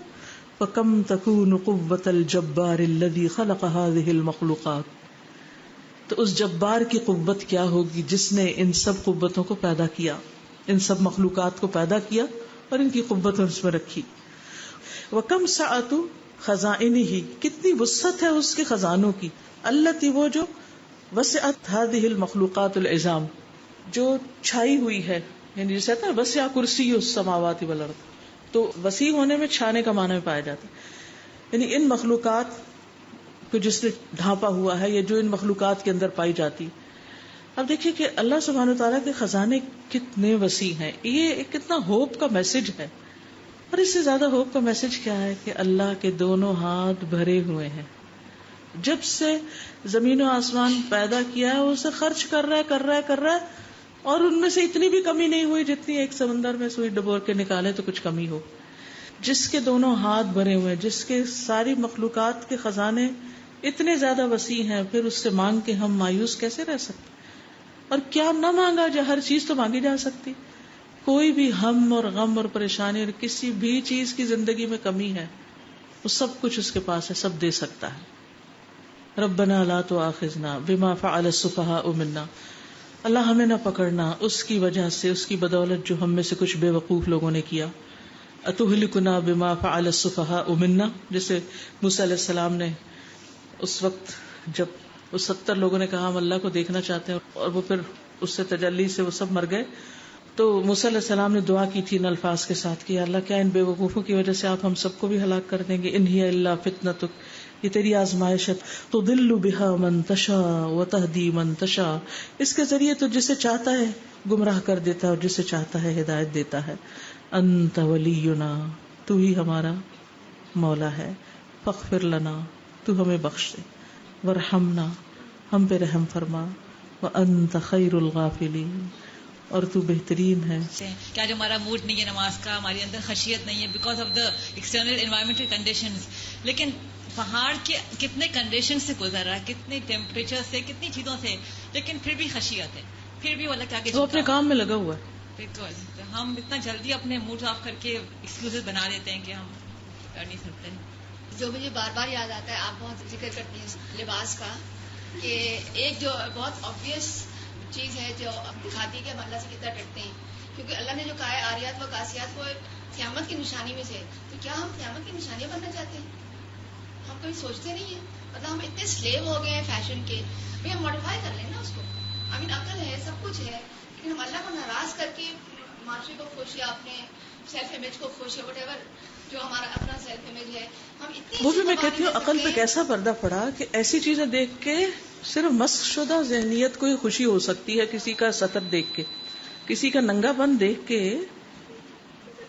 فکم تکون قوت الجبار الذی خلق هذه المخلوقات، تو اس جبار کی قوت کیا ہوگی جس نے ان سب قوتوں کو پیدا کیا، ان سب مخلوقات کو پیدا کیا اور ان کی قوت اس میں رکھی. وکم سعت خزائنہ، کتنی وسعت ہے اس کے خزانوں کی. التی، وہ جو وسعت هذه المخلوقات العظام، جو چھائی ہوئی ہے، یعنی جیسے کہتا ہے وسع کرسی السماوات والارض، تو وسیع ہونے میں چھانے کا معنی میں پایا جاتا ہے. یعنی ان مخلوقات کو جس نے ڈھانپا ہوا ہے یا جو ان مخلوقات کے اندر پائی جاتی. اب دیکھیے کہ اللہ سبحانہ وتعالیٰ کے خزانے کتنے وسیع ہیں. یہ ایک کتنا ہوپ کا میسج ہے. اور اس سے زیادہ ہوپ کا میسج کیا ہے کہ اللہ کے دونوں ہاتھ بھرے ہوئے ہیں. جب سے زمین و آسمان پیدا کیا ہے اسے خرچ کر رہا ہے اور ان میں سے اتنی بھی کمی نہیں ہوئی جتنی ایک سمندر میں سوئی ڈبور کے نکالے تو کچھ کمی ہو. جس کے دونوں ہاتھ بھرے ہوئے، جس کے ساری مخلوقات کے خزانے اتنے زیادہ وسیع ہیں، پھر اس سے مانگ کے ہم مایوس کیسے رہ سکتے؟ اور کیا نہ مانگا جائے، ہر چیز تو مانگی جا سکتی. کوئی بھی ہم اور غم اور پریشانی اور کسی بھی چیز کی زندگی میں کمی ہے، وہ سب کچھ اس کے پاس ہے، سب دے سکتا ہے. ربنا لا تؤاخذنا بما فعل السفهاء منا، اللہ ہمیں نہ پکڑنا اس کی وجہ سے، اس کی بدولت جو ہم میں سے کچھ بے وقوف لوگوں نے کیا. اتہلکنا بما فعل السفهاء منا، جسے موسیٰ علیہ السلام نے اس وقت جب وہ 70 لوگوں نے کہا ہم اللہ کو دیکھنا چاہتے ہیں، اور وہ پھر اس سے تجلی سے وہ سب مر گئے، تو موسیٰ علیہ السلام نے دعا کی تھی ان الفاظ کے ساتھ کہ اللہ کیا ان بے وقوفوں کی وجہ سے آپ ہم سب کو بھی ہلاک کر دیں گے؟ ان ہی الا فتنتک، یہ تیری آزمائش ہے. تضل بها من تشاء وتهدی من تشاء، اس کے ذریعے تو جسے چاہتا ہے گمراہ کر دیتا ہے اور جسے چاہتا ہے ہدایت دیتا ہے. انت ولینا، تو ہی ہمارا مولا ہے. فاغفر لنا، تو ہمیں بخش دے. ورحمنا، ہم پہ رحم فرما. وانت خیر الغافلین، اور تو بہترین ہے.
کیا جو ہمارا موڈ نہیں ہے نماز کا، ہمارے اندر خشیت نہیں ہے because of the external environmental conditions, لیکن پہاڑ کے کتنے کنڈیشن سے گزر رہا ہے، کتنے ٹیمپریچر سے، کتنی چیزوں سے، لیکن پھر بھی خشیت ہے، پھر بھی وہ اللہ کے آگے
وہ اپنے کام میں لگا ہوا ہے.
ہم اتنا جلدی اپنے موڈ آف کر کے ایکسکیوزز بنا دیتے ہیں کہ ہم کر نہیں سکتے.
جو مجھے بار بار یاد آتا ہے، آپ بہت ذکر کرتی ہیں لباس کا، کہ ایک جو بہت آبویس چیز ہے جو دکھاتی ہے کہ ہم اللہ سے کتنا ڈرتے ہیں، کیونکہ اللہ نے جو کہا ہے آریات و کاسیات کو قیامت کی نشانی میں سے، تو کیا ہم قیامت کی نشانیاں بننا چاہتے ہیں؟ ہم کبھی سوچتے نہیں ہیں. مطلب ہم اتنے سلیو ہو گئے ہیں فیشن کے، بھائی ہم ماڈیفائی کر لیں نا اس کو. عقل ہے، سب کچھ ہے، لیکن ہم اللہ کو ناراض کر کے معاشرے کو خوش یا اپنے سیلف امیج کو خوش یا وٹ ایور جو ہمارا اپنا سیلف امیج ہے، ہم اتنی
وہ بھی میں کہتی ہوں عقل پہ کیسا پردہ پڑا کہ ایسی چیزیں دیکھ کے صرف مسخ شدہ ذہنیت کو ہی خوشی ہو سکتی ہے. کسی کا سطر دیکھ کے، کسی کا ننگا پن دیکھ کے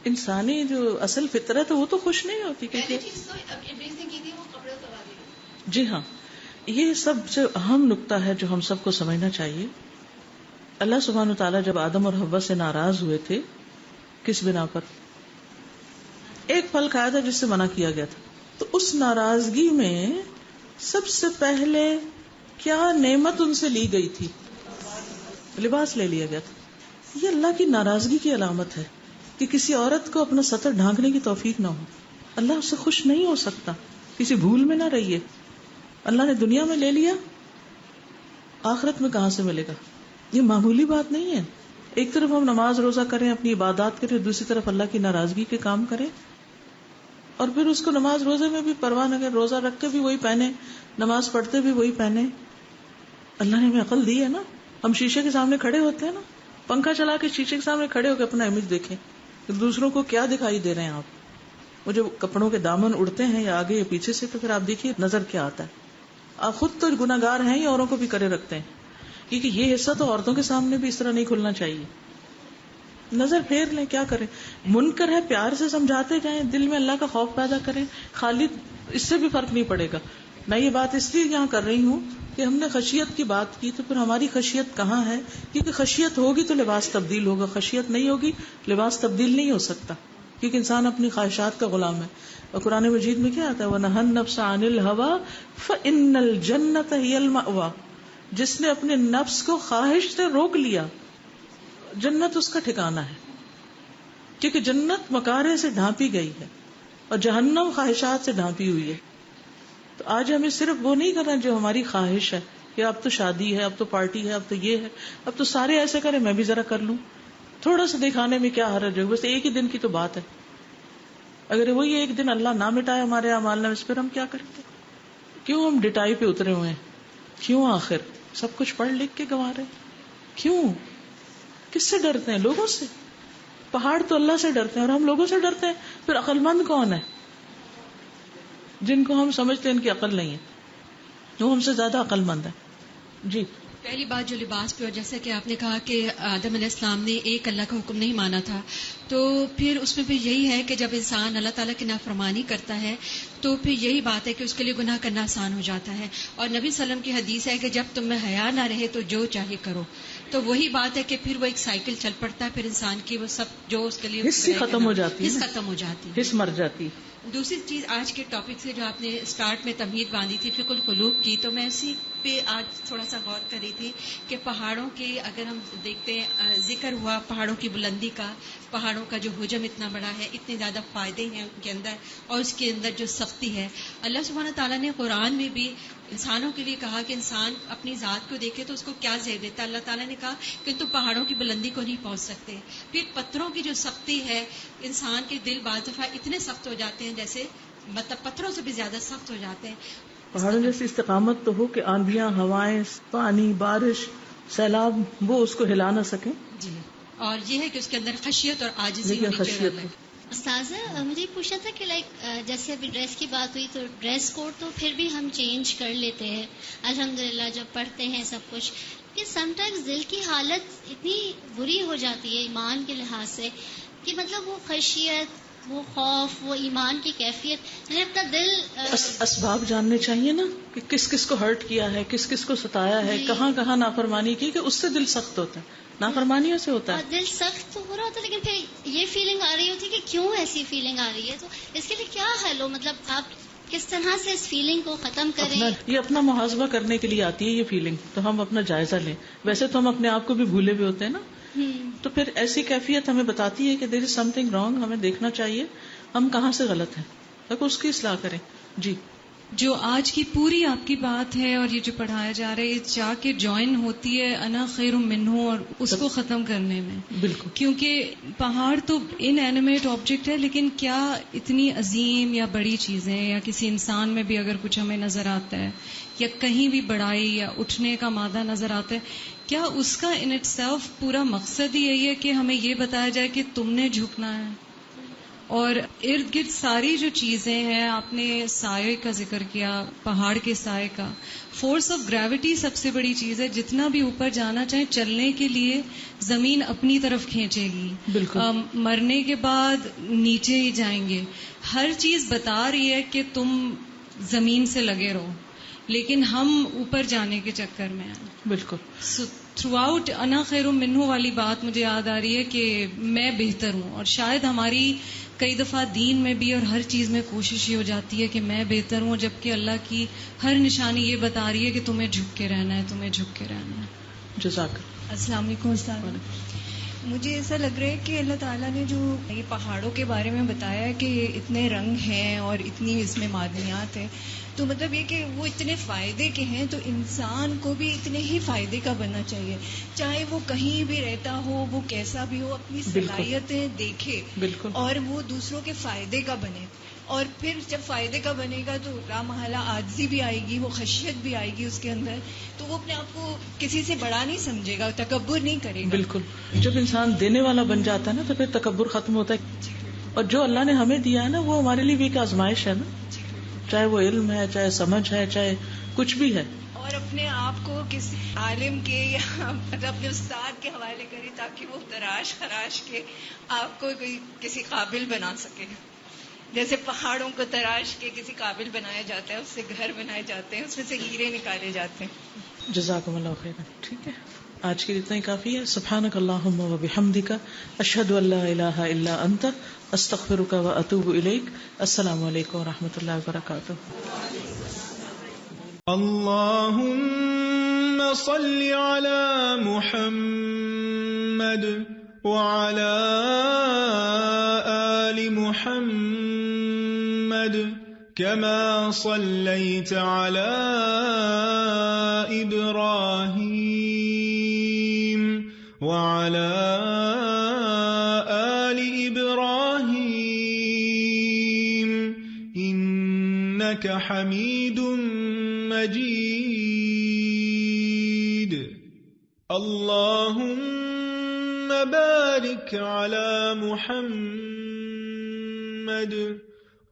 انسانی جو اصل فطرت ہے وہ تو خوش نہیں ہوتی. جی ہاں، یہ سب سے اہم نقطہ ہے جو ہم سب کو سمجھنا چاہیے. اللہ سبحانہ وتعالیٰ جب آدم اور حوا سے ناراض ہوئے تھے، کس بنا پر؟ ایک پھل کھایا تھا جس سے منع کیا گیا تھا. تو اس ناراضگی میں سب سے پہلے کیا نعمت ان سے لی گئی تھی؟ لباس لے لیا گیا تھا. یہ اللہ کی ناراضگی کی علامت ہے کہ کسی عورت کو اپنا سطر ڈھانکنے کی توفیق نہ ہو. اللہ اس سے خوش نہیں ہو سکتا. کسی بھول میں نہ رہیے. اللہ نے دنیا میں لے لیا، آخرت میں کہاں سے ملے گا؟ یہ معمولی بات نہیں ہے. ایک طرف ہم نماز روزہ کریں، اپنی عبادات کریں، دوسری طرف اللہ کی ناراضگی کے کام کریں، اور پھر اس کو نماز روزے میں بھی پرواہ نہ کریں، روزہ رکھ کے بھی وہی پہنے، نماز پڑھتے بھی وہی پہنے. اللہ نے ہمیں عقل دی ہے نا. ہم شیشے کے سامنے کھڑے ہوتے ہیں نا، پنکھا چلا کے شیشے کے سامنے کھڑے ہو کے اپنا امیج دیکھیں کہ دوسروں کو کیا دکھائی دے رہے ہیں آپ. وہ جو کپڑوں کے دامن اڑتے ہیں یا آگے یا پیچھے سے، تو پھر آپ دیکھیے نظر کیا آتا ہے. آپ خود تو گناہگار ہیں یا اوروں کو بھی کرے رکھتے ہیں، کیونکہ یہ حصہ تو عورتوں کے سامنے بھی اس طرح نہیں کھلنا چاہیے. نظر پھیر لیں، کیا کریں؟ منکر ہے پیار سے سمجھاتے جائیں، دل میں اللہ کا خوف پیدا کریں. خالی اس سے بھی فرق نہیں پڑے گا. میں یہ بات اس لیے یہاں کر رہی ہوں کہ ہم نے خشیت کی بات کی، تو پھر ہماری خشیت کہاں ہے؟ کیونکہ خشیت ہوگی تو لباس تبدیل ہوگا، خشیت نہیں ہوگی لباس تبدیل نہیں ہو سکتا، کیونکہ انسان اپنی خواہشات کا غلام ہے. اور قرآن مجید میں کیا آتا ہے؟ وَنَهَى النَّفْسَ عَنِ الْهَوَىٰ فَإِنَّ الْجَنَّةَ هِيَ الْمَأْوَىٰ، جس نے اپنے نفس کو خواہش سے روک لیا، جنت اس کا ٹھکانہ ہے. کیونکہ جنت مکارے سے ڈھانپی گئی ہے اور جہنم خواہشات سے ڈھانپی ہوئی ہے. تو آج ہمیں صرف وہ نہیں کرنا جو ہماری خواہش ہے کہ اب تو شادی ہے، اب تو پارٹی ہے، اب تو یہ ہے، اب تو سارے ایسے کریں، میں بھی ذرا کر لوں. تھوڑا سا دکھانے میں کیا حرج ہے؟ بس ایک ہی دن کی تو بات ہے. اگر وہی ایک دن اللہ نہ مٹائے ہمارے اعمال میں، اس پھر ہم کیا کریں گے؟ کیوں ہم ڈٹائی پہ اترے ہوئے ہیں؟ کیوں آخر سب کچھ پڑھ لکھ کے گنوا رہے ہیں؟ کیوں؟ کس سے ڈرتے ہیں؟ لوگوں سے. پہاڑ تو اللہ سے ڈرتے ہیں اور ہم لوگوں سے ڈرتے ہیں. پھر عقل مند کون ہے؟ جن کو ہم سمجھتے ہیں ان کی عقل نہیں ہے، وہ ہم سے زیادہ عقل مند ہے. جی،
پہلی بات جو لباس پہ، اور جیسا کہ آپ نے کہا کہ آدم علیہ السلام نے ایک اللہ کا حکم نہیں مانا تھا، تو پھر اس میں پھر یہی ہے کہ جب انسان اللہ تعالیٰ کی نافرمانی کرتا ہے تو پھر یہی بات ہے کہ اس کے لیے گناہ کرنا آسان ہو جاتا ہے. اور نبی صلی اللہ علیہ وسلم کی حدیث ہے کہ جب تم میں حیا نہ رہے تو جو چاہے کرو. تو وہی بات ہے کہ پھر وہ ایک سائیکل چل پڑتا ہے, پھر انسان کی وہ سب جو اس کے لیے
حس ختم ہو جاتی ہے,
حس ختم ہو جاتی ہے,
حس مر جاتی.
دوسری چیز آج کے ٹاپک سے جو آپ نے اسٹارٹ میں تمہید باندھی تھی فقہ القلوب کی, تو میں اسی پہ آج تھوڑا سا غور کر رہی تھی کہ پہاڑوں کی اگر ہم دیکھتے ہیں ذکر ہوا پہاڑوں کی بلندی کا, پہاڑوں کا جو حجم اتنا بڑا ہے, اتنے زیادہ فائدے ہیں ان کے اندر, اور اس کے اندر جو سختی ہے. اللہ سبحانہ تعالیٰ نے قرآن میں بھی انسانوں کے لیے کہا کہ انسان اپنی ذات کو دیکھے تو اس کو کیا زیر دیتا ہے. اللہ تعالیٰ نے کہا کہ تم پہاڑوں کی بلندی کو نہیں پہنچ سکتے. پھر پتھروں کی جو سختی ہے, انسان کے دل بعض دفعہ اتنے سخت ہو جاتے ہیں جیسے مطلب پتھروں سے بھی زیادہ سخت ہو جاتے ہیں.
پہاڑوں جیسی استقامت تو ہو کہ آندھیاں, ہوائیں, پانی, بارش, سیلاب وہ اس کو ہلا نہ سکیں.
جی, اور یہ ہے کہ اس کے اندر خشیت اور عاجزی ہونی چاہیے.
استاذہ مجھے پوچھنا تھا کہ جیسے ابھی ڈریس کی بات ہوئی تو ڈریس کوڈ تو پھر بھی ہم چینج کر لیتے ہیں الحمدللہ جب پڑھتے ہیں سب کچھ, کہ سم ٹائمز دل کی حالت اتنی بری ہو جاتی ہے ایمان کے لحاظ سے کہ مطلب وہ خشیت, وہ خوف, وہ ایمان کی کیفیت, یعنی اپنا دل
اسباب جاننے چاہیے نا کہ کس کس کو ہرٹ کیا ہے, کس کس کو ستایا ہے, کہاں کہاں نافرمانی کی, کہ اس سے دل سخت ہوتا ہے, نافرمانیوں سے ہوتا ہے.
دل سخت تو ہو رہا ہوتا ہے, لیکن پھر یہ فیلنگ آ رہی ہوتی ہے کہ کیوں ایسی فیلنگ آ رہی ہے, تو اس کے لیے کیا حل ہو, مطلب آپ کس طرح سے اس فیلنگ کو ختم کریں؟
یہ اپنا محاسبہ کرنے کے لیے آتی ہے یہ فیلنگ, تو ہم اپنا جائزہ لیں. ویسے تو ہم اپنے آپ کو بھی بھولے ہوئے ہوتے ہیں نا, تو پھر ایسی کیفیت ہمیں بتاتی ہے کہ دیر از سم تھنگ رانگ, ہمیں دیکھنا چاہیے ہم کہاں سے غلط ہیں تاکہ اس کی اصلاح کریں. جی,
جو آج کی پوری آپ کی بات ہے اور یہ جو پڑھایا جا رہا ہے, یہ چاہ کے جوائن ہوتی ہے انا خیر منہ, اور اس کو ختم کرنے میں.
بالکل,
کیونکہ پہاڑ تو ان اینیمیٹ آبجیکٹ ہے, لیکن کیا اتنی عظیم یا بڑی چیزیں یا کسی انسان میں بھی اگر کچھ ہمیں نظر آتا ہے یا کہیں بھی بڑائی یا اٹھنے کا مادہ نظر آتا ہے, کیا اس کا ان اٹ سیلف پورا مقصد ہی یہی ہے کہ ہمیں یہ بتایا جائے کہ تم نے جھکنا ہے؟ اور ارد گرد ساری جو چیزیں ہیں, آپ نے سائے کا ذکر کیا, پہاڑ کے سائے کا, فورس آف گریوٹی سب سے بڑی چیز ہے. جتنا بھی اوپر جانا چاہیں چلنے کے لیے زمین اپنی طرف کھینچے گی,
بالکل,
مرنے کے بعد نیچے ہی جائیں گے. ہر چیز بتا رہی ہے کہ تم زمین سے لگے رہو, لیکن ہم اوپر جانے کے چکر میں ہیں.
بالکل,
تھرو آؤٹ انا خیر منہ والی بات مجھے یاد آ رہی ہے کہ میں بہتر ہوں, اور شاید ہماری کئی دفعہ دین میں بھی اور ہر چیز میں کوشش یہ ہو جاتی ہے کہ میں بہتر ہوں, جبکہ اللہ کی ہر نشانی یہ بتا رہی ہے کہ تمہیں جھک کے رہنا ہے, تمہیں جھک کے رہنا ہے.
جزاک.
السلام علیکم استاد. مجھے ایسا لگ رہا ہے کہ اللہ تعالیٰ نے جو یہ پہاڑوں کے بارے میں بتایا کہ اتنے رنگ ہیں اور اتنی اس میں معدنیات ہیں, تو مطلب یہ کہ وہ اتنے فائدے کے ہیں, تو انسان کو بھی اتنے ہی فائدے کا بننا چاہیے, چاہے وہ کہیں بھی رہتا ہو, وہ کیسا بھی ہو, اپنی صلاحیتیں دیکھے اور وہ دوسروں کے فائدے کا بنے. اور پھر جب فائدے کا بنے گا تو لا محالہ عاجزی بھی آئے گی, وہ خشیت بھی آئے گی اس کے اندر, تو وہ اپنے آپ کو کسی سے بڑا نہیں سمجھے گا, تکبر نہیں کرے گا.
بالکل, جب انسان دینے والا بن جاتا ہے نا تو پھر تکبر ختم ہوتا ہے. اور جو اللہ نے ہمیں دیا ہے نا وہ ہمارے لیے بھی ایک آزمائش ہے نا, چاہے وہ علم ہے, چاہے سمجھ ہے, چاہے کچھ بھی ہے.
اور اپنے آپ کو کسی عالم کے یا مطلب اپنے استاد کے حوالے کرے تاکہ وہ تراش خراش کے آپ کو کوئی کسی قابل بنا سکے. جیسے پہاڑوں کو تراش کے کسی قابل بنایا جاتا ہے, اس سے گھر بنائے جاتے ہیں, اس میں سے ہیرے نکالے جاتے ہیں.
جزاکم اللہ خیرا. ٹھیک ہے, آج کے لیے اتنا ہی کافی ہے. سبحانک اللہم و بحمدک, اشہد ان لا الہ الا انت, استغفرک و اتوب الیک. السلام علیکم و رحمۃ اللہ وبرکاتہ.
اللہم صل علی محمد وعلى آل محمد كما صليت على إبراهيم وعلى آل إبراهيم إنك حميد مجيد. اللهم بارك على محمد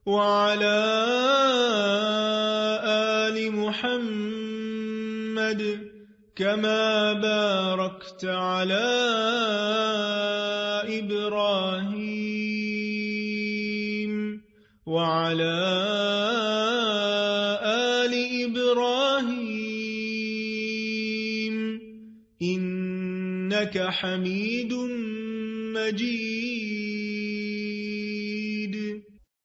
وعلى آل محمد كما باركت على إبراهيم وعلى إنك حميد مجيد